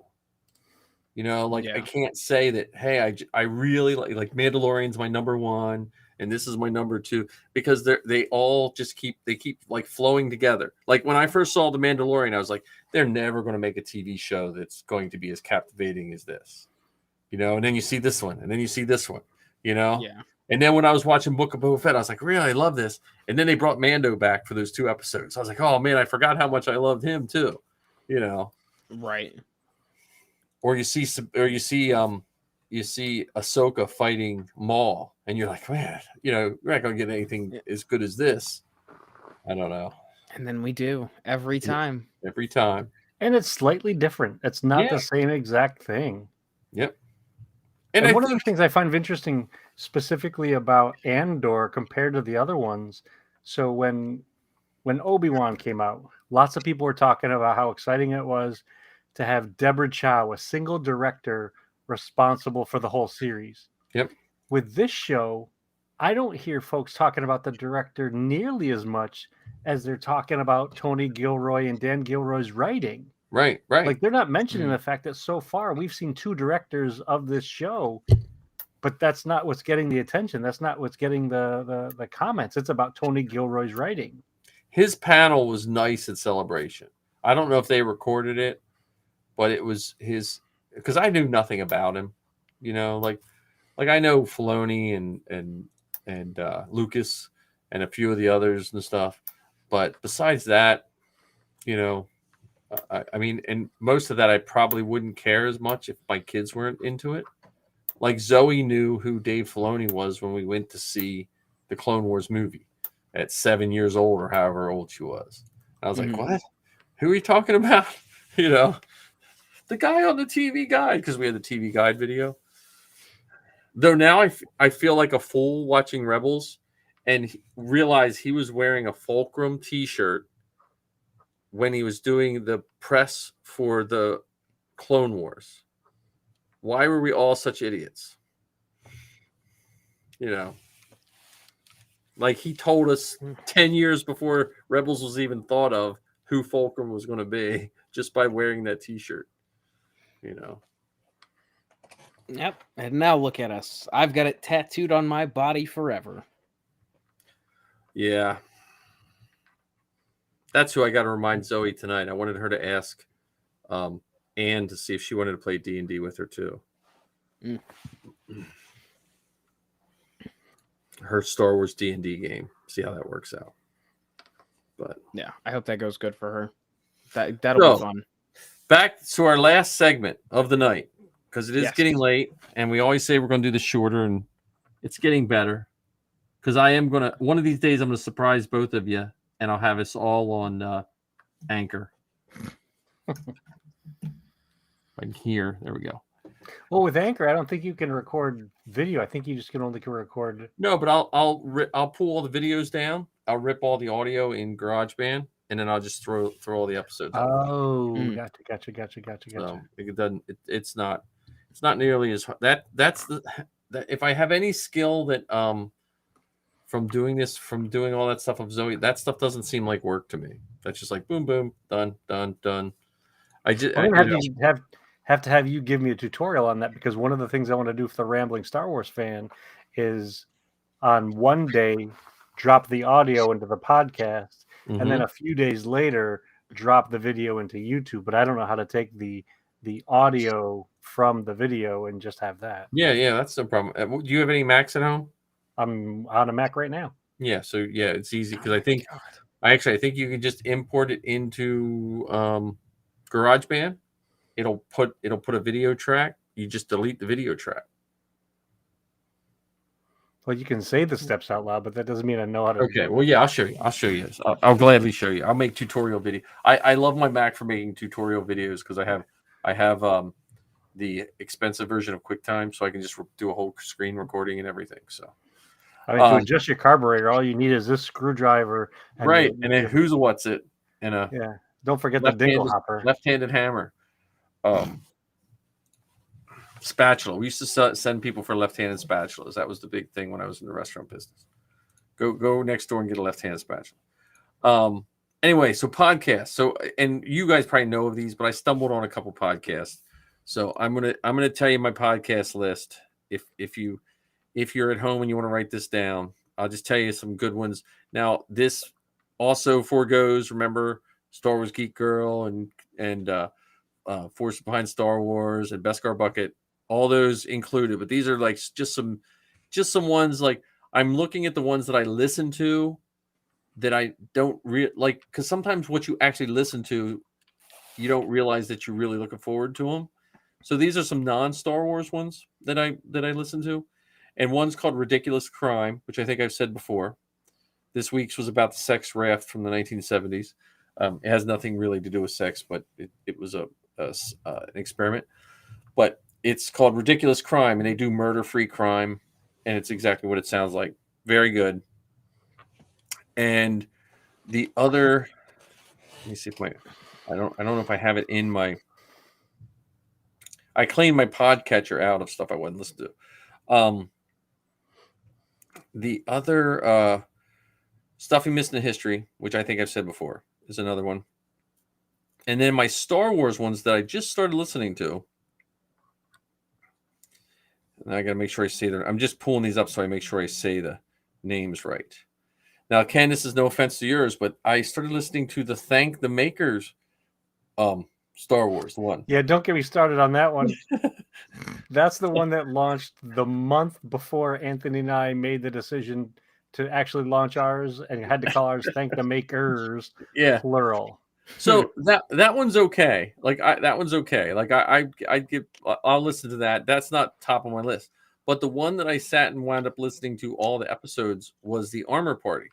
I can't say that, hey, I really like Mandalorian's my number one and this is my number two, because they all just keep like flowing together. Like when I first saw The Mandalorian, I was like, they're never going to make a TV show that's going to be as captivating as this. And then you see this one, and then you see this one, Yeah. And then when I was watching Book of Boba Fett, I was like, really, I love this. And then they brought Mando back for those 2 episodes. I was like, oh man, I forgot how much I loved him too. You know, Right. or you see Ahsoka fighting Maul, and you're like, man, we're not gonna get anything as good as this. I don't know. And then we do every time. Every time. And it's slightly different. It's not Yeah. the same exact thing. Yep. And I one of the think things I find interesting specifically about Andor compared to the other ones, so when Obi-Wan came out, lots of people were talking about how exciting it was to have Deborah Chow, a single director responsible for the whole series. Yep. With this show, I don't hear folks talking about the director nearly as much as they're talking about Tony Gilroy and Dan Gilroy's writing. right. Like they're not mentioning Mm. the fact that so far we've seen 2 directors of this show, but that's not what's getting the attention. That's not what's getting the comments. It's about Tony Gilroy's writing. His panel was nice at Celebration. I don't know if they recorded it, but it was his, because I knew nothing about him. Like I know Filoni and Lucas and a few of the others and stuff, but besides that, I mean, and most of that I probably wouldn't care as much if my kids weren't into it. Like Zoe knew who Dave Filoni was when we went to see the Clone Wars movie at 7 years old or however old she was. I was like, what? Who are you talking about? The guy on the TV Guide, because we had the TV Guide video. Though now I feel like a fool watching Rebels and realize he was wearing a Fulcrum t-shirt when he was doing the press for the Clone Wars. Why were we all such idiots? Like he told us 10 years before Rebels was even thought of who Fulcrum was going to be just by wearing that t-shirt. Yep. And now look at us. I've got it tattooed on my body forever. Yeah. That's who I got to remind Zoe tonight. I wanted her to ask Anne to see if she wanted to play D&D with her too. Mm. Her Star Wars D&D game. See how that works out. But yeah, I hope that goes good for her. That'll be fun. Back to our last segment of the night, because it is Yes. getting late, and we always say we're going to do this shorter, and it's getting better. Because I am going to, one of these days, I'm going to surprise both of you, and I'll have us all on Anchor. Right here. There we go. Well, with Anchor, I don't think you can record video. I think you just can only record. No, but I'll pull all the videos down. I'll rip all the audio in GarageBand, and then I'll just throw all the episodes out. Oh, Mm. gotcha. So it doesn't. It's not nearly as hard. That's if I have any skill that from doing all that stuff of Zoe, that stuff doesn't seem like work to me. That's just like boom, boom, done. I just I'm gonna have to have you give me a tutorial on that, because one of the things I want to do for the Rambling Star Wars fan is on one day drop the audio into the podcast, and then a few days later drop the video into YouTube. But I don't know how to take the audio from the video and just have that. yeah, that's no problem. Do you have any Macs at home? I'm on a Mac right now. Yeah, so yeah, it's easy because I think you can just import it into GarageBand. It'll put a video track. You just delete the video track. Well, you can say the steps out loud, but that doesn't mean I know how to. Okay, well, yeah, I'll show you. I'll gladly show you. I'll make tutorial video. I love my Mac for making tutorial videos because I have the expensive version of QuickTime, so I can just do a whole screen recording and everything. So, I mean, to adjust your carburetor, all you need is this screwdriver. And then who's what's it? And yeah. Don't forget the dingle hopper. Left-handed hammer. Spatula. We used to send people for left-handed spatulas. That was the big thing when I was in the restaurant business. Go next door and get a left-handed spatula. Anyway, so podcasts. So, and you guys probably know of these, but I stumbled on a couple podcasts. So I'm gonna tell you my podcast list. If you're at home and you want to write this down, I'll just tell you some good ones. Now, this also forgoes, remember, Star Wars Geek Girl and Force Behind Star Wars and Beskar Bucket, all those included. But these are like just some ones. Like I'm looking at the ones that I listen to that I don't like, because sometimes what you actually listen to, you don't realize that you're really looking forward to them. So these are some non-Star Wars ones that I listen to, and one's called Ridiculous Crime, which I think I've said before. This week's was about the sex raft from the 1970s. It has nothing really to do with sex, but it was an experiment. But it's called Ridiculous Crime, and they do murder-free crime, and it's exactly what it sounds like. Very good. And the other, let me see if I don't know if I have it in my. I cleaned my podcatcher out of stuff I wouldn't listen to. The other stuff we missed in the history, which I think I've said before, is another one. And then my Star Wars ones that I just started listening to. And I got to make sure I say them. I'm just pulling these up so I make sure I say the names right. Now, Ken, this is no offense to yours, but I started listening to the Thank the Makers Star Wars one. Yeah, don't get me started on that one. That's the one that launched the month before Anthony and I made the decision to actually launch ours, and had to call ours Thank the Makers, Yeah. plural. So that one's okay. Like that one's okay. Like I'll listen to that. That's not top of my list. But the one that I sat and wound up listening to all the episodes was the Armor Party.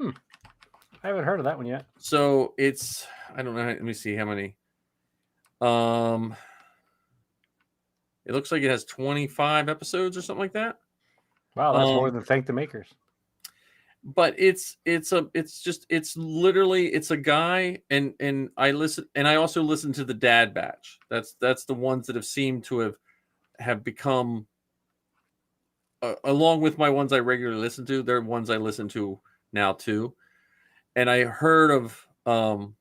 I haven't heard of that one yet. So it's, I don't know. Let me see how many. It looks like it has 25 episodes or something like that. Wow, that's more than Thank the Makers. But it's literally a guy, and I listen, and I also listen to the Dad Batch. That's the ones that have seemed to have become, along with my ones I regularly listen to, they're ones I listen to now too. And I heard of Armor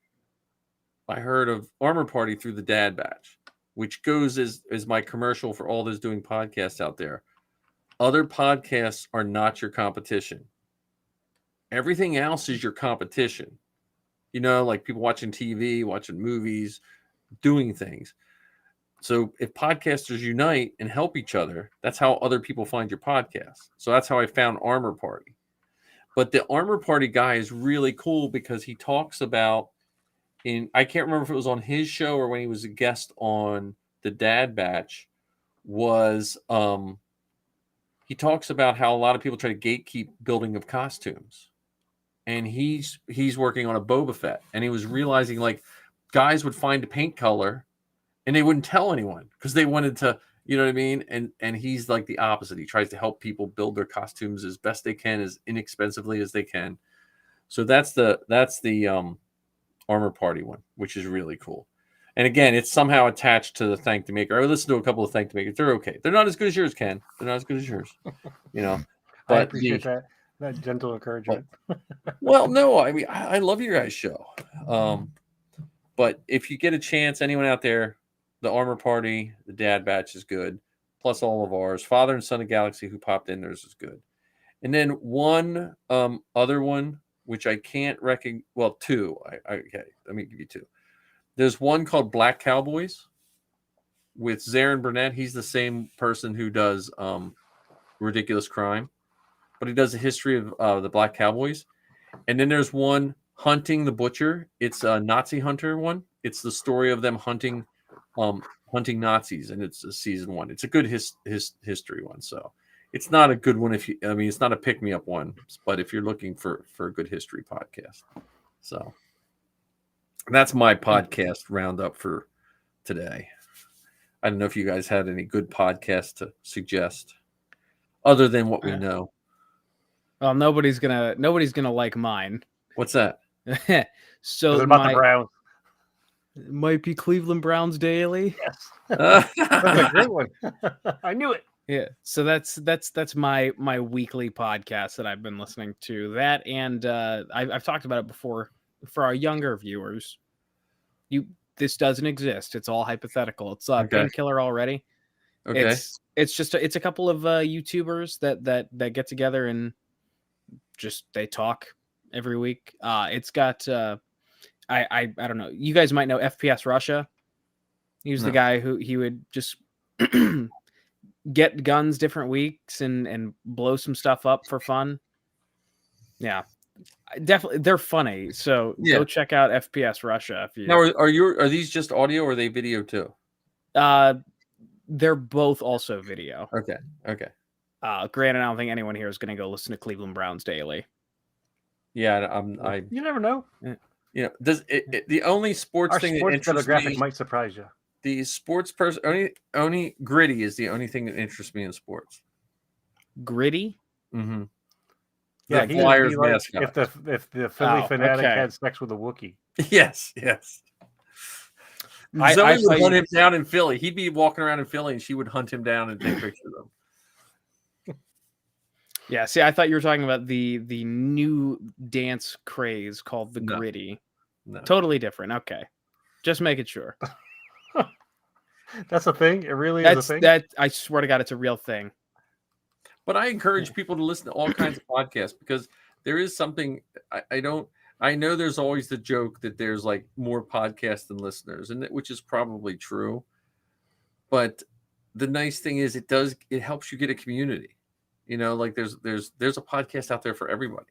Party through the Dad Batch, which goes as my commercial for all those doing podcasts out there. Other podcasts are not your competition. Everything else is your competition. You know, like people watching TV, watching movies, doing things. So if podcasters unite and help each other, that's how other people find your podcast. So that's how I found Armor Party. But the Armor Party guy is really cool because he talks about, I can't remember if it was on his show or when he was a guest on the Dad Batch, was he talks about how a lot of people try to gatekeep building of costumes. And he's working on a Boba Fett, and he was realizing like guys would find a paint color and they wouldn't tell anyone because they wanted to, you know what I mean? And he's like the opposite. He tries to help people build their costumes as best they can, as inexpensively as they can. So that's the Armor Party one, which is really cool. And again, it's somehow attached to the Thank the Maker. I listened to a couple of Thank the Makers. They're okay. They're not as good as yours, Ken. They're not as good as yours. You know. But I appreciate that gentle encouragement. Well, no, I mean, I love your guys' show. But if you get a chance, anyone out there, the Armor Party, the Dad Batch is good. Plus all of ours. Father and Son of Galaxy, who popped in, theirs is good. And then one other one, which I can't recognize. Well, two. Okay, let me give you two. There's one called Black Cowboys with Zarin Burnett. He's the same person who does Ridiculous Crime, but he does a history of the Black Cowboys. And then there's one, Hunting the Butcher. It's a Nazi hunter one. It's the story of them hunting Nazis, and it's a season one. It's a good history one. So it's not a good one it's not a pick-me-up one, but if you're looking for a good history podcast. So that's my podcast roundup for today. I don't know if you guys had any good podcasts to suggest other than what we know. Well, nobody's gonna like mine. What's that? So Is it about the Browns? It might be Cleveland Browns Daily. Yes. That's a great one. I knew it. Yeah. So that's my weekly podcast that I've been listening to. That, and I've talked about it before. For our younger viewers, this doesn't exist. It's all hypothetical. It's Painkiller already. Okay. It's a couple of YouTubers that get together and just they talk every week. It's got I don't know. You guys might know FPS Russia. He was the guy who he would just get guns different weeks and blow some stuff up for fun. Yeah. Definitely, they're funny. So Yeah. go check out FPS Russia if you. Now, are these just audio or are they video too? They're both also video. Okay. Granted, I don't think anyone here is going to go listen to Cleveland Browns daily. Yeah, You never know. does the only sports Our thing that sports interests demographic me, might surprise you. the sports person only Gritty is the only thing that interests me in sports. Gritty. Mm-hmm. Yeah, The he would Flyers be like mascot. if the Philly fanatic okay. had sex with a Wookiee. Yes. I Zoe would thought hunt you- him down in Philly. He'd be walking around in Philly, and she would hunt him down and take pictures of him. Yeah, see, I thought you were talking about the new dance craze called the No. Gritty. No. Totally different. Okay, just making sure. That's a thing. It really is a thing. That I swear to God, it's a real thing. But I encourage people to listen to all kinds of podcasts because there is something I know there's always the joke that there's like more podcasts than listeners, and which is probably true. But the nice thing is it helps you get a community. Like there's a podcast out there for everybody.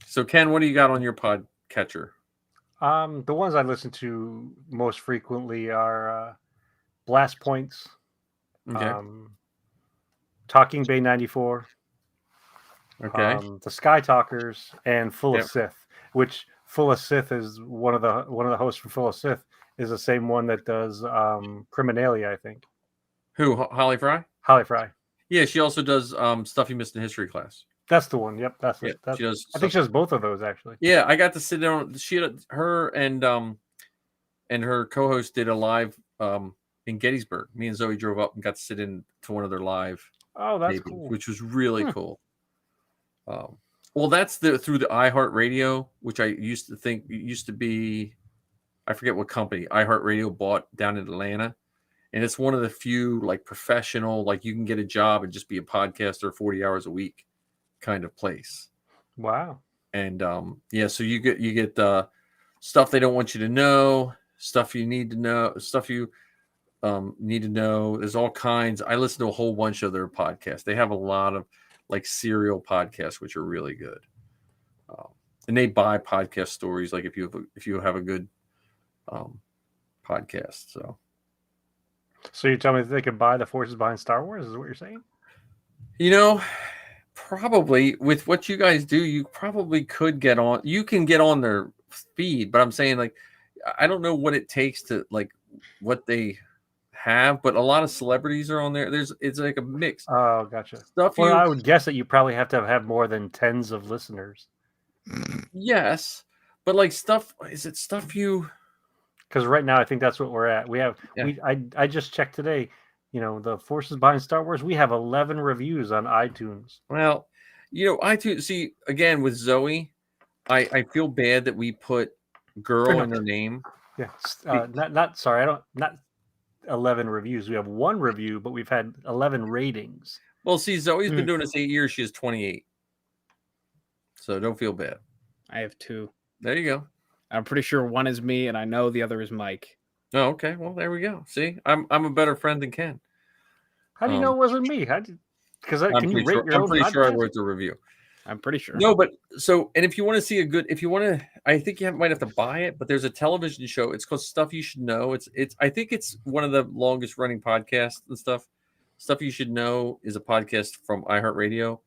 So Ken, what do you got on your podcatcher? The ones I listen to most frequently are Blast Points, Okay. Talking Bay 94, Okay. the Sky Talkers, and Full Yep. of Sith. Which Full of Sith is one of the hosts from Full of Sith is the same one that does Criminalia, I think. Who? Holly Fry? Holly Fry. Yeah, she also does stuff you missed in history class. That's the one. Yep, that's Yeah, it. That's, she does. I think she does both of those actually. Yeah, I got to sit down. Her and her co-host did a live in Gettysburg. Me and Zoe drove up and got to sit in to one of their live Oh, that's tapings, cool. which was really cool. Well, that's through the iHeartRadio, which I used to think used to be, I forget what company iHeartRadio bought down in Atlanta, and it's one of the few like professional, like you can get a job and just be a podcaster 40 hours a week kind of place. Wow. And yeah, so you get stuff they don't want you to know, stuff you need to know, stuff you need to know. There's all kinds. I listen to a whole bunch of their podcasts. They have a lot of like serial podcasts, which are really good. And they buy podcast stories, like if you have a good podcast. So you're telling me that they could buy the forces behind Star Wars? Is what you're saying? Probably with what you guys do, you probably could get on. You can get on their feed, but I'm saying like I don't know what it takes to like what they have, but a lot of celebrities are on there. It's like a mix. Oh, gotcha. Stuff Well, you I would guess that you probably have to have more than tens of listeners. yes, but like stuff is it stuff you Because right now, I think that's what we're at. We have I just checked today. The forces behind Star Wars. We have 11 reviews on iTunes. well, iTunes. See again with Zoe, I feel bad that we put girl in her name. Yeah, not 11 reviews. We have one review, but we've had 11 ratings. Well, see, Zoe's been doing this 8 years. She is 28, so don't feel bad. I have two. There you go. I'm pretty sure one is me, and I know the other is Mike. Oh, okay. Well, there we go. See, I'm a better friend than Ken. How do you know it wasn't me? Because I'm can you pretty rate sure, your own I'm pretty sure I podcast? wrote the review. I'm pretty sure. No, but and if you want to see I think you might have to buy it. But there's a television show. It's called Stuff You Should Know. I think it's one of the longest running podcasts and stuff. Stuff You Should Know is a podcast from iHeartRadio.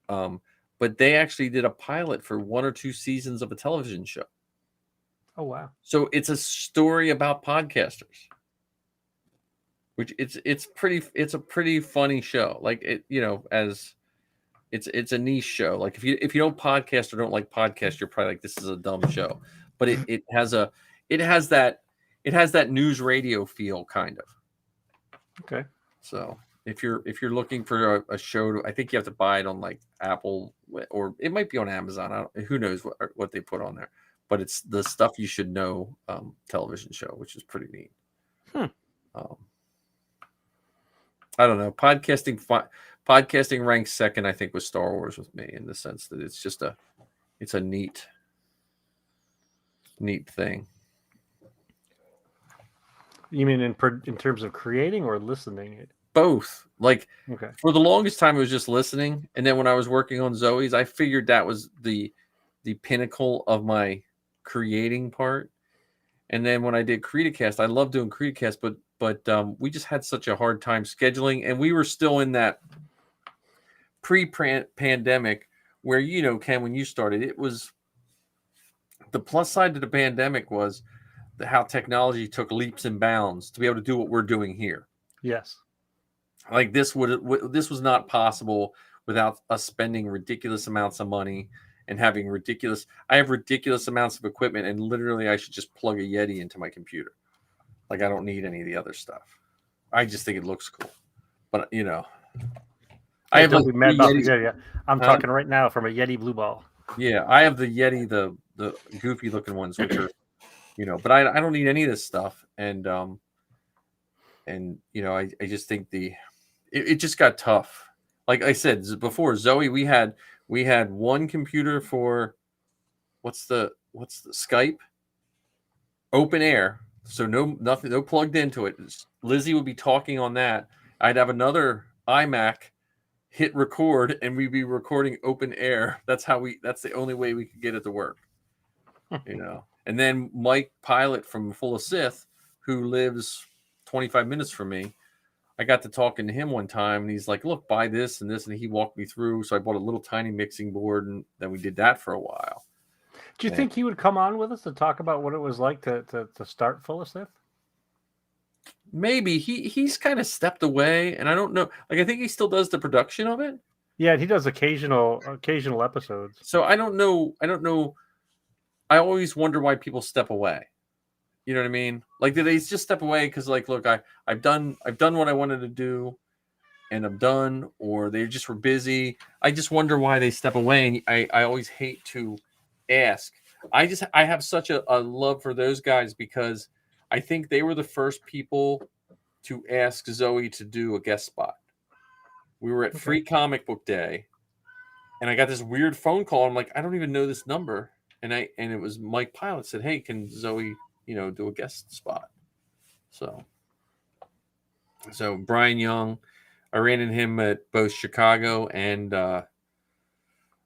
But they actually did a pilot for 1 or 2 seasons of a television show. Oh wow! So it's a story about podcasters, which it's a pretty funny show. Like as it's a niche show. Like if you don't podcast or don't like podcasts, you're probably like, this is a dumb show. But it has that news radio feel kind of. Okay. So if you're looking for a show, I think you have to buy it on like Apple or it might be on Amazon. Who knows what they put on there. But it's the Stuff You Should Know television show, which is pretty neat. I don't know. Podcasting ranks second, I think, with Star Wars with me in the sense that it's just it's a neat thing. You mean in terms of creating or listening it? both. Like Okay. for the longest time, it was just listening, and then when I was working on Zoe's, I figured that was the pinnacle of my creating part. And then when I did CreateCast, I love doing CreateCast, but we just had such a hard time scheduling, and we were still in that pre-pandemic where, you know, Ken, when you started, it was the plus side to the pandemic was how technology took leaps and bounds to be able to do what we're doing here. Yes. Like this was not possible without us spending ridiculous amounts of money and having I have ridiculous amounts of equipment, and literally I should just plug a Yeti into my computer. Like I don't need any of the other stuff. I just think it looks cool. But you know, I have Don't like be mad three about the Yetis. Yeti. I'm talking right now from a Yeti Blue Ball. Yeah, I have the Yeti, the goofy looking ones, which are, you know, but I don't need any of this stuff. And you know, I just think it just got tough. Like I said before, Zoe, we had one computer for what's the Skype, open air, so no plugged into it. Lizzie would be talking on that. I'd have another iMac, hit record, and we'd be recording open air. That's the only way we could get it to work. You know. And then Mike Pilot from Full of Sith, who lives 25 minutes from me, I got to talking to him one time, and he's like, look, buy this and this, and he walked me through. So I bought a little tiny mixing board, and then we did that for a while. Do you think he would come on with us to talk about what it was like to start Full of Sith? Maybe he's kind of stepped away, and I don't know. Like I think he still does the production of it. Yeah, he does occasional episodes. So I don't know. I always wonder why people step away. You know what I mean? Like, did they just step away because, like, look, I've done what I wanted to do, and I'm done, or they just were busy? I just wonder why they step away, and I always hate to ask. I have such a love for those guys because I think they were the first people to ask Zoe to do a guest spot. We were at Free Comic Book Day, and I got this weird phone call. I'm like, I don't even know this number, and it was Mike Pilot said, hey, can Zoe, you know, do a guest spot? So Brian Young, I ran into him at both Chicago and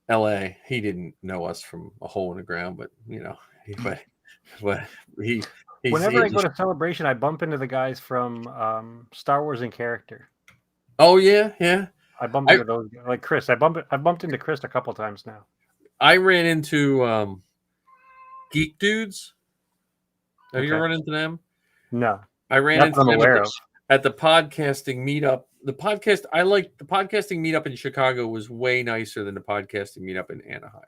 LA. He didn't know us from a hole in the ground, but you know, Whenever I go to Celebration, I bump into the guys from Star Wars in Character. Oh yeah. I bump into those guys. Like Chris. I've bumped into Chris a couple times now. I ran into Geek Dudes. Have you ever run into them? No. I ran into them aware of. At the podcasting meetup. The podcasting meetup in Chicago was way nicer than the podcasting meetup in Anaheim.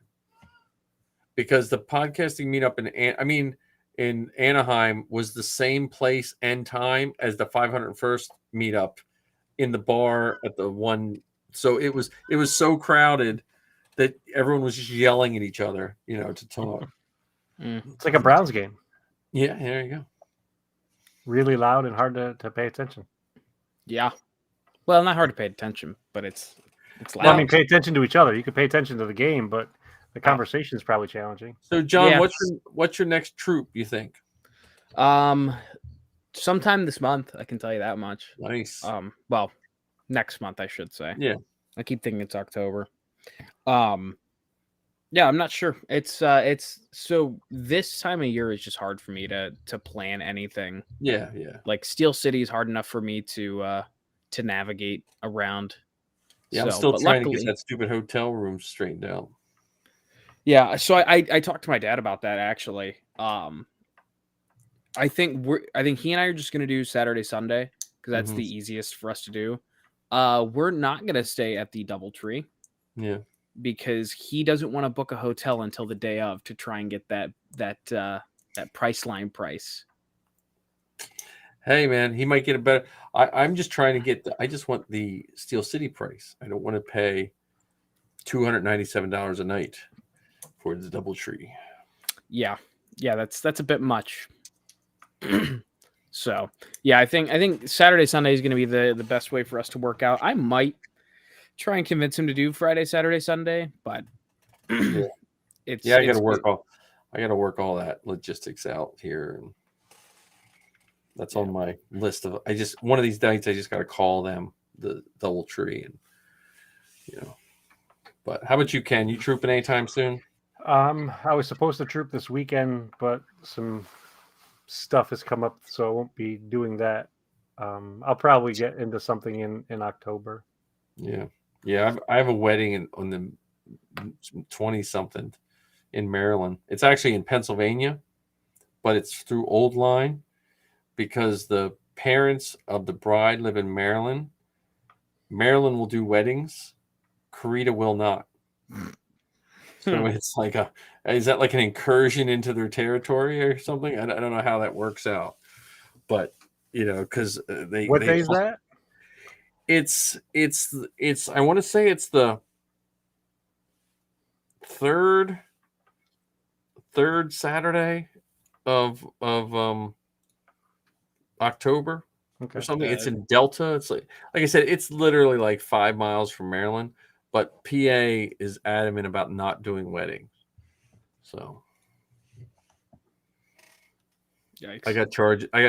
Because the podcasting meetup in Anaheim was the same place and time as the 501st meetup in the bar at the one. So it was so crowded that everyone was just yelling at each other, you know, to talk. It's like a Browns game. Yeah, there you go. Really loud and hard to pay attention. Yeah. Well, not hard to pay attention, but it's loud. Well, I mean, pay attention to each other. You could pay attention to the game, but the conversation is probably challenging. So, John, Yeah. what's your next troop, you think? Sometime this month, I can tell you that much. Nice. Well, next month, I should say. Yeah. I keep thinking it's October. Yeah, I'm not sure. It's so this time of year is just hard for me to plan anything. Yeah. Like Steel City is hard enough for me to navigate around. Yeah, I'm still trying to get that stupid hotel room straightened out. Yeah, so I talked to my dad about that actually. I think he and I are just gonna do Saturday, Sunday because that's the easiest for us to do. We're not gonna stay at the DoubleTree. Yeah. Because he doesn't want to book a hotel until the day of to try and get that Priceline price. Hey man, he might get a better. I'm just trying to get. I just want the Steel City price. I don't want to pay $297 a night for the DoubleTree. Yeah, that's a bit much. So yeah, I think Saturday, Sunday is going to be the best way for us to work out. I might try and convince him to do Friday, Saturday, Sunday, but I got to work all that logistics out here. That's on my list of. One of these nights I just got to call them the DoubleTree, and But how about you, Ken? You trooping anytime soon? I was supposed to troop this weekend, but some stuff has come up, so I won't be doing that. I'll probably get into something in October. Yeah. I have a wedding on the 20-something in Maryland. It's actually in Pennsylvania, but it's through Old Line because the parents of the bride live in Maryland. Maryland will do weddings. Carita will not. So it's like is that like an incursion into their territory or something? I don't know how that works out, but because What day is that? It's I want to say it's the third Saturday of October or something. It's in Delta. It's like I said, it's literally like 5 miles from Maryland, but PA is adamant about not doing weddings. So Yikes. I got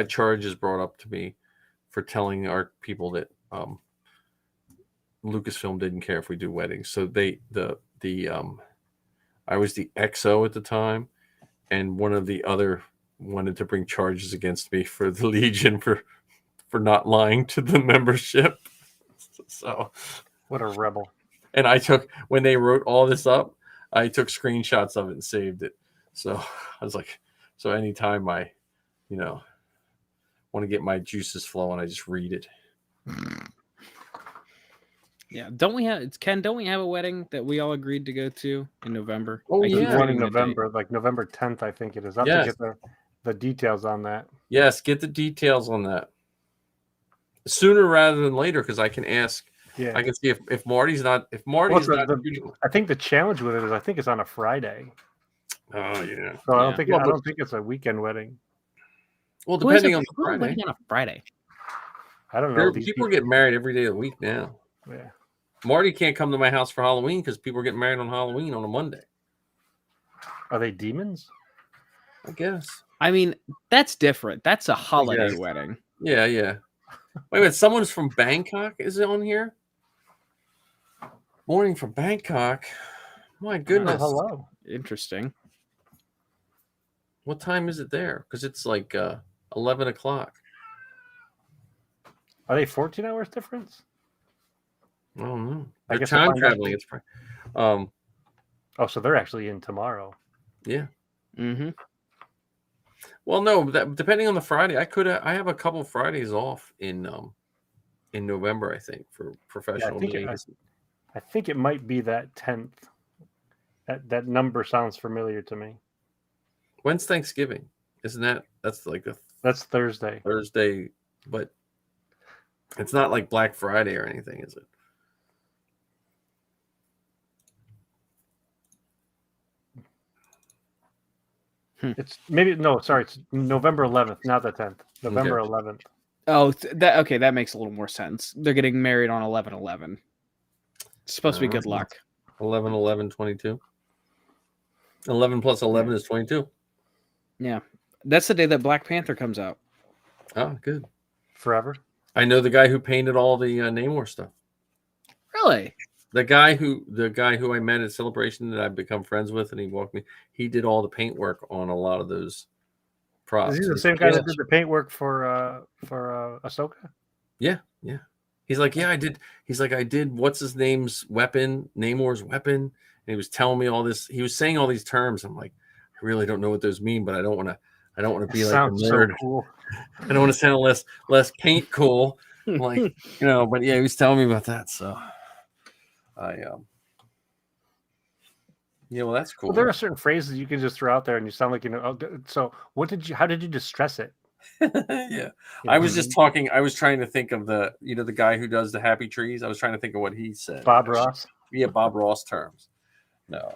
charges brought up to me for telling our people that Lucasfilm didn't care if we do weddings. So I was the XO at the time, and one of the other wanted to bring charges against me for the Legion for not lying to the membership. So What a rebel. And when they wrote all this up, I took screenshots of it and saved it. So I was like, so anytime I, want to get my juices flowing, I just read it. Yeah. Don't we have a wedding that we all agreed to go to in November? Oh, I keep yeah. One in forgetting the date. November, like November 10th, I think it is. I'll have to get the details on that. Yes, get the details on that. Sooner rather than later, because I can ask. Yeah. I can see if Marty's not. I think the challenge with it is I think it's on a Friday. Oh yeah. So I don't think it's a weekend wedding. Well, depending on the Friday. Friday. On a Friday. I don't know. People are getting married every day of the week now. Yeah. Marty can't come to my house for Halloween because people are getting married on Halloween on a Monday. Are they demons? I guess. I mean, that's different. That's a holiday wedding. Yeah. Wait a minute. Someone's from Bangkok is on here? Morning from Bangkok. My goodness. Oh, hello. Interesting. What time is it there? Because it's like 11 o'clock. Are they 14 hours difference? I don't know. I They're guess time I'll find out. traveling. It's so they're actually in tomorrow. Yeah. Mm-hmm. Well, no, depending on the Friday, I have a couple Fridays off in November, I think, for professional meetings. I think it might be that 10th. That number sounds familiar to me. When's Thanksgiving? Isn't that's like that's Thursday. Thursday, but it's not like Black Friday or anything, is it? It's it's November 11th, not the 10th. November 11th. Oh, that makes a little more sense. They're getting married on 11/11. It's supposed to be good luck. 11/11/22. 11 plus 11 is 22. Yeah. That's the day that Black Panther comes out. Oh, good. Forever. I know the guy who painted all the Namor stuff. Really? The guy who I met at Celebration that I've become friends with, and he walked me. He did all the paint work on a lot of those props. Is he the same guy that did the paint work for Ahsoka? Yeah. He's like, yeah, I did. He's like, I did. What's his name's weapon? Namor's weapon. And he was telling me all this. He was saying all these terms. I'm like, I really don't know what those mean, but I don't want to be like a nerd. So cool. I don't want to sound less paint cool. I'm like, but yeah, he was telling me about that. So well, that's cool. Well, there are certain phrases you can just throw out there and you sound like, so how did you distress it? Yeah. I was just talking. I was trying to think of the guy who does the happy trees. I was trying to think of what he said. Bob Ross. Yeah. Bob Ross terms. No.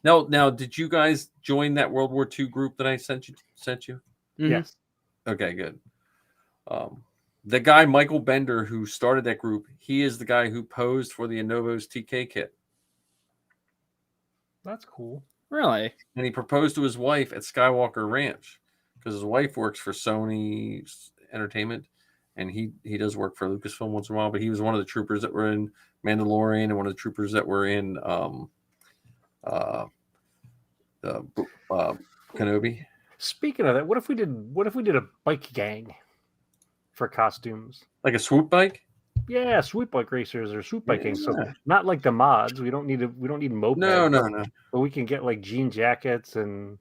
Now, did you guys join that World War II group that I sent you? Mm-hmm. Yes. Okay, good. The guy, Michael Bender, who started that group, he is the guy who posed for the Anovos TK kit. That's cool. Really? And he proposed to his wife at Skywalker Ranch. because his wife works for Sony Entertainment, and he does work for Lucasfilm once in a while. But he was one of the troopers that were in Mandalorian, and one of the troopers that were in Kenobi. Speaking of that, what if we did a bike gang for costumes? Like a swoop bike? Yeah, swoop bike racers or swoop biking. So Yeah. not like the mods. We don't need mopeds. No. But we can get like jean jackets and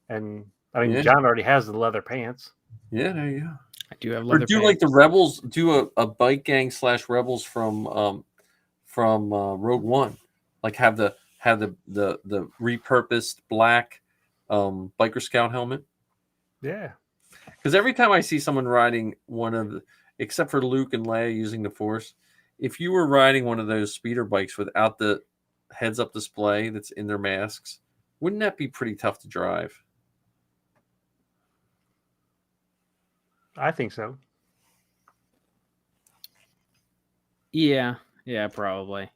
I mean Yeah. John already has the leather pants. Yeah, there you go. I do have Or leather do pants. like the Rebels, do a bike gang / Rebels from Rogue One, like have the repurposed black biker scout helmet. Yeah. Because every time I see someone riding one of the, except for Luke and Leia using the Force, if you were riding one of those speeder bikes without the heads-up display that's in their masks, wouldn't that be pretty tough to drive? I think so. Yeah, probably.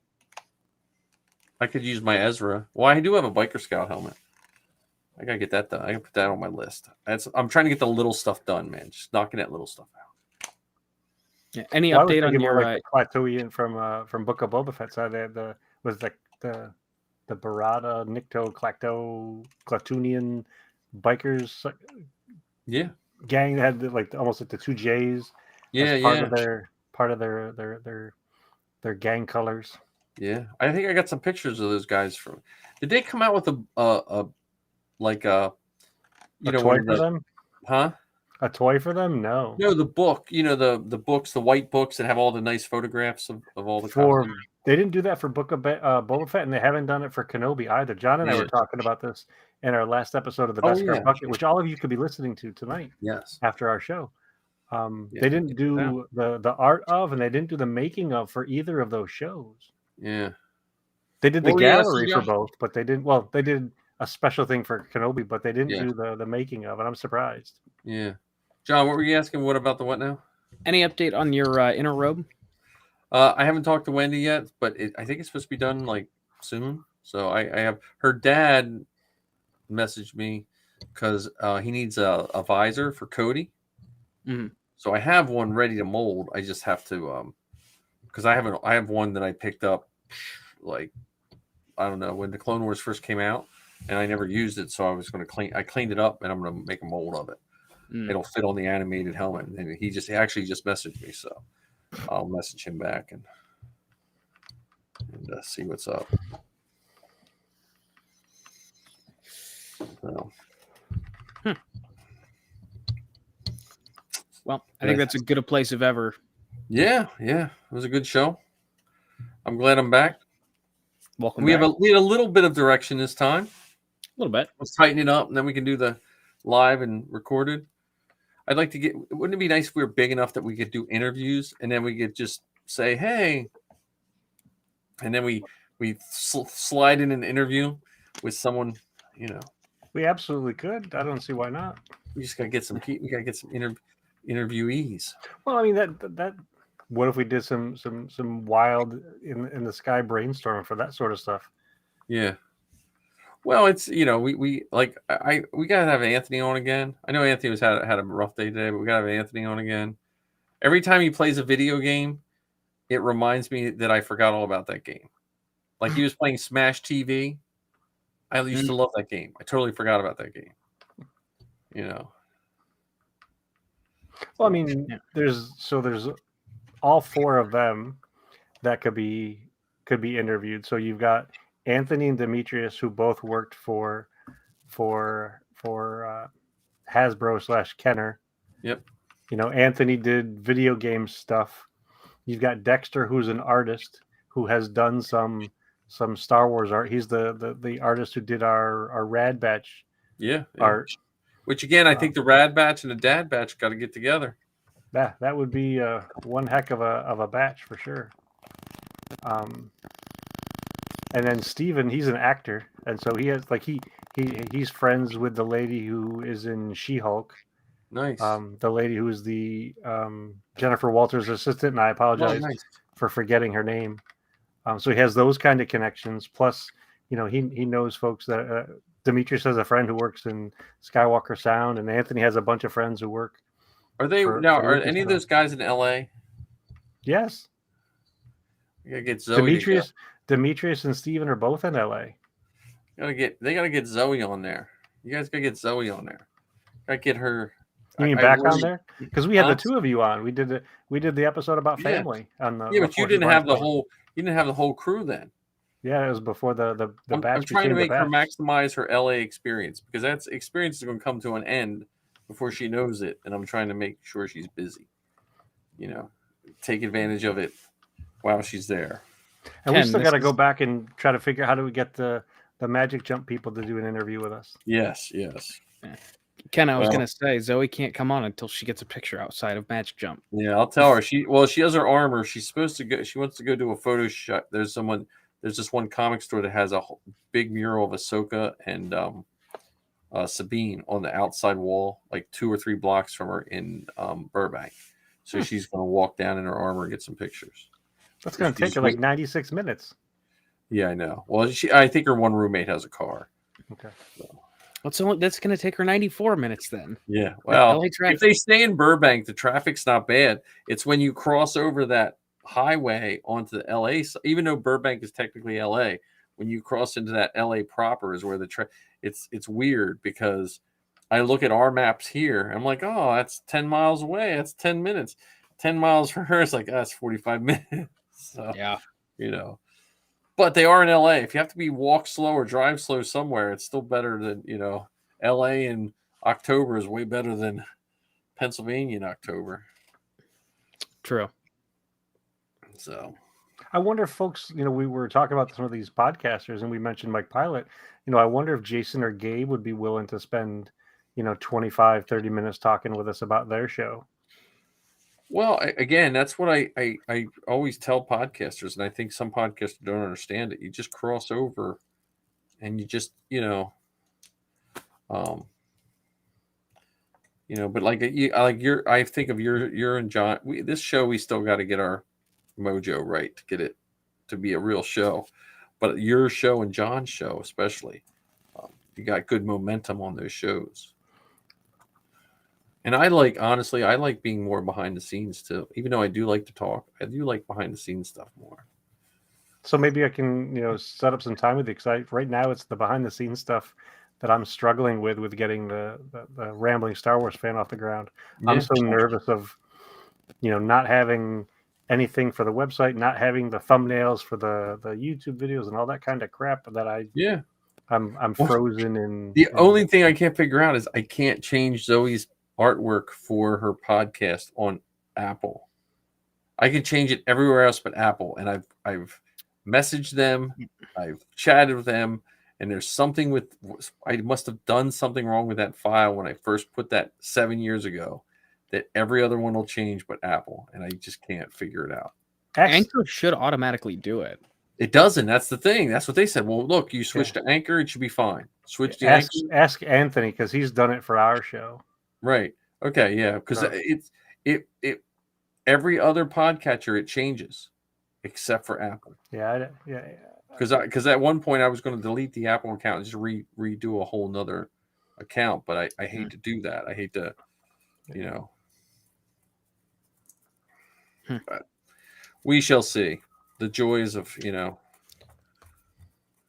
I could use my Ezra. Well, I do have a biker scout helmet. I gotta get that done. I gotta put that on my list. I'm trying to get the little stuff done, man. Just knocking that little stuff out. Yeah. Any Well, I was update on thinking more your? like the Clatoian from Book of Boba Fett side? The Barada, Nikto, Clatoonian bikers Yeah, gang that had like almost like the two J's. yeah, as yeah. part of their gang colors. Yeah, I think I got some pictures of those guys from. Did they come out with a like a A toy for the, them? huh? A toy for them? No. No, the book. The books, the white books that have all the nice photographs of all the For costumes. they didn't do that for Book of Boba Fett, and they haven't done it for Kenobi either. John and I Yeah. were talking about this in our last episode of the Oh, Best Car yeah. Bucket, which all of you could be listening to tonight Yes. after our show. Yeah, They didn't check it do the art of, and they didn't do the making of for either of those shows. Yeah. They did the What were you asking, gallery for Josh? both, but they didn't. Well, they did a special thing for Kenobi, but they didn't Yeah. do the making of, and I'm surprised. Yeah. John, what were you asking? What about the what now? Any update on your inner robe? I haven't talked to Wendy yet, but I think it's supposed to be done like soon. So I have her dad messaged me because he needs a visor for Cody. Mhm. So I have one ready to mold. I just have to because I have one that I picked up like I don't know when the Clone Wars first came out, and I never used it. So I was going to I cleaned it up, and I'm going to make a mold of it. It'll fit on the animated helmet. And he actually just messaged me, so I'll message him back and see what's up. So. Well, I think that's as good a place of ever. Yeah, it was a good show. I'm glad I'm back. Welcome. We back. had a little bit of direction this time. A little bit. Let's tighten it up, and then we can do the live and recorded. I'd like to wouldn't it be nice if we were big enough that we could do interviews, and then we could just say, hey, and then we slide in an interview with someone, We absolutely could. I don't see why not. We just gotta get some interviewees. Well, I mean that. What if we did some wild in the sky brainstorming for that sort of stuff? Yeah. Well, it's we gotta have Anthony on again. I know Anthony had a rough day today, but we gotta have Anthony on again. Every time he plays a video game, it reminds me that I forgot all about that game. Like he was playing Smash TV. I used to love that game. I totally forgot about that game. Well, I mean, there's all four of them that could be interviewed. So you've got Anthony and Demetrius, who both worked for Hasbro / Kenner. Yep. Anthony did video game stuff. You've got Dexter, who's an artist who has done some Star Wars art. He's the artist who did our Rad Batch art. Which again, I think the Rad Batch and the Dad Batch got to get together. That would be one heck of a batch for sure. And then Steven, he's an actor, and so he has he's friends with the lady who is in She-Hulk. Nice. The lady who is the Jennifer Walters' assistant, and I apologize for forgetting her name. So he has those kind of connections. Plus, he knows folks that Demetrius has a friend who works in Skywalker Sound, and Anthony has a bunch of friends who work. Are they For now? Are Lucas any of now. those guys in LA? Yes, You gotta get Zoe to go. Demetrius and Steven are both in LA. They gotta get Zoe on there. You guys gotta get Zoe on there. Gotta get her. You mean I back on really- there? Because we had the Huh? two of you on. We did the episode about Yeah. family on the Yeah, but you 4th of didn't July have the show. whole. You didn't have the whole crew then. Yeah, it was before the I'm batch trying to became the make her batch. maximize her LA experience because that experience is going to come to an end before she knows it, and I'm trying to make sure she's busy. Take advantage of it while she's there. And we Ken, still this got to is- go back and try to figure out how do we get the Magic Jump people to do an interview with us. Yes. Ken, I was Well- gonna say Zoe can't come on until she gets a picture outside of Magic Jump. Yeah, I'll tell her. She has her armor. She's supposed to go. She wants to go do a photo shot. There's this one comic store that has a big mural of Ahsoka and Sabine on the outside wall, like 2 or 3 blocks from her in Burbank. So she's going to walk down in her armor and get some pictures. That's going to take her like 96 minutes. Yeah, I know. Well, I think her one roommate has a car. Okay. That's gonna take her 94 minutes then. Yeah. Well, LA traffic. if they stay in Burbank, the traffic's not bad. It's when you cross over that highway onto the LA, even though Burbank is technically LA, when you cross into that LA proper is where it's weird because I look at our maps here. I'm like, oh, that's 10 miles away. That's 10 minutes. 10 miles for her is like, that's 45 minutes. So, Yeah. But they are in LA. If you have to be walk slow or drive slow somewhere, it's still better than, LA in October is way better than Pennsylvania in October. True. So I wonder if folks, we were talking about some of these podcasters and we mentioned Mike Pilot. I wonder if Jason or Gabe would be willing to spend, 25, 30 minutes talking with us about their show. well, again, that's what I always tell podcasters, and I think some podcasters don't understand it. You just cross over, and you just but I think of you're and John. This show we still got to get our mojo right to get it to be a real show, but your show and John's show especially, you got good momentum on those shows. And I like being more behind the scenes too. Even though I do like to talk, I do like behind the scenes stuff more. So maybe I can, set up some time with you because right now it's the behind the scenes stuff that I'm struggling with getting the rambling Star Wars fan off the ground. I'm Yeah. so nervous of, not having anything for the website, not having the thumbnails for the YouTube videos and all that kind of crap that I'm frozen in. The only thing I can't figure out is I can't change Zoe's artwork for her podcast on Apple. I can change it everywhere else but Apple, and I've messaged them, I've chatted with them, and there's something I must have done something wrong with that file when I first put that 7 years ago that every other one will change but Apple, and I just can't figure it out. Anchor should automatically do it. It doesn't. That's the thing. That's what they said. Well, look, you switch to Anchor, it should be fine. Switch to Anchor. Ask Anthony because he's done it for our show. Right. Okay. Yeah. Because it every other podcatcher it changes, except for Apple. Yeah. Because at one point I was going to delete the Apple account and just redo a whole nother account, but I hate to do that. I hate to, But we shall see. The joys of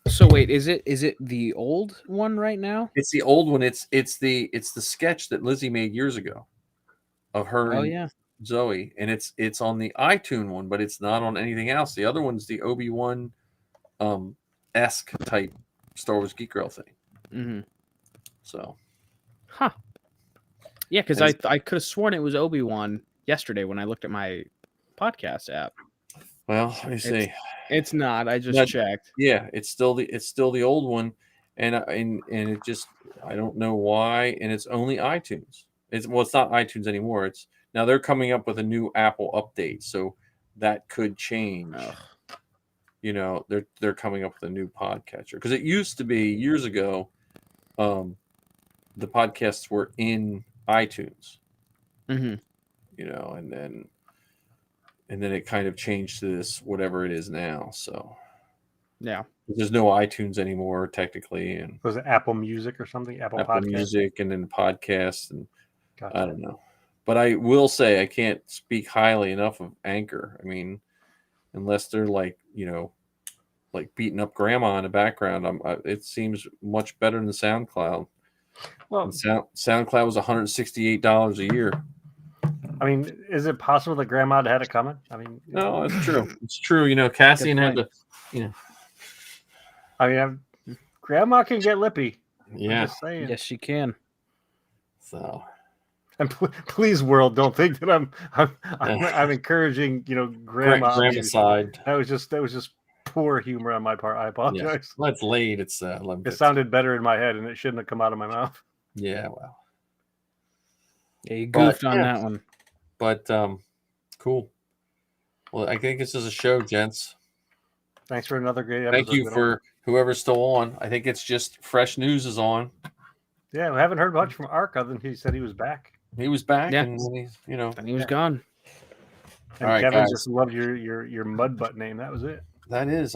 So wait, is it the old one right now? It's the old one. It's the sketch that Lizzie made years ago of her. Oh and yeah. Zoe, and it's on the iTunes one, but it's not on anything else. The other one's the Obi-Wan esque type Star Wars Geek Girl thing. Mm-hmm. So, Yeah, because I could have sworn it was Obi-Wan yesterday when I looked at my podcast app. well, let me see. It's not. I just checked. Yeah, it's still the old one, and it just I don't know why, and it's only iTunes. It's not iTunes anymore. It's now they're coming up with a new Apple update, so that could change. They're coming up with a new podcatcher because it used to be years ago. The podcasts were in iTunes, Mm-hmm. and then it kind of changed to this whatever it is now. So Yeah. There's no iTunes anymore, technically, and Was it Apple Music or something? Apple Apple Podcast? Music, and then podcasts, and Gotcha. I don't know. But I will say I can't speak highly enough of Anchor. I mean, unless they're like beating up grandma in the background, it seems much better than SoundCloud. Well, And SoundCloud was $168 a year. I mean, is it possible that grandma had it coming? I mean, No, it's true. It's true. You know, Cassian had point. to. Grandma can get lippy. I'm Yeah. just saying. Yes, she can. So. And please, world, don't think that I'm encouraging grandma. Grandma side. That was just poor humor on my part. I apologize. Yes. Well, it's late. It's 11. It sounded better in my head, and it shouldn't have come out of my mouth. Yeah. Well. Yeah, you goofed on yeah. that one. But cool. Well, I think this is a show, gents. Thanks for another great episode. Thank you for whoever's still on. I think it's just Fresh News is on. Yeah, we haven't heard much from Ark other than he said he was back. He was back, Yeah. and he's, And he was gone. And All right, Kevin guys. just loved your mud butt name. That was it. That is.